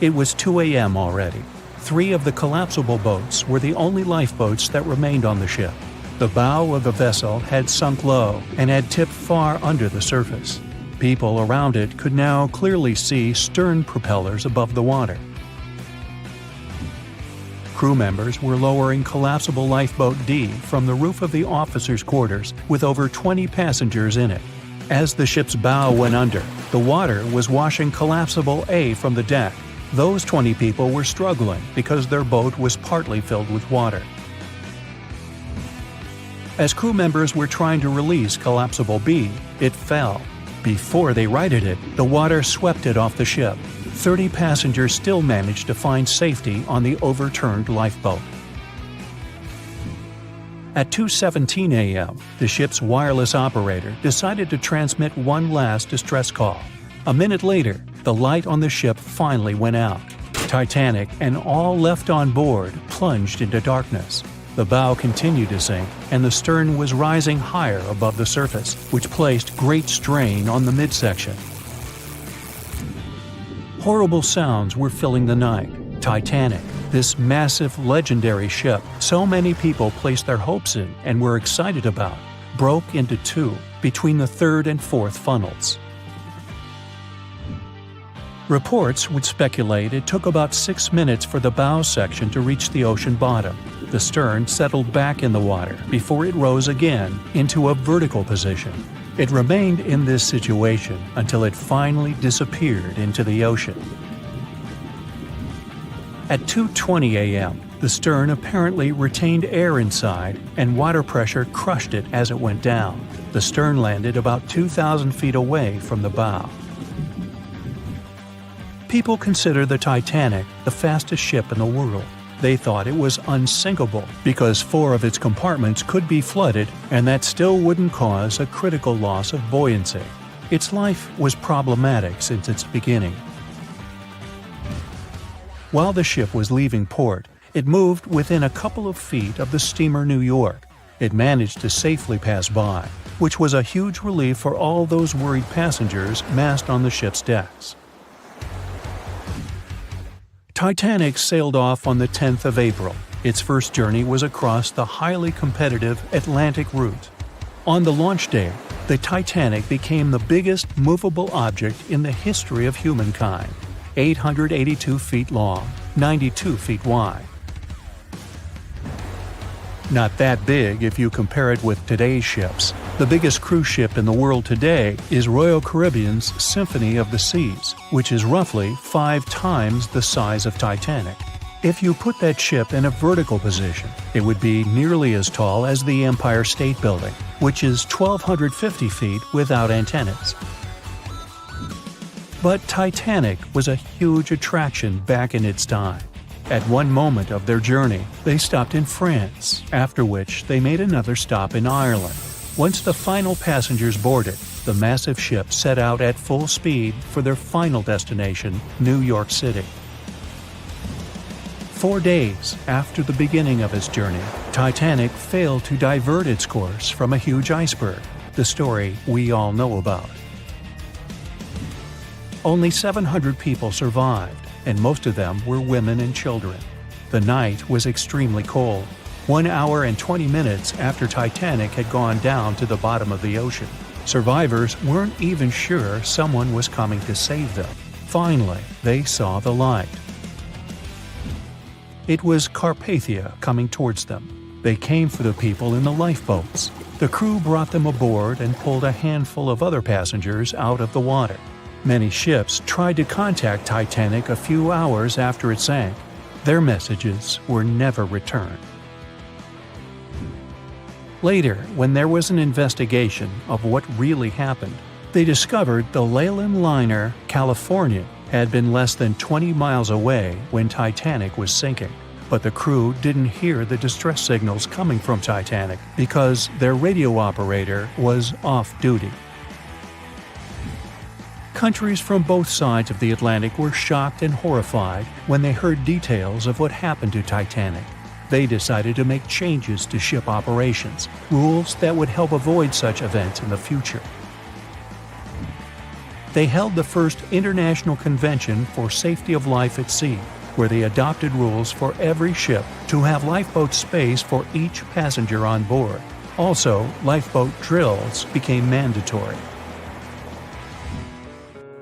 It was 2 a.m. already. 3 of the collapsible boats were the only lifeboats that remained on the ship. The bow of the vessel had sunk low and had tipped far under the surface. People around it could now clearly see stern propellers above the water. Crew members were lowering collapsible lifeboat D from the roof of the officers' quarters with over 20 passengers in it. As the ship's bow went under, the water was washing collapsible A from the deck. Those 20 people were struggling because their boat was partly filled with water. As crew members were trying to release collapsible B, it fell. Before they righted it, the water swept it off the ship. 30 passengers still managed to find safety on the overturned lifeboat. At 2:17 a.m., the ship's wireless operator decided to transmit one last distress call. A minute later, the light on the ship finally went out. Titanic and all left on board plunged into darkness. The bow continued to sink, and the stern was rising higher above the surface, which placed great strain on the midsection. Horrible sounds were filling the night. Titanic, this massive, legendary ship so many people placed their hopes in and were excited about, broke into 2 between the 3rd and 4th funnels. Reports would speculate it took about 6 minutes for the bow section to reach the ocean bottom. The stern settled back in the water before it rose again into a vertical position. It remained in this situation until it finally disappeared into the ocean. At 2:20 a.m., the stern apparently retained air inside and water pressure crushed it as it went down. The stern landed about 2,000 feet away from the bow. People consider the Titanic the fastest ship in the world. They thought it was unsinkable because 4 of its compartments could be flooded and that still wouldn't cause a critical loss of buoyancy. Its life was problematic since its beginning. While the ship was leaving port, it moved within a couple of feet of the steamer New York. It managed to safely pass by, which was a huge relief for all those worried passengers massed on the ship's decks. Titanic sailed off on the 10th of April. Its first journey was across the highly competitive Atlantic route. On the launch day, the Titanic became the biggest movable object in the history of humankind, 882 feet long, 92 feet wide. Not that big if you compare it with today's ships. The biggest cruise ship in the world today is Royal Caribbean's Symphony of the Seas, which is roughly 5 times the size of Titanic. If you put that ship in a vertical position, it would be nearly as tall as the Empire State Building, which is 1,250 feet without antennas. But Titanic was a huge attraction back in its time. At one moment of their journey, they stopped in France, after which they made another stop in Ireland. Once the final passengers boarded, the massive ship set out at full speed for their final destination, New York City. 4 days after the beginning of its journey, Titanic failed to divert its course from a huge iceberg, the story we all know about. Only 700 people survived, and most of them were women and children. The night was extremely cold, 1 hour and 20 minutes after Titanic had gone down to the bottom of the ocean. Survivors weren't even sure someone was coming to save them. Finally, they saw the light. It was Carpathia coming towards them. They came for the people in the lifeboats. The crew brought them aboard and pulled a handful of other passengers out of the water. Many ships tried to contact Titanic a few hours after it sank. Their messages were never returned. Later, when there was an investigation of what really happened, they discovered the Leyland liner Californian had been less than 20 miles away when Titanic was sinking, but the crew didn't hear the distress signals coming from Titanic because their radio operator was off duty. Countries from both sides of the Atlantic were shocked and horrified when they heard details of what happened to Titanic. They decided to make changes to ship operations, rules that would help avoid such events in the future. They held the first International Convention for Safety of Life at Sea, where they adopted rules for every ship to have lifeboat space for each passenger on board. Also, lifeboat drills became mandatory.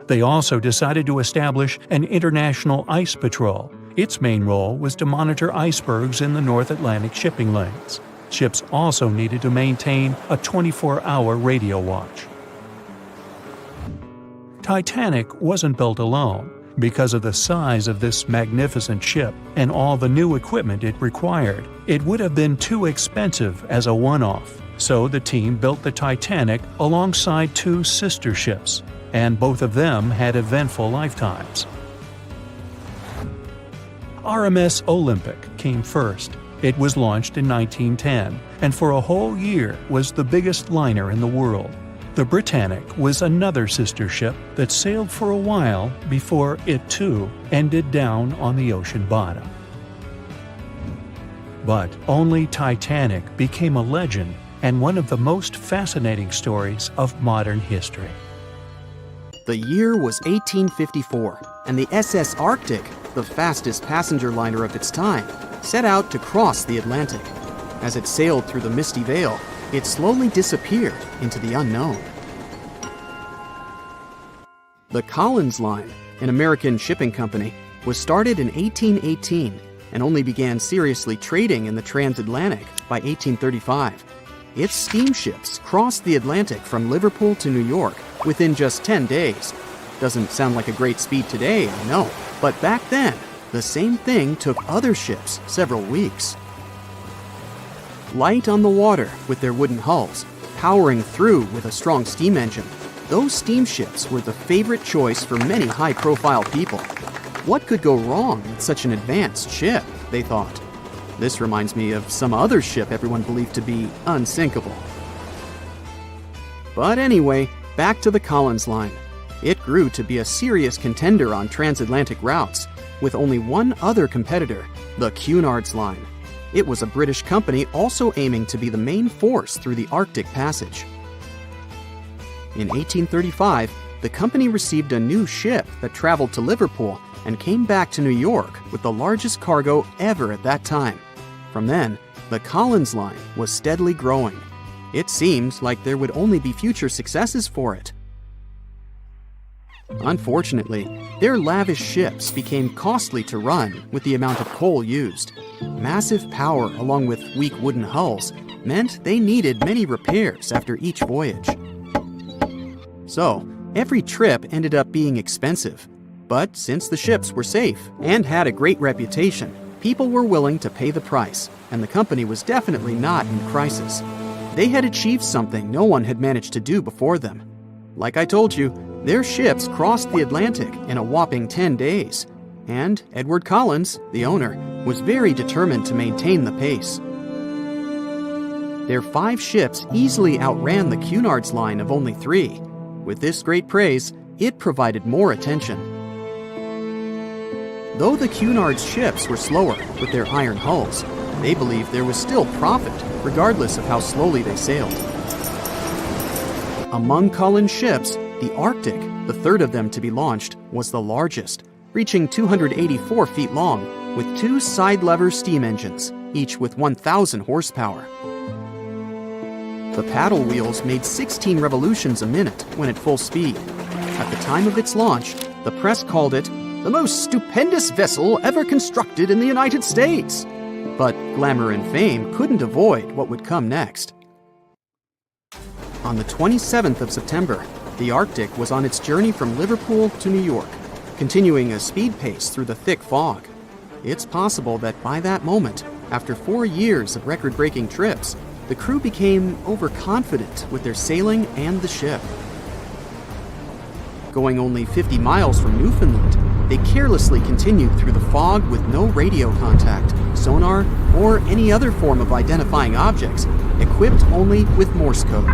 They also decided to establish an international ice patrol. Its main role was to monitor icebergs in the North Atlantic shipping lanes. Ships also needed to maintain a 24-hour radio watch. Titanic wasn't built alone. Because of the size of this magnificent ship and all the new equipment it required, it would have been too expensive as a one-off. So the team built the Titanic alongside 2 sister ships, and both of them had eventful lifetimes. RMS Olympic came first. It was launched in 1910, and for a whole year was the biggest liner in the world. The Britannic was another sister ship that sailed for a while before it too ended down on the ocean bottom. But only Titanic became a legend and one of the most fascinating stories of modern history. The year was 1854, and the SS Arctic, the fastest passenger liner of its time, set out to cross the Atlantic. As it sailed through the misty veil, it slowly disappeared into the unknown. The Collins Line, an American shipping company, was started in 1818 and only began seriously trading in the transatlantic by 1835. Its steamships crossed the Atlantic from Liverpool to New York within just 10 days. Doesn't sound like a great speed today, I know, but back then, the same thing took other ships several weeks. Light on the water with their wooden hulls, powering through with a strong steam engine, those steamships were the favorite choice for many high-profile people. What could go wrong with such an advanced ship, they thought. This reminds me of some other ship everyone believed to be unsinkable. But anyway, back to the Collins Line. It grew to be a serious contender on transatlantic routes, with only one other competitor, the Cunard's Line. It was a British company also aiming to be the main force through the Arctic Passage. In 1835, the company received a new ship that traveled to Liverpool and came back to New York with the largest cargo ever at that time. From then, the Collins Line was steadily growing. It seemed like there would only be future successes for it. Unfortunately, their lavish ships became costly to run with the amount of coal used. Massive power along with weak wooden hulls meant they needed many repairs after each voyage. So, every trip ended up being expensive. But since the ships were safe and had a great reputation, People were willing to pay the price, and the company was definitely not in crisis. They had achieved something no one had managed to do before them. Like I told you, their ships crossed the Atlantic in a whopping 10 days, and Edward Collins, the owner, was very determined to maintain the pace. Their 5 ships easily outran the Cunard's line of only 3. With this great praise, it provided more attention. Though the Cunard's ships were slower with their iron hulls, they believed there was still profit, regardless of how slowly they sailed. Among Collins' ships, the Arctic, the third of them to be launched, was the largest, reaching 284 feet long, with 2 side-lever steam engines, each with 1,000 horsepower. The paddle wheels made 16 revolutions a minute when at full speed. At the time of its launch, the press called it the most stupendous vessel ever constructed in the United States. But glamour and fame couldn't avoid what would come next. On the 27th of September, the Arctic was on its journey from Liverpool to New York, continuing a speed pace through the thick fog. It's possible that by that moment, after 4 years of record-breaking trips, the crew became overconfident with their sailing and the ship. Going only 50 miles from Newfoundland, they carelessly continued through the fog with no radio contact, sonar, or any other form of identifying objects, equipped only with Morse code.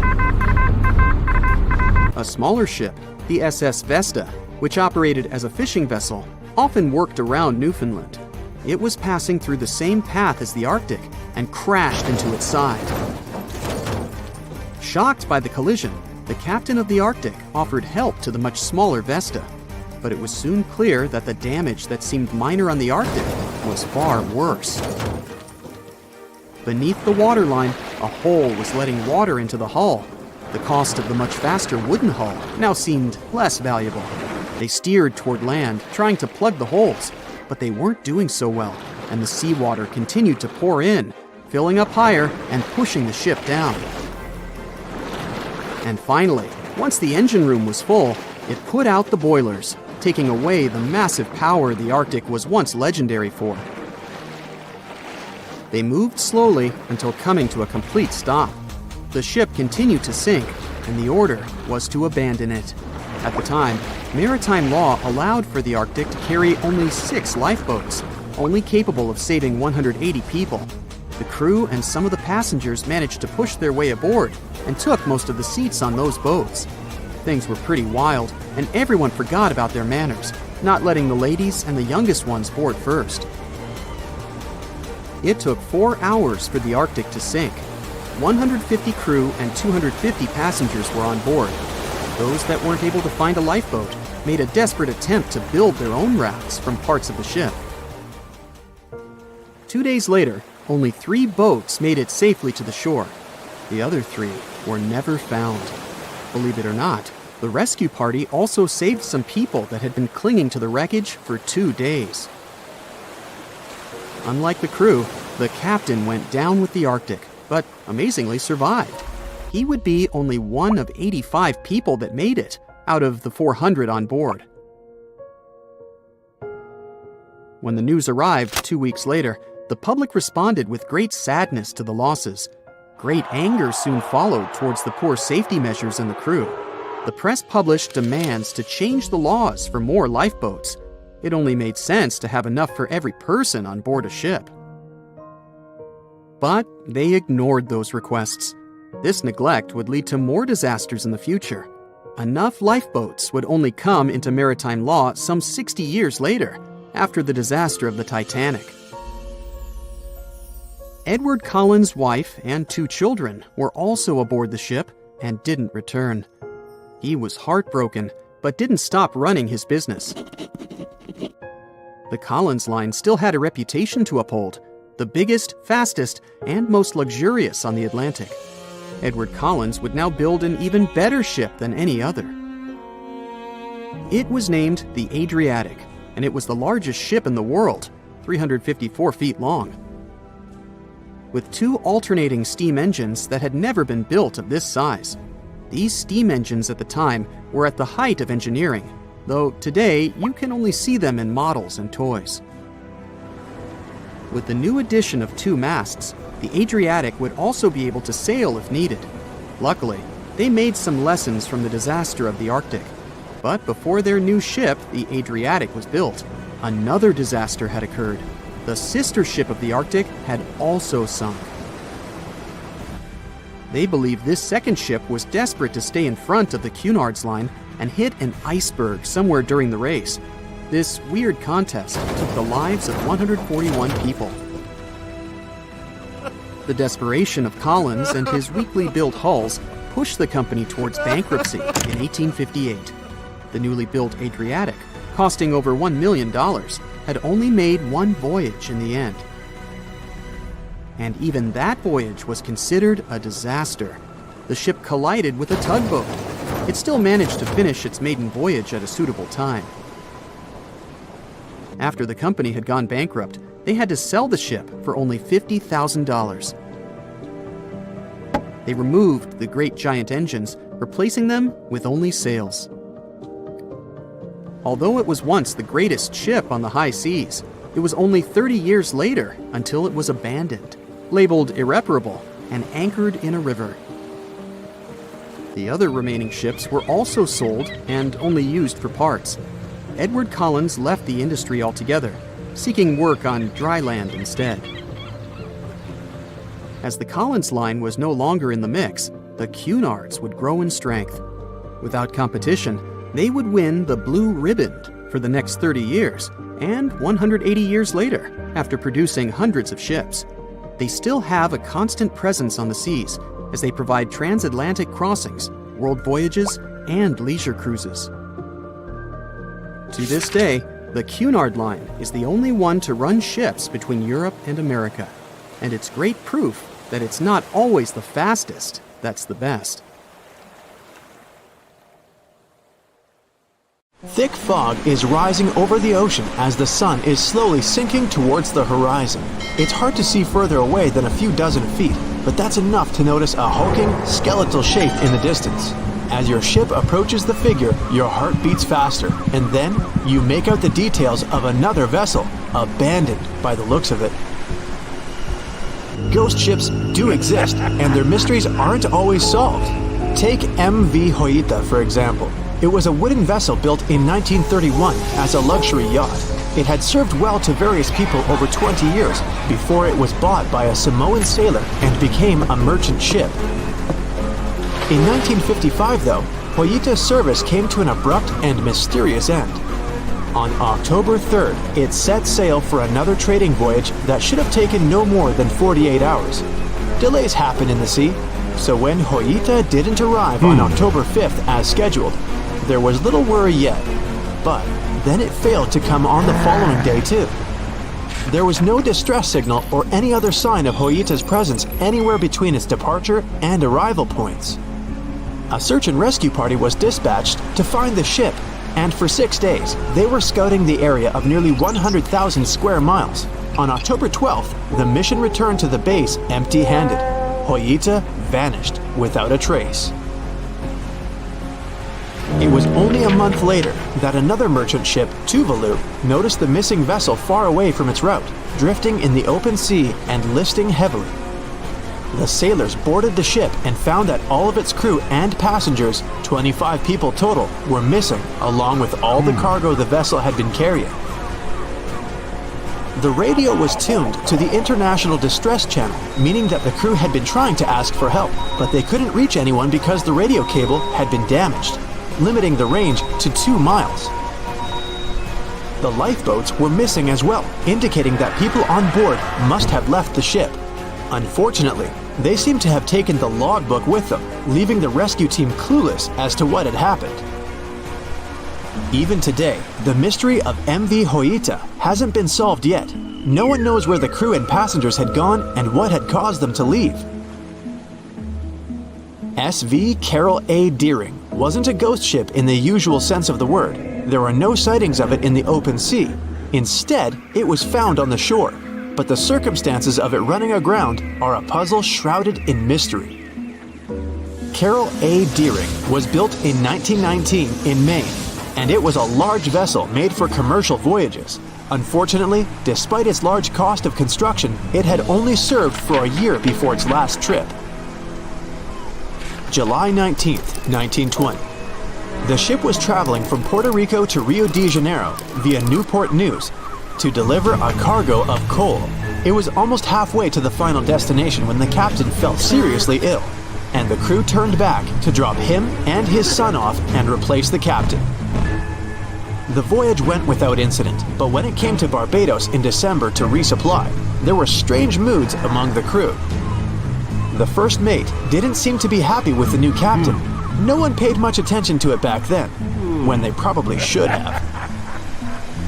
A smaller ship, the SS Vesta, which operated as a fishing vessel, often worked around Newfoundland. It was passing through the same path as the Arctic and crashed into its side. Shocked by the collision, the captain of the Arctic offered help to the much smaller Vesta, but it was soon clear that the damage that seemed minor on the Arctic was far worse. Beneath the waterline, a hole was letting water into the hull. The cost of the much faster wooden hull now seemed less valuable. They steered toward land, trying to plug the holes, but they weren't doing so well, and the seawater continued to pour in, filling up higher and pushing the ship down. And finally, once the engine room was full, it put out the boilers, taking away the massive power the Arctic was once legendary for. They moved slowly until coming to a complete stop. The ship continued to sink, and the order was to abandon it. At the time, maritime law allowed for the Arctic to carry only 6 lifeboats, only capable of saving 180 people. The crew and some of the passengers managed to push their way aboard and took most of the seats on those boats. Things were pretty wild, and everyone forgot about their manners, not letting the ladies and the youngest ones board first. It took 4 hours for the Arctic to sink. 150 crew and 250 passengers were on board. Those that weren't able to find a lifeboat made a desperate attempt to build their own rafts from parts of the ship. 2 days later, only 3 boats made it safely to the shore. The other 3 were never found. Believe it or not, the rescue party also saved some people that had been clinging to the wreckage for 2 days. Unlike the crew, the captain went down with the Arctic, but amazingly survived. He would be only one of 85 people that made it, out of the 400 on board. When the news arrived 2 weeks later, the public responded with great sadness to the losses. Great anger soon followed towards the poor safety measures in the crew. The press published demands to change the laws for more lifeboats. It only made sense to have enough for every person on board a ship. But they ignored those requests. This neglect would lead to more disasters in the future. Enough lifeboats would only come into maritime law some 60 years later, after the disaster of the Titanic. Edward Collins' wife and 2 children were also aboard the ship and didn't return. He was heartbroken, but didn't stop running his business. The Collins line still had a reputation to uphold, the biggest, fastest, and most luxurious on the Atlantic. Edward Collins would now build an even better ship than any other. It was named the Adriatic, and it was the largest ship in the world, 354 feet long. With 2 alternating steam engines that had never been built of this size. These steam engines at the time were at the height of engineering, though today you can only see them in models and toys. With the new addition of 2 masts, the Adriatic would also be able to sail if needed. Luckily, they made some lessons from the disaster of the Arctic. But before their new ship, the Adriatic, was built, another disaster had occurred. The sister ship of the Arctic had also sunk. They believe this second ship was desperate to stay in front of the Cunard's line and hit an iceberg somewhere during the race. This weird contest took the lives of 141 people. The desperation of Collins and his weakly built hulls pushed the company towards bankruptcy in 1858. The newly built Adriatic, costing over $1 million, had only made one voyage in the end. And even that voyage was considered a disaster. The ship collided with a tugboat. It still managed to finish its maiden voyage at a suitable time. After the company had gone bankrupt, they had to sell the ship for only $50,000. They removed the great giant engines, replacing them with only sails. Although it was once the greatest ship on the high seas, it was only 30 years later until it was abandoned, labeled irreparable, and anchored in a river. The other remaining ships were also sold and only used for parts. Edward Collins left the industry altogether, seeking work on dry land instead. As the Collins line was no longer in the mix, the Cunards would grow in strength. Without competition, they would win the Blue Riband for the next 30 years, and 180 years later, after producing hundreds of ships. They still have a constant presence on the seas as they provide transatlantic crossings, world voyages, and leisure cruises. To this day, the Cunard line is the only one to run ships between Europe and America, and it's great proof that it's not always the fastest that's the best. Thick fog is rising over the ocean as the sun is slowly sinking towards the horizon. It's hard to see further away than a few dozen feet, but that's enough to notice a hulking, skeletal shape in the distance. As your ship approaches the figure, your heart beats faster, and then you make out the details of another vessel, abandoned by the looks of it. Ghost ships do exist, and their mysteries aren't always solved. Take MV Hoita, for example. It was a wooden vessel built in 1931 as a luxury yacht. It had served well to various people over 20 years before it was bought by a Samoan sailor and became a merchant ship. In 1955, though, Hoita's service came to an abrupt and mysterious end. On October 3rd, it set sail for another trading voyage that should have taken no more than 48 hours. Delays happen in the sea, so when Hoita didn't arrive on October 5th as scheduled, there was little worry yet. But then it failed to come on the following day too. There was no distress signal or any other sign of Hoita's presence anywhere between its departure and arrival points. A search and rescue party was dispatched to find the ship, and for 6 days, they were scouting the area of nearly 100,000 square miles. On October 12th, the mission returned to the base empty-handed. Hoita vanished without a trace. It was only a month later that another merchant ship, Tuvalu, noticed the missing vessel far away from its route, drifting in the open sea and listing heavily. The sailors boarded the ship and found that all of its crew and passengers, 25 people total, were missing, along with all the cargo the vessel had been carrying. The radio was tuned to the International Distress Channel, meaning that the crew had been trying to ask for help, but they couldn't reach anyone because the radio cable had been damaged, limiting the range to 2 miles. The lifeboats were missing as well, indicating that people on board must have left the ship. Unfortunately, they seem to have taken the logbook with them, leaving the rescue team clueless as to what had happened. Even today, the mystery of MV Hoita hasn't been solved yet. No one knows where the crew and passengers had gone and what had caused them to leave. SV Carol A. Deering wasn't a ghost ship in the usual sense of the word. There are no sightings of it in the open sea. Instead, it was found on the shore, but the circumstances of it running aground are a puzzle shrouded in mystery. Carol A. Deering was built in 1919 in Maine, and it was a large vessel made for commercial voyages. Unfortunately, despite its large cost of construction, it had only served for a year before its last trip. July 19, 1920. The ship was traveling from Puerto Rico to Rio de Janeiro via Newport News to deliver a cargo of coal. It was almost halfway to the final destination when the captain fell seriously ill, and the crew turned back to drop him and his son off and replace the captain. The voyage went without incident, but when it came to Barbados in December to resupply, there were strange moods among the crew. The first mate didn't seem to be happy with the new captain. No one paid much attention to it back then, when they probably should have.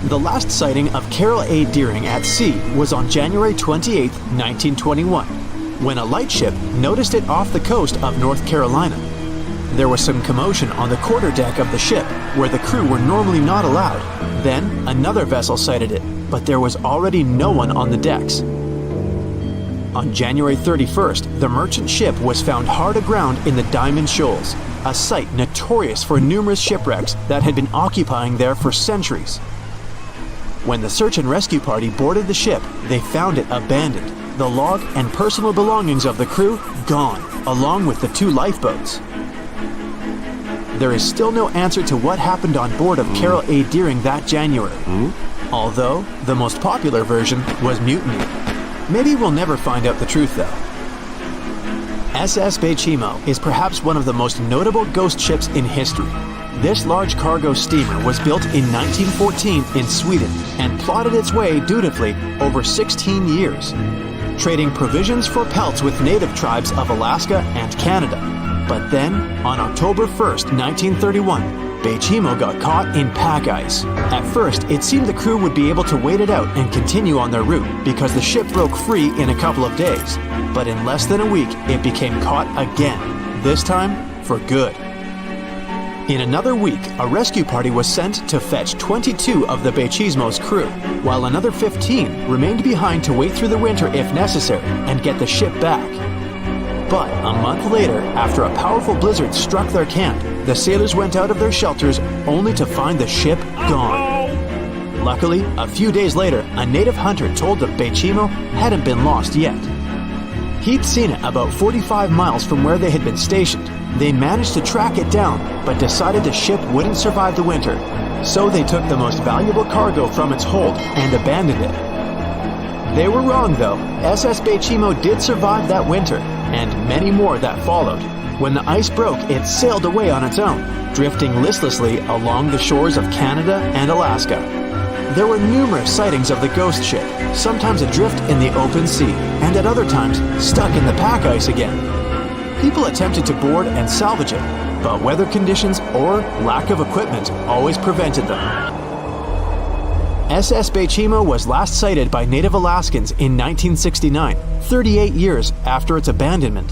The last sighting of Carol A. Deering at sea was on January 28, 1921, when a lightship noticed it off the coast of North Carolina. There was some commotion on the quarterdeck of the ship, where the crew were normally not allowed. Then, another vessel sighted it, but there was already no one on the decks. On January 31st, the merchant ship was found hard aground in the Diamond Shoals, a site notorious for numerous shipwrecks that had been occupying there for centuries. When the search and rescue party boarded the ship, they found it abandoned, the log and personal belongings of the crew gone, along with the 2 lifeboats. There is still no answer to what happened on board of Carol A. Deering that January, although the most popular version was mutiny. Maybe we'll never find out the truth though. SS Bechimo is perhaps one of the most notable ghost ships in history. This large cargo steamer was built in 1914 in Sweden and plodded its way dutifully over 16 years, trading provisions for pelts with native tribes of Alaska and Canada. But then, on October 1st, 1931, Bechimo got caught in pack ice. At first, it seemed the crew would be able to wait it out and continue on their route because the ship broke free in a couple of days. But in less than a week, it became caught again, this time for good. In another week, a rescue party was sent to fetch 22 of the Bechimo's crew, while another 15 remained behind to wait through the winter if necessary and get the ship back. But a month later, after a powerful blizzard struck their camp, the sailors went out of their shelters only to find the ship gone. Luckily, a few days later, a native hunter told that Bechimo hadn't been lost yet. He'd seen it about 45 miles from where they had been stationed. They managed to track it down, but decided the ship wouldn't survive the winter. So they took the most valuable cargo from its hold and abandoned it. They were wrong though. SS Bechimo did survive that winter, and many more that followed. When the ice broke, it sailed away on its own, drifting listlessly along the shores of Canada and Alaska. There were numerous sightings of the ghost ship, sometimes adrift in the open sea, and at other times stuck in the pack ice again. People attempted to board and salvage it, but weather conditions or lack of equipment always prevented them. SS Bechimo was last sighted by native Alaskans in 1969, 38 years after its abandonment.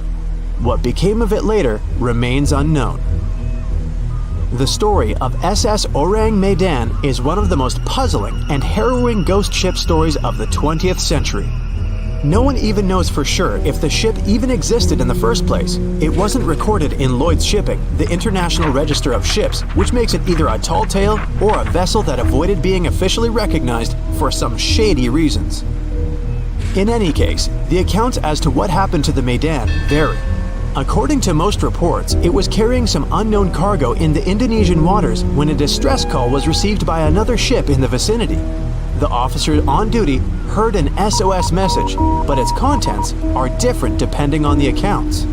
What became of it later remains unknown. The story of SS Orang Medan is one of the most puzzling and harrowing ghost ship stories of the 20th century. No one even knows for sure if the ship even existed in the first place. It wasn't recorded in Lloyd's Shipping, the International Register of Ships, which makes it either a tall tale or a vessel that avoided being officially recognized for some shady reasons. In any case, the accounts as to what happened to the Medan vary. According to most reports, it was carrying some unknown cargo in the Indonesian waters when a distress call was received by another ship in the vicinity. The officer on duty heard an SOS message, but its contents are different depending on the accounts.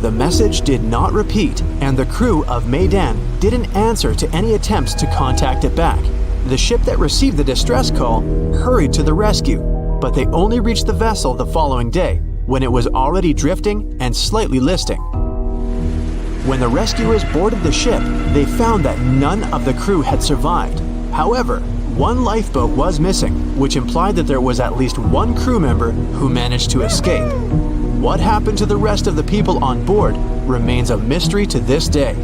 The message did not repeat, and the crew of Medan didn't answer to any attempts to contact it back. The ship that received the distress call hurried to the rescue, but they only reached the vessel the following day, when it was already drifting and slightly listing. When the rescuers boarded the ship, they found that none of the crew had survived. However, one lifeboat was missing, which implied that there was at least one crew member who managed to escape. What happened to the rest of the people on board remains a mystery to this day.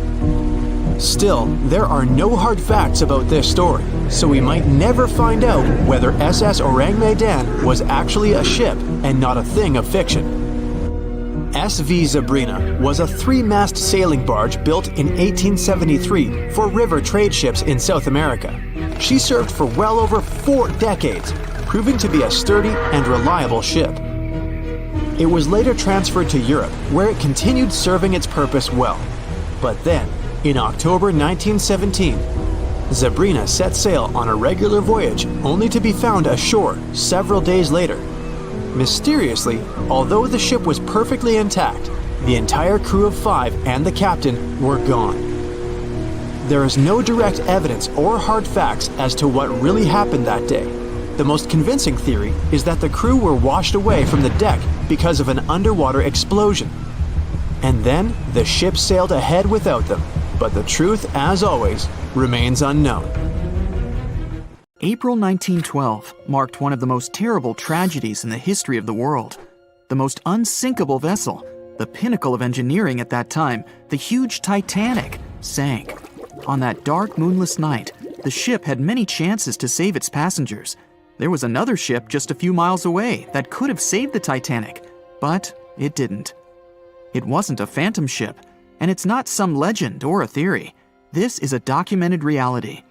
Still, there are no hard facts about this story, so we might never find out whether SS Orang Medan was actually a ship and not a thing of fiction. SV Zabrina was a 3-mast sailing barge built in 1873 for river trade ships in South America. She served for well over 4 decades, proving to be a sturdy and reliable ship. It was later transferred to Europe, where it continued serving its purpose well. But then, in October 1917, Sabrina set sail on a regular voyage only to be found ashore several days later. Mysteriously, although the ship was perfectly intact, the entire crew of 5 and the captain were gone. There is no direct evidence or hard facts as to what really happened that day. The most convincing theory is that the crew were washed away from the deck because of an underwater explosion. And then the ship sailed ahead without them, but the truth, as always, remains unknown. April 1912 marked one of the most terrible tragedies in the history of the world. The most unsinkable vessel, the pinnacle of engineering at that time, the huge Titanic, sank. On that dark, moonless night, the ship had many chances to save its passengers. There was another ship just a few miles away that could have saved the Titanic, but it didn't. It wasn't a phantom ship, and it's not some legend or a theory. This is a documented reality.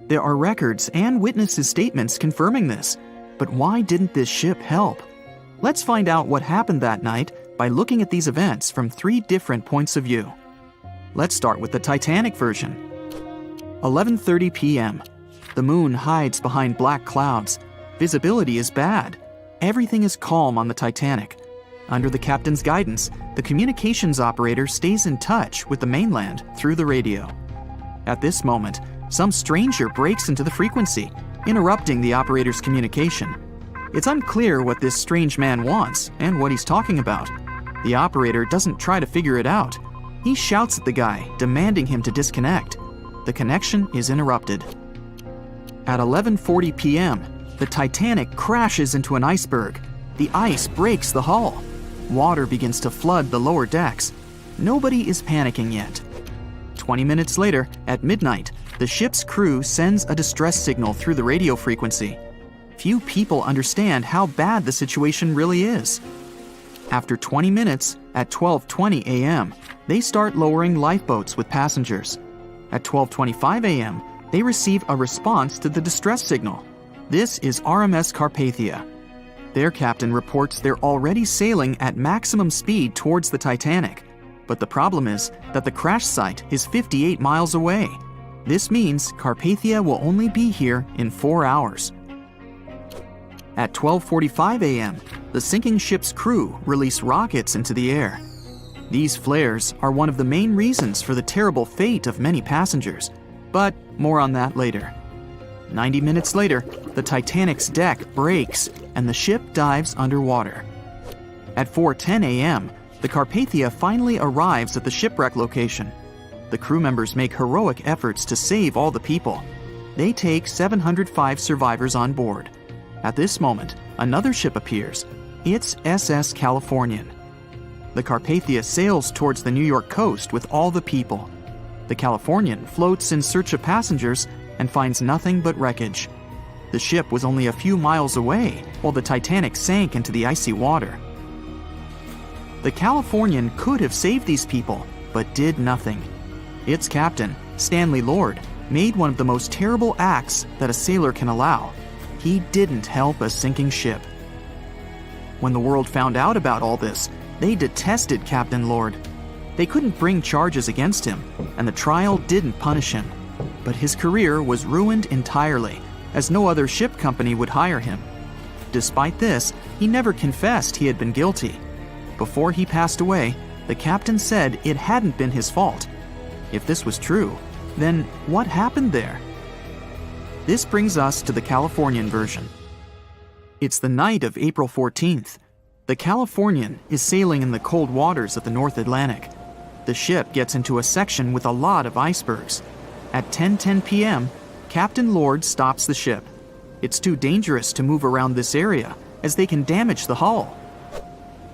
There are records and witnesses' statements confirming this. But why didn't this ship help? Let's find out what happened that night by looking at these events from 3 different points of view. Let's start with the Titanic version. 11:30 p.m. The moon hides behind black clouds. Visibility is bad. Everything is calm on the Titanic. Under the captain's guidance, the communications operator stays in touch with the mainland through the radio. At this moment, some stranger breaks into the frequency, interrupting the operator's communication. It's unclear what this strange man wants and what he's talking about. The operator doesn't try to figure it out. He shouts at the guy, demanding him to disconnect. The connection is interrupted. At 11:40 p.m., the Titanic crashes into an iceberg. The ice breaks the hull. Water begins to flood the lower decks. Nobody is panicking yet. 20 minutes later, at midnight, the ship's crew sends a distress signal through the radio frequency. Few people understand how bad the situation really is. After 20 minutes, at 12:20 a.m., they start lowering lifeboats with passengers. At 12:25 a.m., they receive a response to the distress signal. This is RMS Carpathia. Their captain reports they're already sailing at maximum speed towards the Titanic. But the problem is that the crash site is 58 miles away. This means Carpathia will only be here in 4 hours. At 12:45 a.m., the sinking ship's crew release rockets into the air. These flares are one of the main reasons for the terrible fate of many passengers, but more on that later. 90 minutes later, the Titanic's deck breaks and the ship dives underwater. At 4:10 a.m., the Carpathia finally arrives at the shipwreck location. The crew members make heroic efforts to save all the people. They take 705 survivors on board. At this moment, another ship appears. It's SS Californian. The Carpathia sails towards the New York coast with all the people. The Californian floats in search of passengers and finds nothing but wreckage. The ship was only a few miles away while the Titanic sank into the icy water. The Californian could have saved these people, but did nothing. Its captain, Stanley Lord, made one of the most terrible acts that a sailor can allow. He didn't help a sinking ship. When the world found out about all this, they detested Captain Lord. They couldn't bring charges against him, and the trial didn't punish him. But his career was ruined entirely, as no other ship company would hire him. Despite this, he never confessed he had been guilty. Before he passed away, the captain said it hadn't been his fault. If this was true, then what happened there? This brings us to the Californian version. It's the night of April 14th. The Californian is sailing in the cold waters of the North Atlantic. The ship gets into a section with a lot of icebergs. At 10:10 p.m., Captain Lord stops the ship. It's too dangerous to move around this area, as they can damage the hull.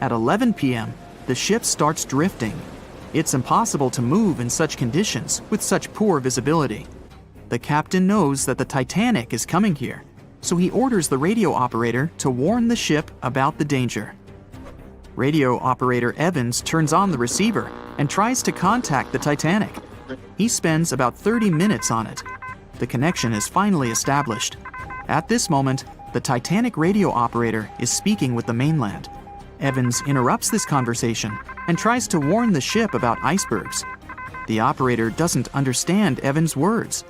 At 11 p.m., the ship starts drifting. It's impossible to move in such conditions with such poor visibility. The captain knows that the Titanic is coming here, so he orders the radio operator to warn the ship about the danger. Radio operator Evans turns on the receiver and tries to contact the Titanic. He spends about 30 minutes on it. The connection is finally established. At this moment, the Titanic radio operator is speaking with the mainland. Evans interrupts this conversation and tries to warn the ship about icebergs. The operator doesn't understand Evans' words.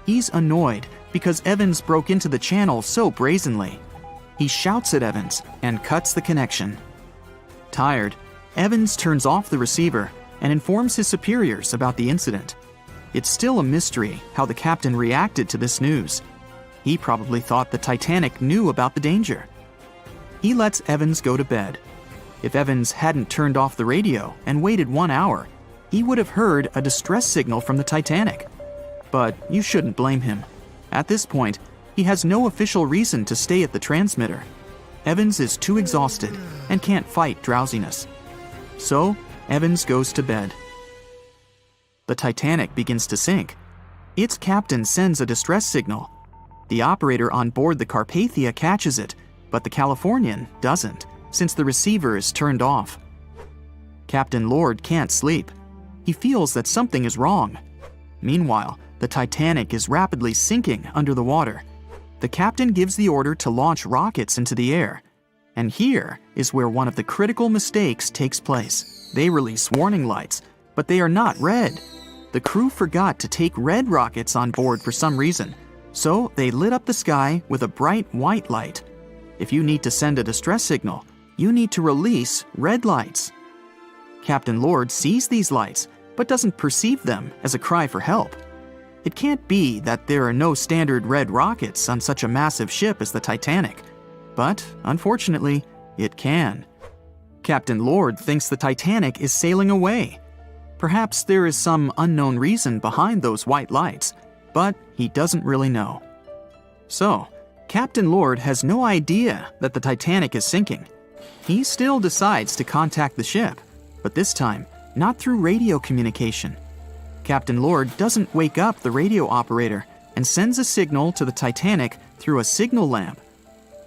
He's annoyed because Evans broke into the channel so brazenly. He shouts at Evans and cuts the connection. Tired, Evans turns off the receiver and informs his superiors about the incident. It's still a mystery how the captain reacted to this news. He probably thought the Titanic knew about the danger. He lets Evans go to bed. If Evans hadn't turned off the radio and waited 1 hour, he would have heard a distress signal from the Titanic. But you shouldn't blame him. At this point, he has no official reason to stay at the transmitter. Evans is too exhausted and can't fight drowsiness. So, Evans goes to bed. The Titanic begins to sink. Its captain sends a distress signal. The operator on board the Carpathia catches it, but the Californian doesn't, since the receiver is turned off. Captain Lord can't sleep. He feels that something is wrong. Meanwhile, the Titanic is rapidly sinking under the water. The captain gives the order to launch rockets into the air. And here is where one of the critical mistakes takes place. They release warning lights, but they are not red. The crew forgot to take red rockets on board for some reason, so they lit up the sky with a bright white light. If you need to send a distress signal, you need to release red lights. Captain Lord sees these lights, but doesn't perceive them as a cry for help. It can't be that there are no standard red rockets on such a massive ship as the Titanic. But, unfortunately, it can. Captain Lord thinks the Titanic is sailing away. Perhaps there is some unknown reason behind those white lights, but he doesn't really know. So, Captain Lord has no idea that the Titanic is sinking. He still decides to contact the ship, but this time, not through radio communication. Captain Lord doesn't wake up the radio operator and sends a signal to the Titanic through a signal lamp.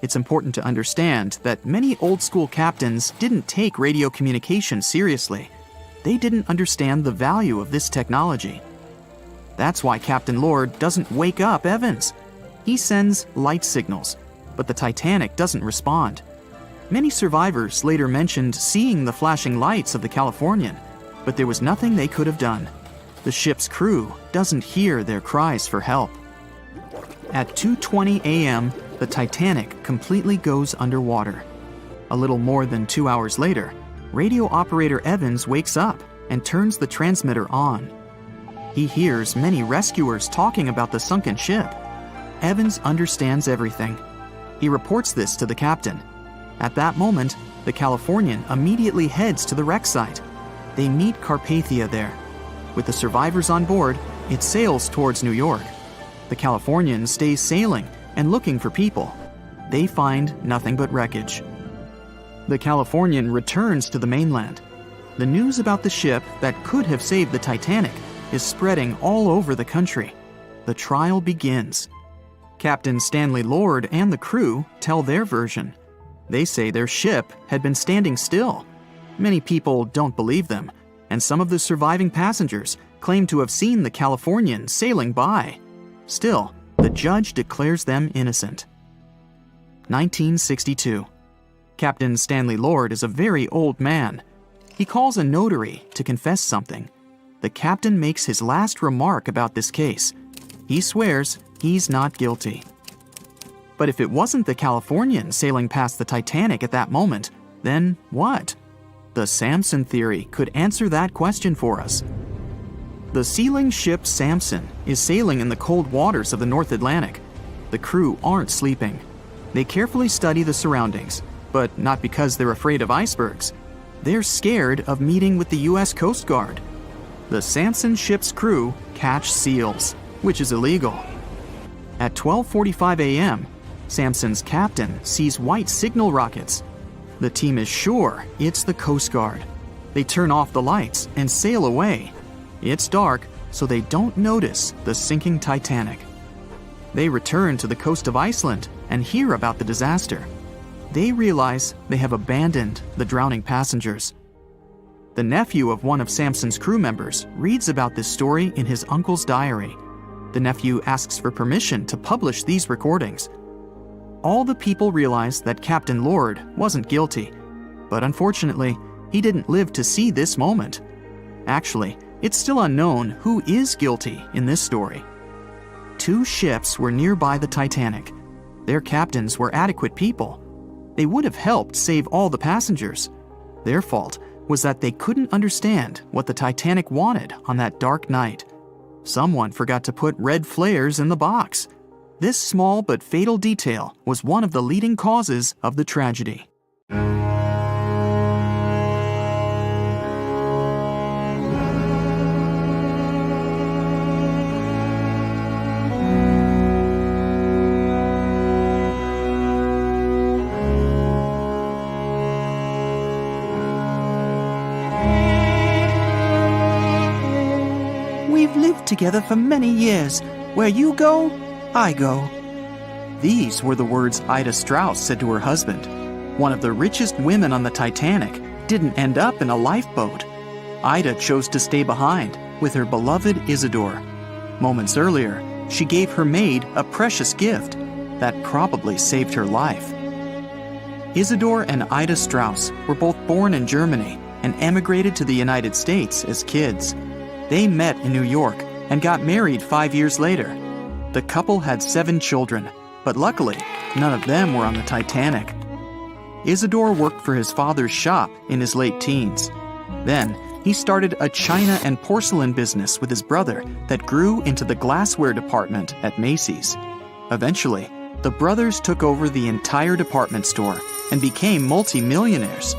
It's important to understand that many old-school captains didn't take radio communication seriously. They didn't understand the value of this technology. That's why Captain Lord doesn't wake up Evans. He sends light signals, but the Titanic doesn't respond. Many survivors later mentioned seeing the flashing lights of the Californian, but there was nothing they could have done. The ship's crew doesn't hear their cries for help. At 2:20 a.m., the Titanic completely goes underwater. A little more than 2 hours later, radio operator Evans wakes up and turns the transmitter on. He hears many rescuers talking about the sunken ship. Evans understands everything. He reports this to the captain. At that moment, the Californian immediately heads to the wreck site. They meet Carpathia there. With the survivors on board, it sails towards New York. The Californian stays sailing and looking for people. They find nothing but wreckage. The Californian returns to the mainland. The news about the ship that could have saved the Titanic is spreading all over the country. The trial begins. Captain Stanley Lord and the crew tell their version. They say their ship had been standing still. Many people don't believe them, and some of the surviving passengers claim to have seen the Californian sailing by. Still, the judge declares them innocent. 1962. Captain Stanley Lord is a very old man. He calls a notary to confess something. The captain makes his last remark about this case. He swears he's not guilty. But if it wasn't the Californian sailing past the Titanic at that moment, then what? The Samson theory could answer that question for us. The sealing ship Samson is sailing in the cold waters of the North Atlantic. The crew aren't sleeping. They carefully study the surroundings, but not because they're afraid of icebergs. They're scared of meeting with the U.S. Coast Guard. The Samson ship's crew catch seals, which is illegal. At 12:45 a.m., Samson's captain sees white signal rockets. The team is sure it's the Coast Guard. They turn off the lights and sail away. It's dark, so they don't notice the sinking Titanic. They return to the coast of Iceland and hear about the disaster. They realize they have abandoned the drowning passengers. The nephew of one of Samson's crew members reads about this story in his uncle's diary. The nephew asks for permission to publish these recordings. All the people realize that Captain Lord wasn't guilty, but unfortunately, he didn't live to see this moment. Actually, it's still unknown who is guilty in this story. 2 ships were nearby the Titanic. Their captains were adequate people. They would have helped save all the passengers. Their fault was that they couldn't understand what the Titanic wanted on that dark night. Someone forgot to put red flares in the box. This small but fatal detail was one of the leading causes of the tragedy. We've lived together for many years. Where you go, I go. These were the words Ida Strauss said to her husband. One of the richest women on the Titanic didn't end up in a lifeboat. Ida chose to stay behind with her beloved Isidore. Moments earlier, she gave her maid a precious gift that probably saved her life. Isidore and Ida Strauss were both born in Germany and emigrated to the United States as kids. They met in New York and got married 5 years later. The couple had 7 children, but luckily, none of them were on the Titanic. Isidore worked for his father's shop in his late teens. Then, he started a china and porcelain business with his brother that grew into the glassware department at Macy's. Eventually, the brothers took over the entire department store and became multi-millionaires.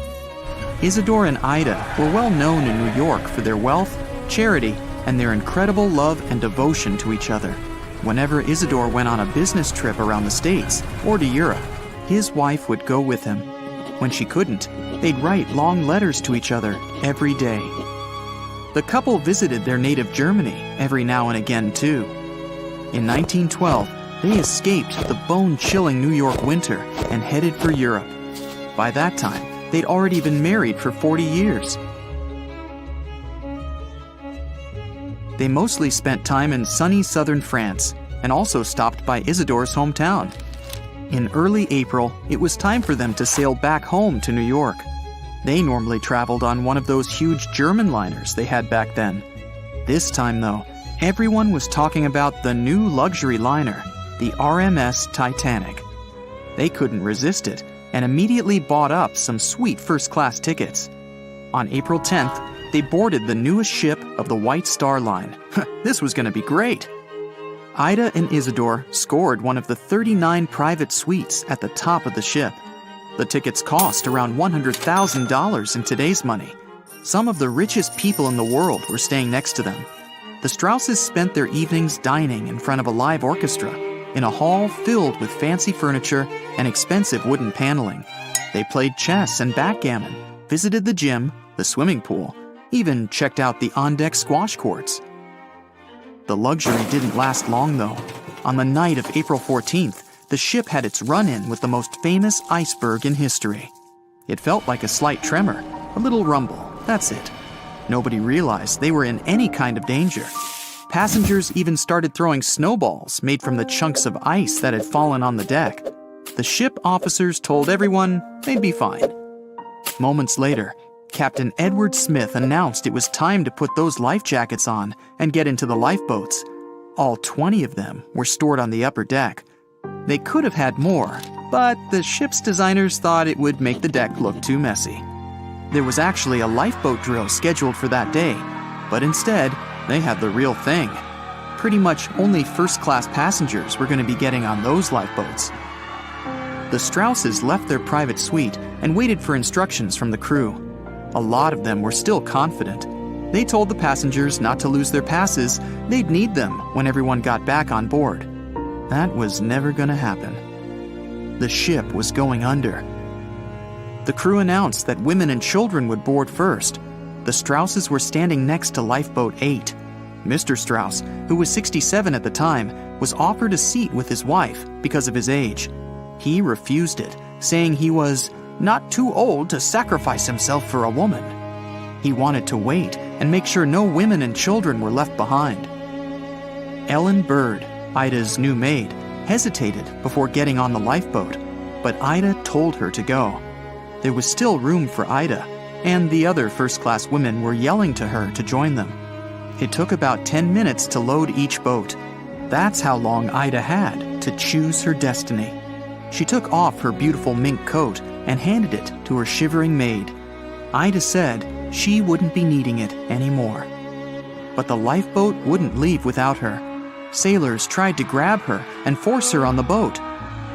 Isidore and Ida were well known in New York for their wealth, charity, and their incredible love and devotion to each other. Whenever Isidore went on a business trip around the States or to Europe, his wife would go with him. When she couldn't, they'd write long letters to each other every day. The couple visited their native Germany every now and again, too. In 1912, they escaped the bone-chilling New York winter and headed for Europe. By that time, they'd already been married for 40 years. They mostly spent time in sunny southern France and also stopped by Isidore's hometown. In early April, it was time for them to sail back home to New York. They normally traveled on one of those huge German liners they had back then. This time, though, everyone was talking about the new luxury liner, the RMS Titanic. They couldn't resist it and immediately bought up some sweet first-class tickets. On April 10th, they boarded the newest ship of the White Star Line. This was going to be great. Ida and Isidore scored one of the 39 private suites at the top of the ship. The tickets cost around $100,000 in today's money. Some of the richest people in the world were staying next to them. The Strausses spent their evenings dining in front of a live orchestra in a hall filled with fancy furniture and expensive wooden paneling. They played chess and backgammon, visited the gym, the swimming pool, even checked out the on-deck squash courts. The luxury didn't last long, though. On the night of April 14th, the ship had its run-in with the most famous iceberg in history. It felt like a slight tremor, a little rumble, that's it. Nobody realized they were in any kind of danger. Passengers even started throwing snowballs made from the chunks of ice that had fallen on the deck. The ship officers told everyone they'd be fine. Moments later, Captain Edward Smith announced it was time to put those life jackets on and get into the lifeboats. All 20 of them were stored on the upper deck. They could have had more, but the ship's designers thought it would make the deck look too messy. There was actually a lifeboat drill scheduled for that day, but instead, they had the real thing. Pretty much only first-class passengers were going to be getting on those lifeboats. The Strausses left their private suite and waited for instructions from the crew. A lot of them were still confident. They told the passengers not to lose their passes. They'd need them when everyone got back on board. That was never going to happen. The ship was going under. The crew announced that women and children would board first. The Strausses were standing next to Lifeboat 8. Mr. Strauss, who was 67 at the time, was offered a seat with his wife because of his age. He refused it, saying he was not too old to sacrifice himself for a woman. He wanted to wait and make sure no women and children were left behind. Ellen Bird, Ida's new maid, hesitated before getting on the lifeboat, but Ida told her to go. There was still room for Ida, and the other first-class women were yelling to her to join them. It took about 10 minutes to load each boat. That's how long Ida had to choose her destiny. She took off her beautiful mink coat and handed it to her shivering maid. Ida said she wouldn't be needing it anymore. But the lifeboat wouldn't leave without her. Sailors tried to grab her and force her on the boat.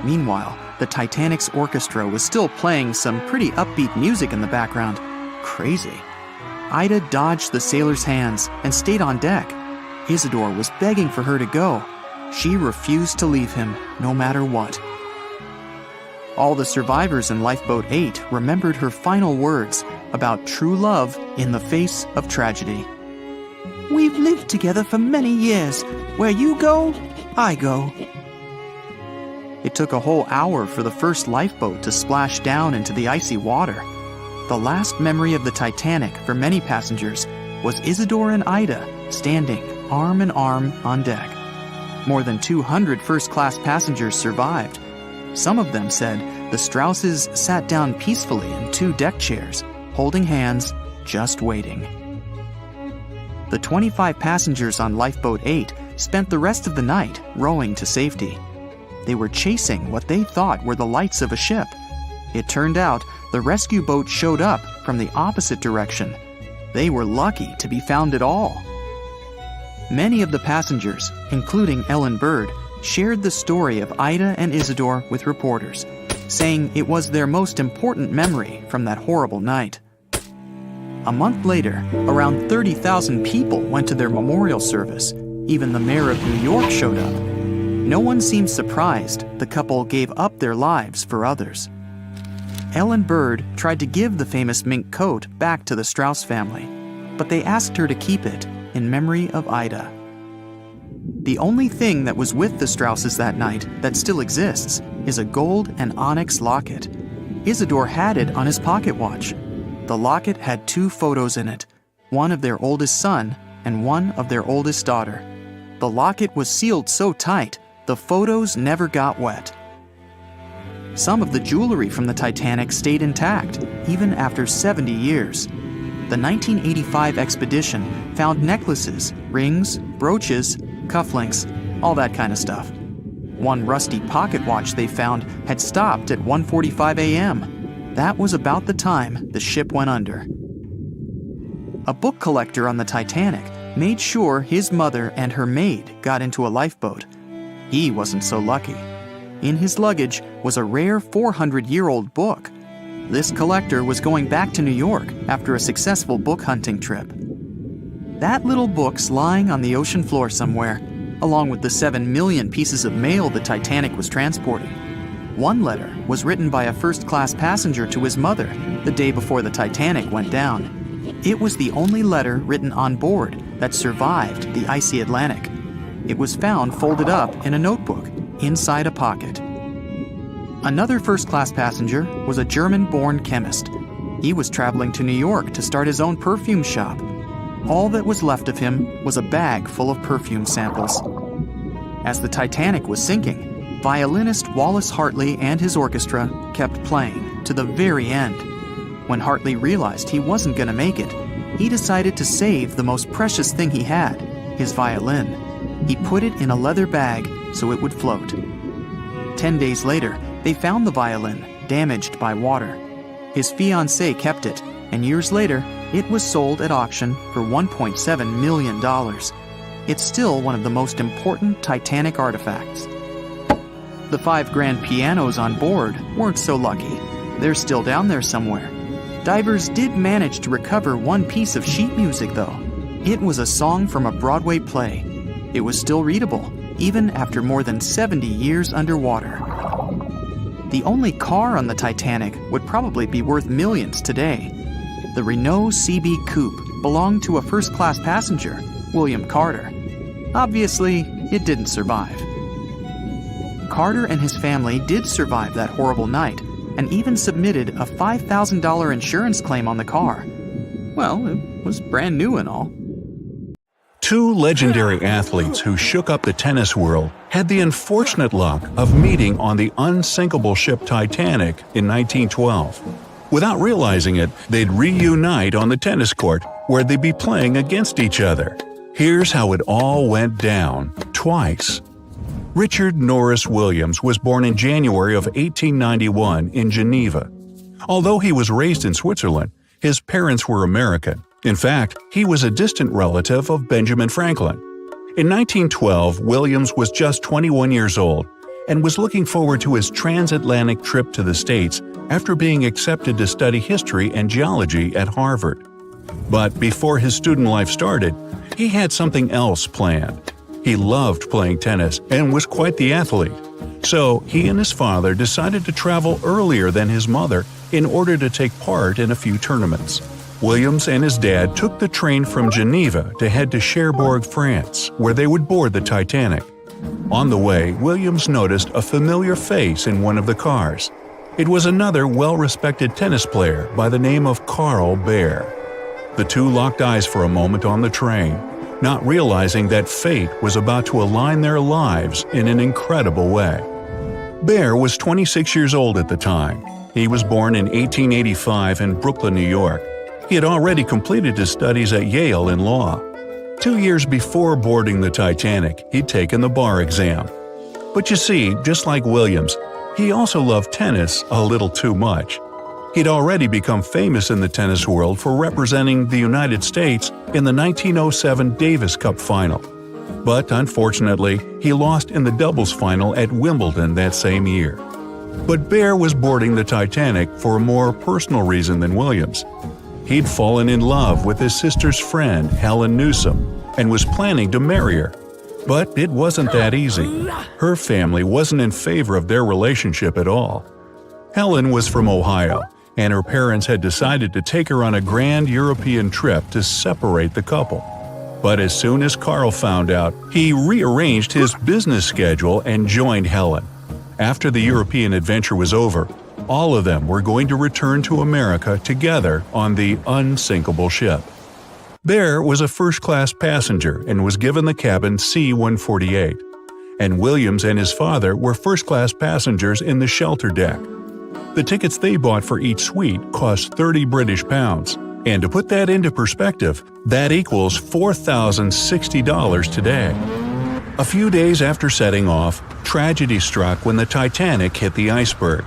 Meanwhile, the Titanic's orchestra was still playing some pretty upbeat music in the background. Crazy. Ida dodged the sailors' hands and stayed on deck. Isidore was begging for her to go. She refused to leave him, no matter what. All the survivors in Lifeboat 8 remembered her final words about true love in the face of tragedy. We've lived together for many years. Where you go, I go. It took a whole hour for the first lifeboat to splash down into the icy water. The last memory of the Titanic for many passengers was Isidore and Ida standing arm in arm on deck. More than 200 first-class passengers survived. Some of them said the Strausses sat down peacefully in 2 deck chairs, holding hands, just waiting. The 25 passengers on Lifeboat 8 spent the rest of the night rowing to safety. They were chasing what they thought were the lights of a ship. It turned out the rescue boat showed up from the opposite direction. They were lucky to be found at all. Many of the passengers, including Ellen Bird, shared the story of Ida and Isidore with reporters, saying it was their most important memory from that horrible night. A month later, around 30,000 people went to their memorial service. Even the mayor of New York showed up. No one seemed surprised the couple gave up their lives for others. Ellen Bird tried to give the famous mink coat back to the Strauss family, but they asked her to keep it in memory of Ida. The only thing that was with the Strausses that night that still exists is a gold and onyx locket. Isidore had it on his pocket watch. The locket had 2 photos in it, one of their oldest son and one of their oldest daughter. The locket was sealed so tight, the photos never got wet. Some of the jewelry from the Titanic stayed intact, even after 70 years. The 1985 expedition found necklaces, rings, brooches, cufflinks, all that kind of stuff. One rusty pocket watch they found had stopped at 1:45 a.m. That was about the time the ship went under. A book collector on the Titanic made sure his mother and her maid got into a lifeboat. He wasn't so lucky. In his luggage was a rare 400-year-old book. This collector was going back to New York after a successful book hunting trip. That little book's lying on the ocean floor somewhere, along with the 7 million pieces of mail the Titanic was transporting. One letter was written by a first-class passenger to his mother the day before the Titanic went down. It was the only letter written on board that survived the icy Atlantic. It was found folded up in a notebook inside a pocket. Another first-class passenger was a German-born chemist. He was traveling to New York to start his own perfume shop. All that was left of him was a bag full of perfume samples. As the Titanic was sinking, violinist Wallace Hartley and his orchestra kept playing to the very end. When Hartley realized he wasn't going to make it, he decided to save the most precious thing he had, his violin. He put it in a leather bag so it would float. 10 days later, they found the violin, damaged by water. His fiancée kept it, and years later, it was sold at auction for $1.7 million. It's still one of the most important Titanic artifacts. The 5 grand pianos on board weren't so lucky. They're still down there somewhere. Divers did manage to recover one piece of sheet music, though. It was a song from a Broadway play. It was still readable, even after more than 70 years underwater. The only car on the Titanic would probably be worth millions today. The Renault CB Coupe belonged to a first-class passenger, William Carter. Obviously, it didn't survive. Carter and his family did survive that horrible night and even submitted a $5,000 insurance claim on the car. Well, it was brand new and all. Two legendary athletes who shook up the tennis world had the unfortunate luck of meeting on the unsinkable ship Titanic in 1912. Without realizing it, they'd reunite on the tennis court where they'd be playing against each other. Here's how it all went down, twice. Richard Norris Williams was born in January of 1891 in Geneva. Although he was raised in Switzerland, his parents were American. In fact, he was a distant relative of Benjamin Franklin. In 1912, Williams was just 21 years old and was looking forward to his transatlantic trip to the States after being accepted to study history and geology at Harvard. But before his student life started, he had something else planned. He loved playing tennis and was quite the athlete. So he and his father decided to travel earlier than his mother in order to take part in a few tournaments. Williams and his dad took the train from Geneva to head to Cherbourg, France, where they would board the Titanic. On the way, Williams noticed a familiar face in one of the cars. It was another well-respected tennis player by the name of Carl Bear. The two locked eyes for a moment on the train, not realizing that fate was about to align their lives in an incredible way. Bear was 26 years old at the time. He was born in 1885 in Brooklyn, New York. He had already completed his studies at Yale in law. 2 years before boarding the Titanic, he'd taken the bar exam. But you see, just like Williams, he also loved tennis a little too much. He'd already become famous in the tennis world for representing the United States in the 1907 Davis Cup final. But unfortunately, he lost in the doubles final at Wimbledon that same year. But Bear was boarding the Titanic for a more personal reason than Williams. He'd fallen in love with his sister's friend, Helen Newsom, and was planning to marry her. But it wasn't that easy. Her family wasn't in favor of their relationship at all. Helen was from Ohio, and her parents had decided to take her on a grand European trip to separate the couple. But as soon as Carl found out, he rearranged his business schedule and joined Helen. After the European adventure was over, all of them were going to return to America together on the unsinkable ship. Bear was a first-class passenger and was given the cabin C-148, and Williams and his father were first-class passengers in the shelter deck. The tickets they bought for each suite cost 30 British pounds, and to put that into perspective, that equals $4,060 today. A few days after setting off, tragedy struck when the Titanic hit the iceberg.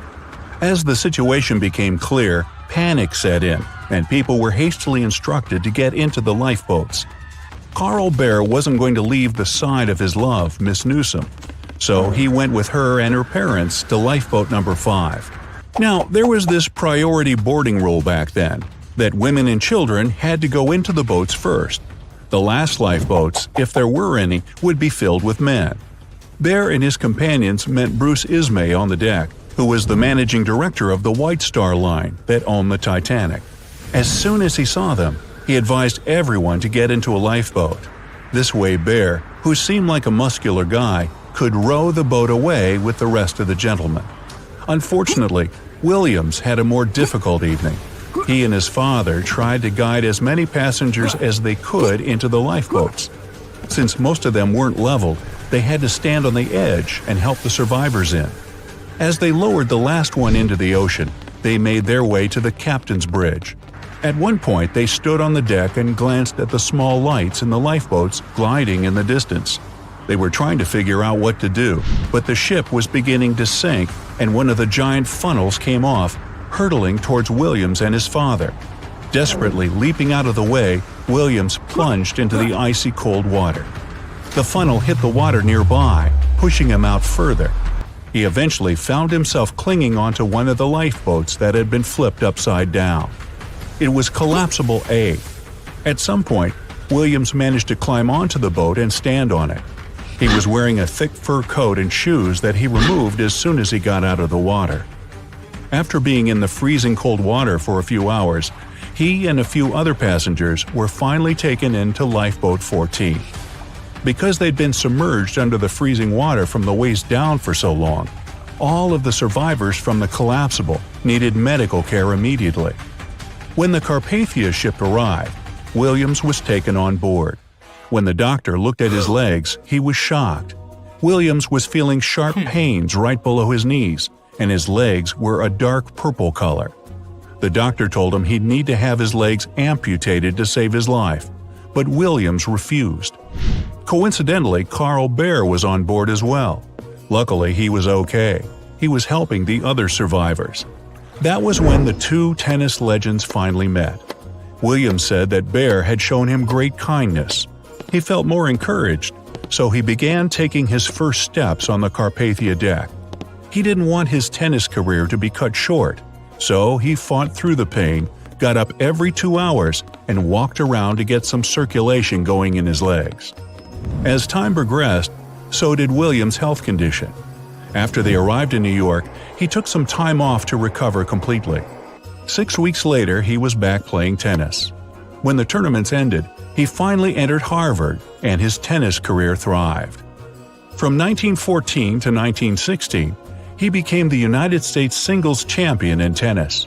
As the situation became clear, panic set in, and people were hastily instructed to get into the lifeboats. Carl Bear wasn't going to leave the side of his love, Miss Newsom, so he went with her and her parents to lifeboat number 5. Now, there was this priority boarding rule back then, that women and children had to go into the boats first. The last lifeboats, if there were any, would be filled with men. Bear and his companions met Bruce Ismay on the deck, who was the managing director of the White Star Line that owned the Titanic. As soon as he saw them, he advised everyone to get into a lifeboat. This way Bear, who seemed like a muscular guy, could row the boat away with the rest of the gentlemen. Unfortunately, Williams had a more difficult evening. He and his father tried to guide as many passengers as they could into the lifeboats. Since most of them weren't leveled, they had to stand on the edge and help the survivors in. As they lowered the last one into the ocean, they made their way to the captain's bridge. At one point, they stood on the deck and glanced at the small lights in the lifeboats gliding in the distance. They were trying to figure out what to do, but the ship was beginning to sink and one of the giant funnels came off, hurtling towards Williams and his father. Desperately leaping out of the way, Williams plunged into the icy cold water. The funnel hit the water nearby, pushing him out further. He eventually found himself clinging onto one of the lifeboats that had been flipped upside down. It was collapsible A. At some point, Williams managed to climb onto the boat and stand on it. He was wearing a thick fur coat and shoes that he removed as soon as he got out of the water. After being in the freezing cold water for a few hours, he and a few other passengers were finally taken into Lifeboat 14. Because they'd been submerged under the freezing water from the waist down for so long, all of the survivors from the collapsible needed medical care immediately. When the Carpathia ship arrived, Williams was taken on board. When the doctor looked at his legs, he was shocked. Williams was feeling sharp pains right below his knees, and his legs were a dark purple color. The doctor told him he'd need to have his legs amputated to save his life, but Williams refused. Coincidentally, Carl Baer was on board as well. Luckily, he was okay. He was helping the other survivors. That was when the two tennis legends finally met. Williams said that Baer had shown him great kindness. He felt more encouraged, so he began taking his first steps on the Carpathia deck. He didn't want his tennis career to be cut short, so he fought through the pain, got up every 2 hours, and walked around to get some circulation going in his legs. As time progressed, so did Williams' health condition. After they arrived in New York, he took some time off to recover completely. 6 weeks later, he was back playing tennis. When the tournaments ended, he finally entered Harvard, and his tennis career thrived. From 1914 to 1916, he became the United States singles champion in tennis.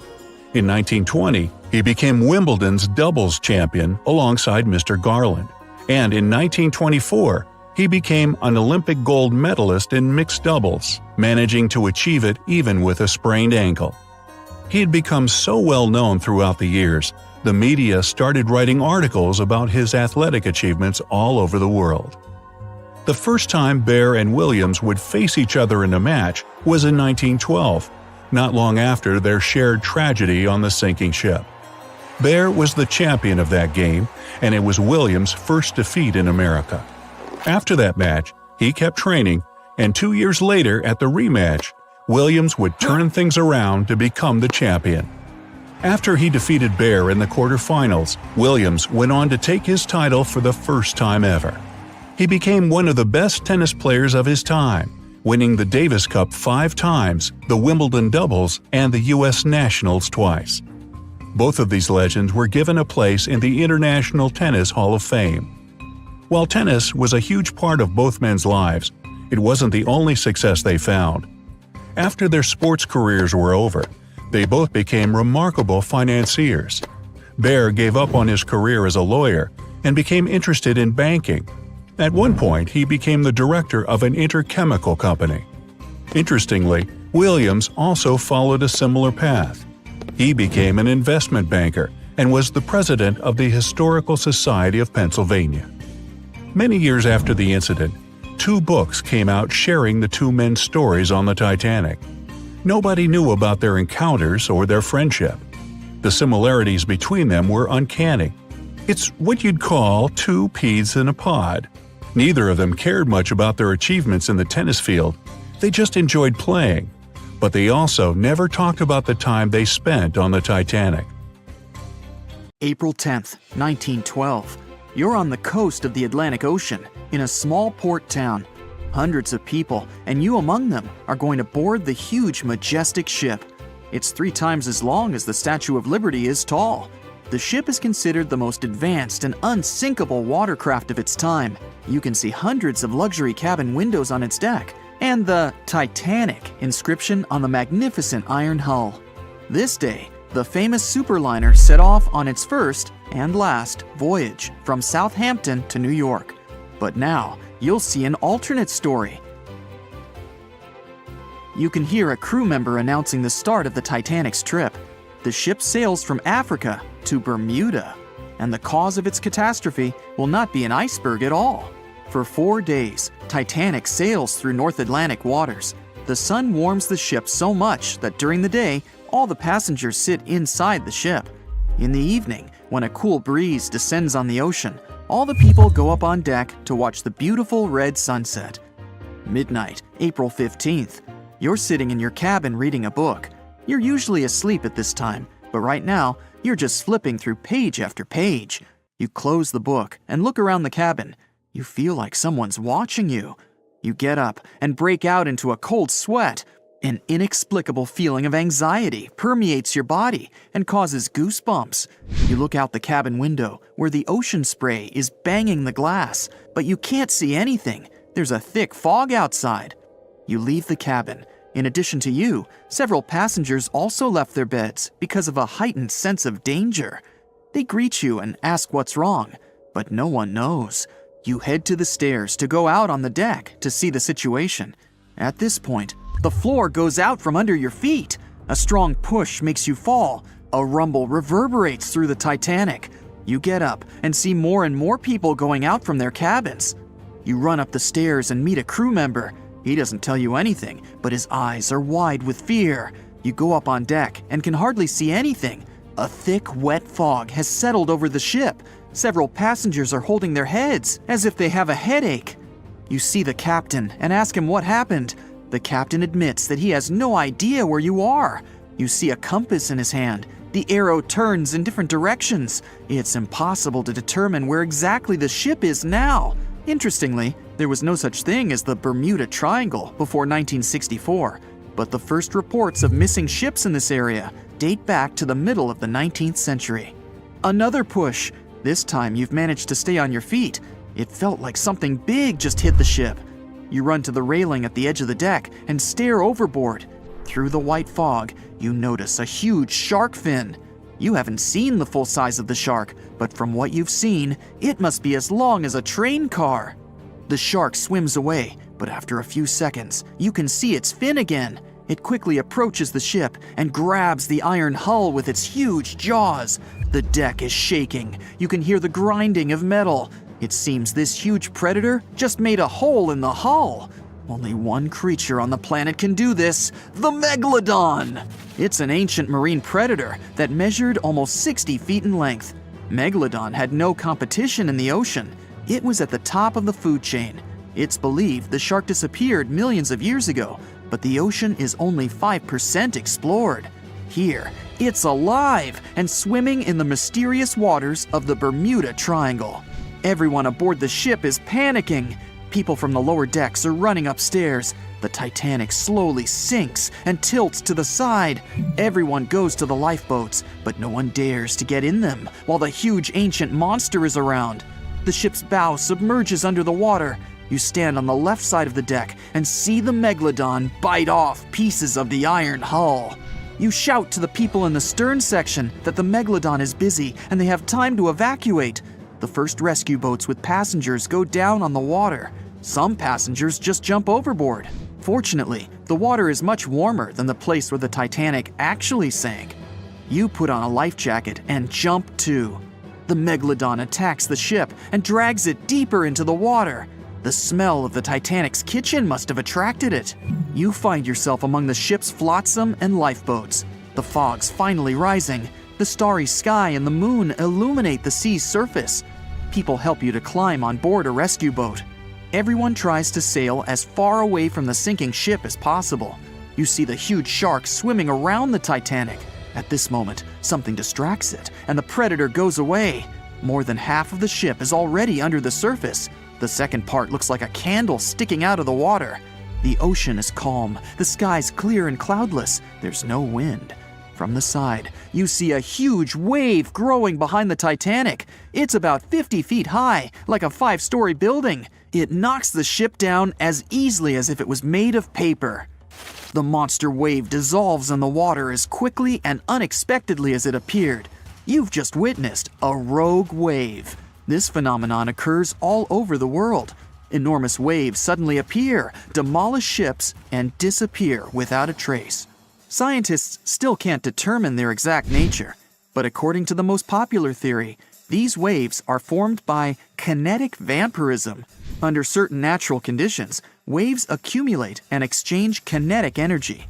In 1920, he became Wimbledon's doubles champion alongside Mr. Garland. And in 1924, he became an Olympic gold medalist in mixed doubles, managing to achieve it even with a sprained ankle. He had become so well known throughout the years, the media started writing articles about his athletic achievements all over the world. The first time Baer and Williams would face each other in a match was in 1912, not long after their shared tragedy on the sinking ship. Baer was the champion of that game, and it was Williams' first defeat in America. After that match, he kept training, and 2 years later at the rematch, Williams would turn things around to become the champion. After he defeated Baer in the quarterfinals, Williams went on to take his title for the first time ever. He became one of the best tennis players of his time, winning the Davis Cup 5 times, the Wimbledon doubles, and the U.S. Nationals twice. Both of these legends were given a place in the International Tennis Hall of Fame. While tennis was a huge part of both men's lives, it wasn't the only success they found. After their sports careers were over, they both became remarkable financiers. Baer gave up on his career as a lawyer and became interested in banking. At one point, he became the director of an interchemical company. Interestingly, Williams also followed a similar path. He became an investment banker and was the president of the Historical Society of Pennsylvania. Many years after the incident, 2 books came out sharing the two men's stories on the Titanic. Nobody knew about their encounters or their friendship. The similarities between them were uncanny. It's what you'd call 2 peas in a pod. Neither of them cared much about their achievements in the tennis field. They just enjoyed playing. But they also never talked about the time they spent on the Titanic. April 10th, 1912. You're on the coast of the Atlantic Ocean, in a small port town. Hundreds of people, and you among them, are going to board the huge, majestic ship. It's 3 times as long as the Statue of Liberty is tall. The ship is considered the most advanced and unsinkable watercraft of its time. You can see hundreds of luxury cabin windows on its deck, and the Titanic inscription on the magnificent iron hull. This day, the famous superliner set off on its first and last voyage from Southampton to New York. But now, you'll see an alternate story. You can hear a crew member announcing the start of the Titanic's trip. The ship sails from Africa to Bermuda, and the cause of its catastrophe will not be an iceberg at all. For 4 days, Titanic sails through North Atlantic waters. The sun warms the ship so much that during the day, all the passengers sit inside the ship. In the evening, when a cool breeze descends on the ocean, all the people go up on deck to watch the beautiful red sunset. Midnight, April 15th. You're sitting in your cabin reading a book. You're usually asleep at this time, but right now, you're just flipping through page after page. You close the book and look around the cabin. You feel like someone's watching you. You get up and break out into a cold sweat. An inexplicable feeling of anxiety permeates your body and causes goosebumps. You look out the cabin window where the ocean spray is banging the glass, but you can't see anything. There's a thick fog outside. You leave the cabin. In addition to you, several passengers also left their beds because of a heightened sense of danger. They greet you and ask what's wrong, but no one knows. You head to the stairs to go out on the deck to see the situation. At this point, the floor goes out from under your feet. A strong push makes you fall. A rumble reverberates through the Titanic. You get up and see more and more people going out from their cabins. You run up the stairs and meet a crew member. He doesn't tell you anything, but his eyes are wide with fear. You go up on deck and can hardly see anything. A thick, wet fog has settled over the ship. Several passengers are holding their heads as if they have a headache. You see the captain and ask him what happened. The captain admits that he has no idea where you are. You see a compass in his hand. The arrow turns in different directions. It's impossible to determine where exactly the ship is now. Interestingly, there was no such thing as the Bermuda Triangle before 1964, but the first reports of missing ships in this area date back to the middle of the 19th century. Another push. This time you've managed to stay on your feet. It felt like something big just hit the ship. You run to the railing at the edge of the deck and stare overboard. Through the white fog, you notice a huge shark fin. You haven't seen the full size of the shark, but from what you've seen, it must be as long as a train car. The shark swims away, but after a few seconds, you can see its fin again. It quickly approaches the ship and grabs the iron hull with its huge jaws. The deck is shaking. You can hear the grinding of metal. It seems this huge predator just made a hole in the hull. Only one creature on the planet can do this, the Megalodon. It's an ancient marine predator that measured almost 60 feet in length. Megalodon had no competition in the ocean. It was at the top of the food chain. It's believed the shark disappeared millions of years ago, but the ocean is only 5% explored. Here, it's alive and swimming in the mysterious waters of the Bermuda Triangle. Everyone aboard the ship is panicking. People from the lower decks are running upstairs. The Titanic slowly sinks and tilts to the side. Everyone goes to the lifeboats, but no one dares to get in them while the huge ancient monster is around. The ship's bow submerges under the water. You stand on the left side of the deck and see the Megalodon bite off pieces of the iron hull. You shout to the people in the stern section that the Megalodon is busy and they have time to evacuate. The first rescue boats with passengers go down on the water. Some passengers just jump overboard. Fortunately, the water is much warmer than the place where the Titanic actually sank. You put on a life jacket and jump too. The Megalodon attacks the ship and drags it deeper into the water. The smell of the Titanic's kitchen must have attracted it. You find yourself among the ship's flotsam and lifeboats. The fog's finally rising. The starry sky and the moon illuminate the sea's surface. People help you to climb on board a rescue boat. Everyone tries to sail as far away from the sinking ship as possible. You see the huge shark swimming around the Titanic. At this moment, something distracts it, and the predator goes away. More than half of the ship is already under the surface. The second part looks like a candle sticking out of the water. The ocean is calm. The sky's clear and cloudless. There's no wind. From the side, you see a huge wave growing behind the Titanic. It's about 50 feet high, like a 5-story building. It knocks the ship down as easily as if it was made of paper. The monster wave dissolves in the water as quickly and unexpectedly as it appeared. You've just witnessed a rogue wave. This phenomenon occurs all over the world. Enormous waves suddenly appear, demolish ships, and disappear without a trace. Scientists still can't determine their exact nature, but according to the most popular theory, these waves are formed by kinetic vampirism. Under certain natural conditions, waves accumulate and exchange kinetic energy.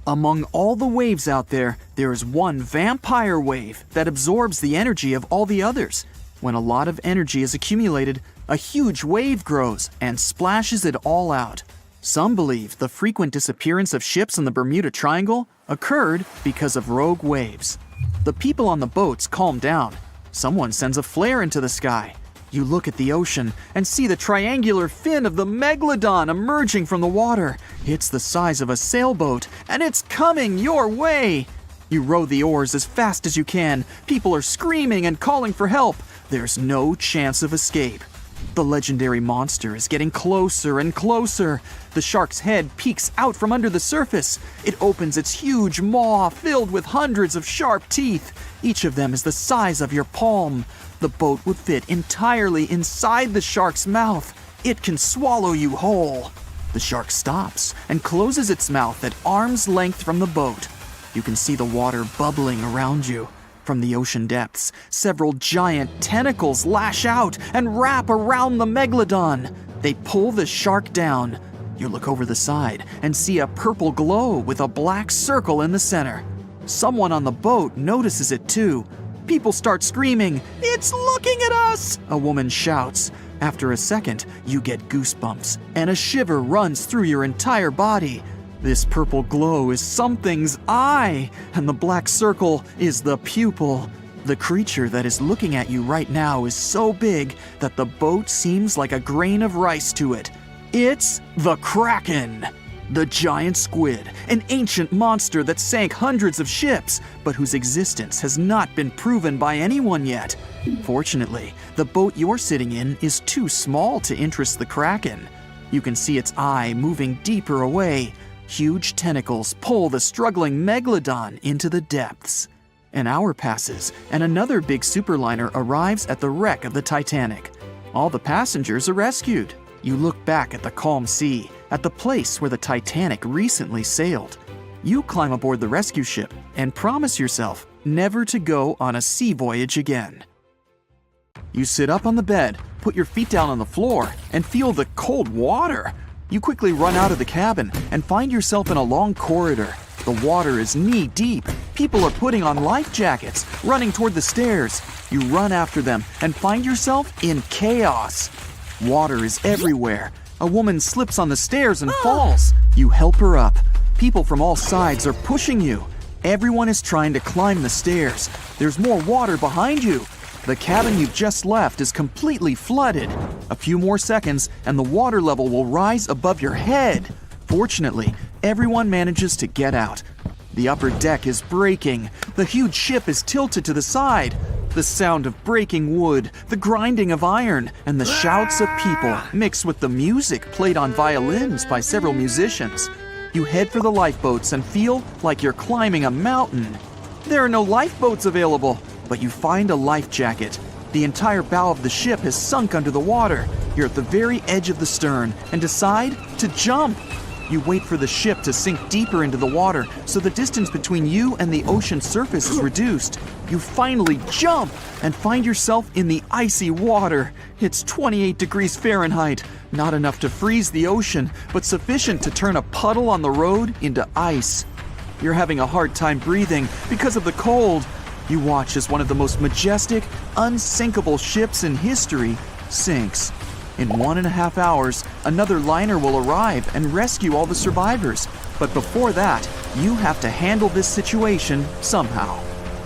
Among all the waves out there, there is one vampire wave that absorbs the energy of all the others. When a lot of energy is accumulated, a huge wave grows and splashes it all out. Some believe the frequent disappearance of ships in the Bermuda Triangle occurred because of rogue waves. The people on the boats calm down. Someone sends a flare into the sky. You look at the ocean and see the triangular fin of the Megalodon emerging from the water. It's the size of a sailboat, and it's coming your way. You row the oars as fast as you can. People are screaming and calling for help. There's no chance of escape. The legendary monster is getting closer and closer. The shark's head peeks out from under the surface. It opens its huge maw filled with hundreds of sharp teeth. Each of them is the size of your palm. The boat would fit entirely inside the shark's mouth. It can swallow you whole. The shark stops and closes its mouth at arm's length from the boat. You can see the water bubbling around you. From the ocean depths, several giant tentacles lash out and wrap around the megalodon. They pull the shark down. You look over the side and see a purple glow with a black circle in the center. Someone on the boat notices it too. People start screaming, "It's looking at us!" a woman shouts. After a second, you get goosebumps, and a shiver runs through your entire body. This purple glow is something's eye, and the black circle is the pupil. The creature that is looking at you right now is so big that the boat seems like a grain of rice to it. It's the Kraken! The giant squid, an ancient monster that sank hundreds of ships, but whose existence has not been proven by anyone yet. Fortunately, the boat you're sitting in is too small to interest the Kraken. You can see its eye moving deeper away. Huge tentacles pull the struggling megalodon into the depths. An hour passes, and another big superliner arrives at the wreck of the Titanic. All the passengers are rescued. You look back at the calm sea, at the place where the Titanic recently sailed. You climb aboard the rescue ship and promise yourself never to go on a sea voyage again. You sit up on the bed, put your feet down on the floor, and feel the cold water. You quickly run out of the cabin and find yourself in a long corridor. The water is knee-deep. People are putting on life jackets, running toward the stairs. You run after them and find yourself in chaos. Water is everywhere. A woman slips on the stairs and falls. You help her up. People from all sides are pushing you. Everyone is trying to climb the stairs. There's more water behind you. The cabin you've just left is completely flooded. A few more seconds and the water level will rise above your head. Fortunately, everyone manages to get out. The upper deck is breaking. The huge ship is tilted to the side. The sound of breaking wood, the grinding of iron, and the shouts of people mix with the music played on violins by several musicians. You head for the lifeboats and feel like you're climbing a mountain. There are no lifeboats available, but you find a life jacket. The entire bow of the ship has sunk under the water. You're at the very edge of the stern and decide to jump. You wait for the ship to sink deeper into the water so the distance between you and the ocean surface is reduced. You finally jump and find yourself in the icy water. It's 28 degrees Fahrenheit, not enough to freeze the ocean, but sufficient to turn a puddle on the road into ice. You're having a hard time breathing because of the cold. You watch as one of the most majestic, unsinkable ships in history sinks. In 1.5 hours, another liner will arrive and rescue all the survivors. But before that, you have to handle this situation somehow.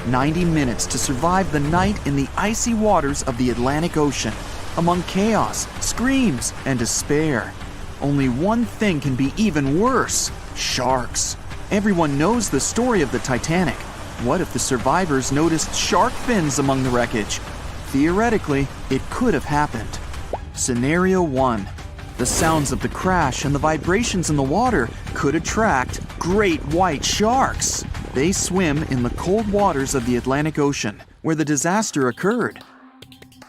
90 minutes to survive the night in the icy waters of the Atlantic Ocean, among chaos, screams, and despair. Only one thing can be even worse: sharks. Everyone knows the story of the Titanic. What if the survivors noticed shark fins among the wreckage? Theoretically, it could have happened. Scenario 1. The sounds of the crash and the vibrations in the water could attract great white sharks. They swim in the cold waters of the Atlantic Ocean, where the disaster occurred.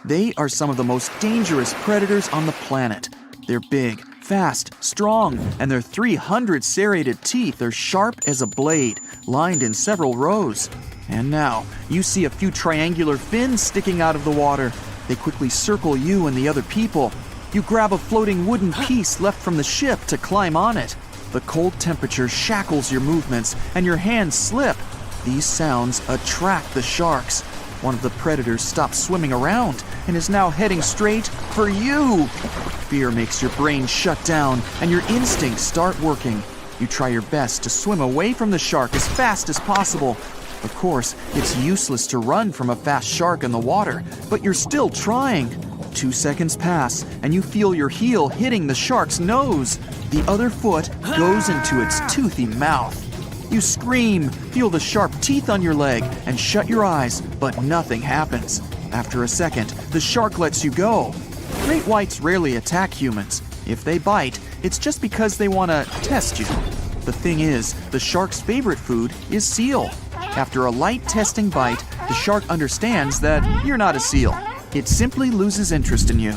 They are some of the most dangerous predators on the planet. They're big, fast, strong, and their 300 serrated teeth are sharp as a blade, lined in several rows. And now, you see a few triangular fins sticking out of the water. They quickly circle you and the other people. You grab a floating wooden piece left from the ship to climb on it. The cold temperature shackles your movements, and your hands slip. These sounds attract the sharks. One of the predators stops swimming around and is now heading straight for you. Fear makes your brain shut down, and your instincts start working. You try your best to swim away from the shark as fast as possible. Of course, it's useless to run from a fast shark in the water, but you're still trying. 2 seconds pass, and you feel your heel hitting the shark's nose. The other foot goes into its toothy mouth. You scream, feel the sharp teeth on your leg, and shut your eyes, but nothing happens. After a second, the shark lets you go. Great whites rarely attack humans. If they bite, it's just because they want to test you. The thing is, the shark's favorite food is seal. After a light testing bite, the shark understands that you're not a seal. It simply loses interest in you.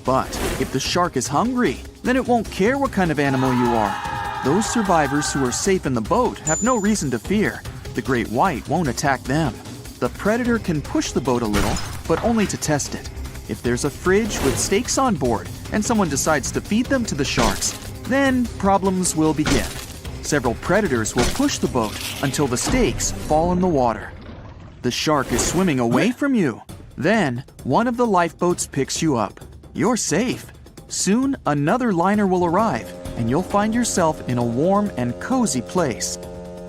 But if the shark is hungry, then it won't care what kind of animal you are. Those survivors who are safe in the boat have no reason to fear. The great white won't attack them. The predator can push the boat a little, but only to test it. If there's a fridge with steaks on board and someone decides to feed them to the sharks, then problems will begin. Several predators will push the boat until the steaks fall in the water. The shark is swimming away from you. Then, one of the lifeboats picks you up. You're safe. Soon, another liner will arrive, and you'll find yourself in a warm and cozy place.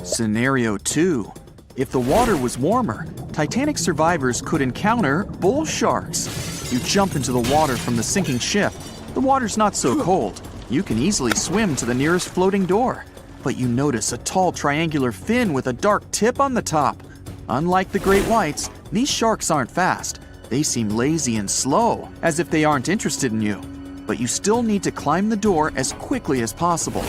Scenario 2. If the water was warmer, Titanic survivors could encounter bull sharks. You jump into the water from the sinking ship. The water's not so cold. You can easily swim to the nearest floating door. But you notice a tall triangular fin with a dark tip on the top. Unlike the great whites, these sharks aren't fast. They seem lazy and slow, as if they aren't interested in you. But you still need to climb the door as quickly as possible.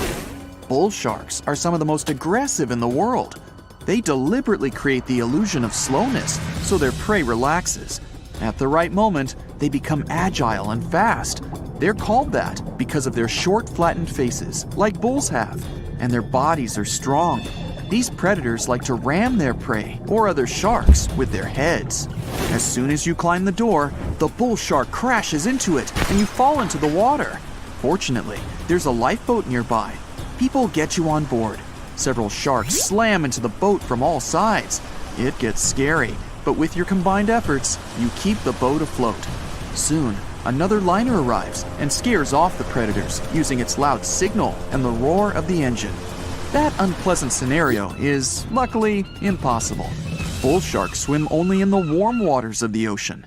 Bull sharks are some of the most aggressive in the world. They deliberately create the illusion of slowness so their prey relaxes. At the right moment, they become agile and fast. They're called that because of their short, flattened faces, like bulls have, and their bodies are strong. These predators like to ram their prey or other sharks with their heads. As soon as you climb the door, the bull shark crashes into it and you fall into the water. Fortunately, there's a lifeboat nearby. People get you on board. Several sharks slam into the boat from all sides. It gets scary, but with your combined efforts, you keep the boat afloat. Soon, another liner arrives and scares off the predators using its loud signal and the roar of the engine. That unpleasant scenario is, luckily, impossible. Bull sharks swim only in the warm waters of the ocean.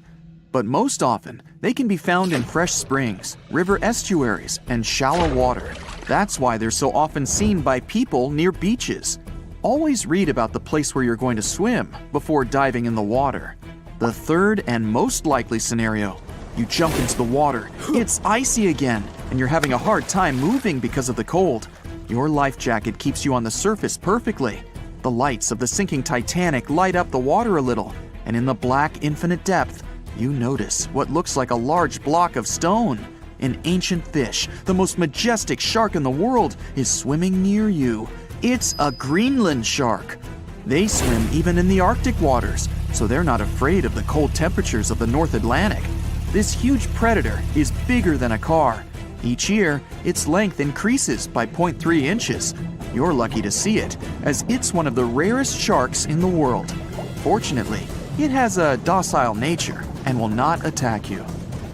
But most often, they can be found in fresh springs, river estuaries, and shallow water. That's why they're so often seen by people near beaches. Always read about the place where you're going to swim before diving in the water. The third and most likely scenario: you jump into the water, it's icy again, and you're having a hard time moving because of the cold. Your life jacket keeps you on the surface perfectly. The lights of the sinking Titanic light up the water a little, and in the black infinite depth, you notice what looks like a large block of stone. An ancient fish, the most majestic shark in the world, is swimming near you. It's a Greenland shark. They swim even in the Arctic waters, so they're not afraid of the cold temperatures of the North Atlantic. This huge predator is bigger than a car. Each year, its length increases by 0.3 inches. You're lucky to see it, as it's one of the rarest sharks in the world. Fortunately, it has a docile nature and will not attack you.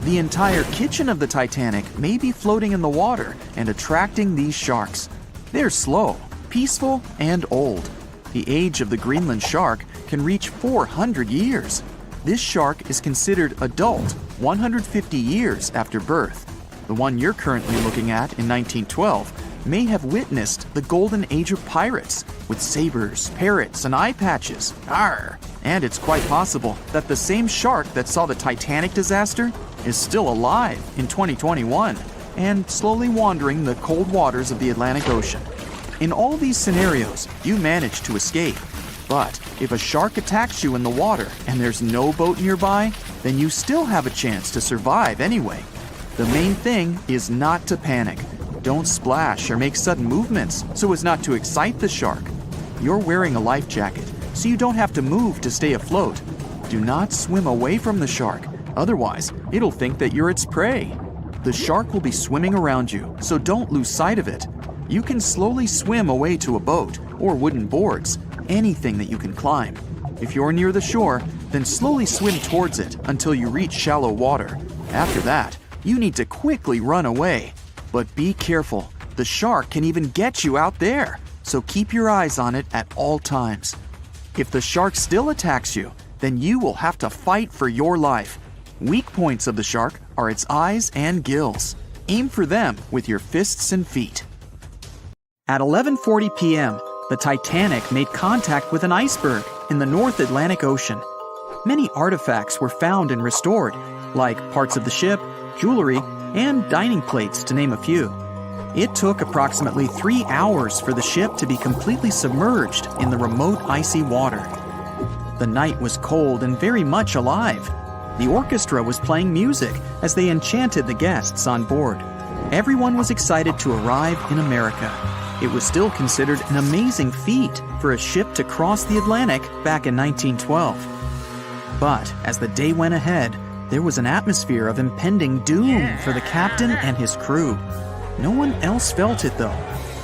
The entire kitchen of the Titanic may be floating in the water and attracting these sharks. They're slow, peaceful, and old. The age of the Greenland shark can reach 400 years. This shark is considered adult 150 years after birth. The one you're currently looking at in 1912 may have witnessed the golden age of pirates with sabers, parrots, and eye patches. Arr! And it's quite possible that the same shark that saw the Titanic disaster is still alive in 2021 and slowly wandering the cold waters of the Atlantic Ocean. In all these scenarios, you manage to escape. But if a shark attacks you in the water and there's no boat nearby, then you still have a chance to survive anyway. The main thing is not to panic. Don't splash or make sudden movements so as not to excite the shark. You're wearing a life jacket, so you don't have to move to stay afloat. Do not swim away from the shark, otherwise it'll think that you're its prey. The shark will be swimming around you, so don't lose sight of it. You can slowly swim away to a boat or wooden boards, anything that you can climb. If you're near the shore, then slowly swim towards it until you reach shallow water. After that, you need to quickly run away. But be careful, the shark can even get you out there, so keep your eyes on it at all times. If the shark still attacks you, then you will have to fight for your life. Weak points of the shark are its eyes and gills. Aim for them with your fists and feet. At 11:40 p.m., the Titanic made contact with an iceberg in the North Atlantic Ocean. Many artifacts were found and restored, like parts of the ship, jewelry, and dining plates, to name a few. It took approximately 3 hours for the ship to be completely submerged in the remote icy water. The night was cold and very much alive. The orchestra was playing music as they enchanted the guests on board. Everyone was excited to arrive in America. It was still considered an amazing feat for a ship to cross the Atlantic back in 1912. But as the day went ahead, there was an atmosphere of impending doom for the captain and his crew. No one else felt it though.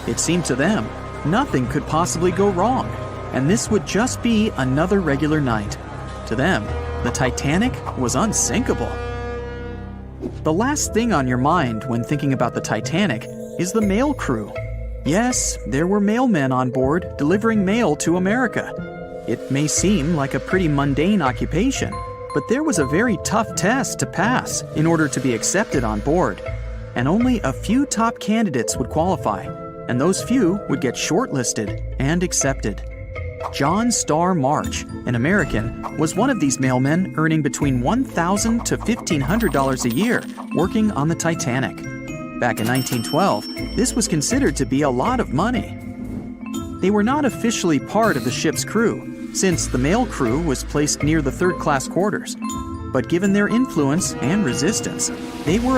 It seemed to them nothing could possibly go wrong, and this would just be another regular night. To them, the Titanic was unsinkable. The last thing on your mind when thinking about the Titanic is the mail crew. Yes, there were mailmen on board delivering mail to America. It may seem like a pretty mundane occupation, but there was a very tough test to pass in order to be accepted on board. And only a few top candidates would qualify, and those few would get shortlisted and accepted. John Starr March, an American, was one of these mailmen earning between $1,000 to $1,500 a year working on the Titanic. Back in 1912, this was considered to be a lot of money. They were not officially part of the ship's crew, since the mail crew was placed near the third-class quarters. But given their influence and resistance, they were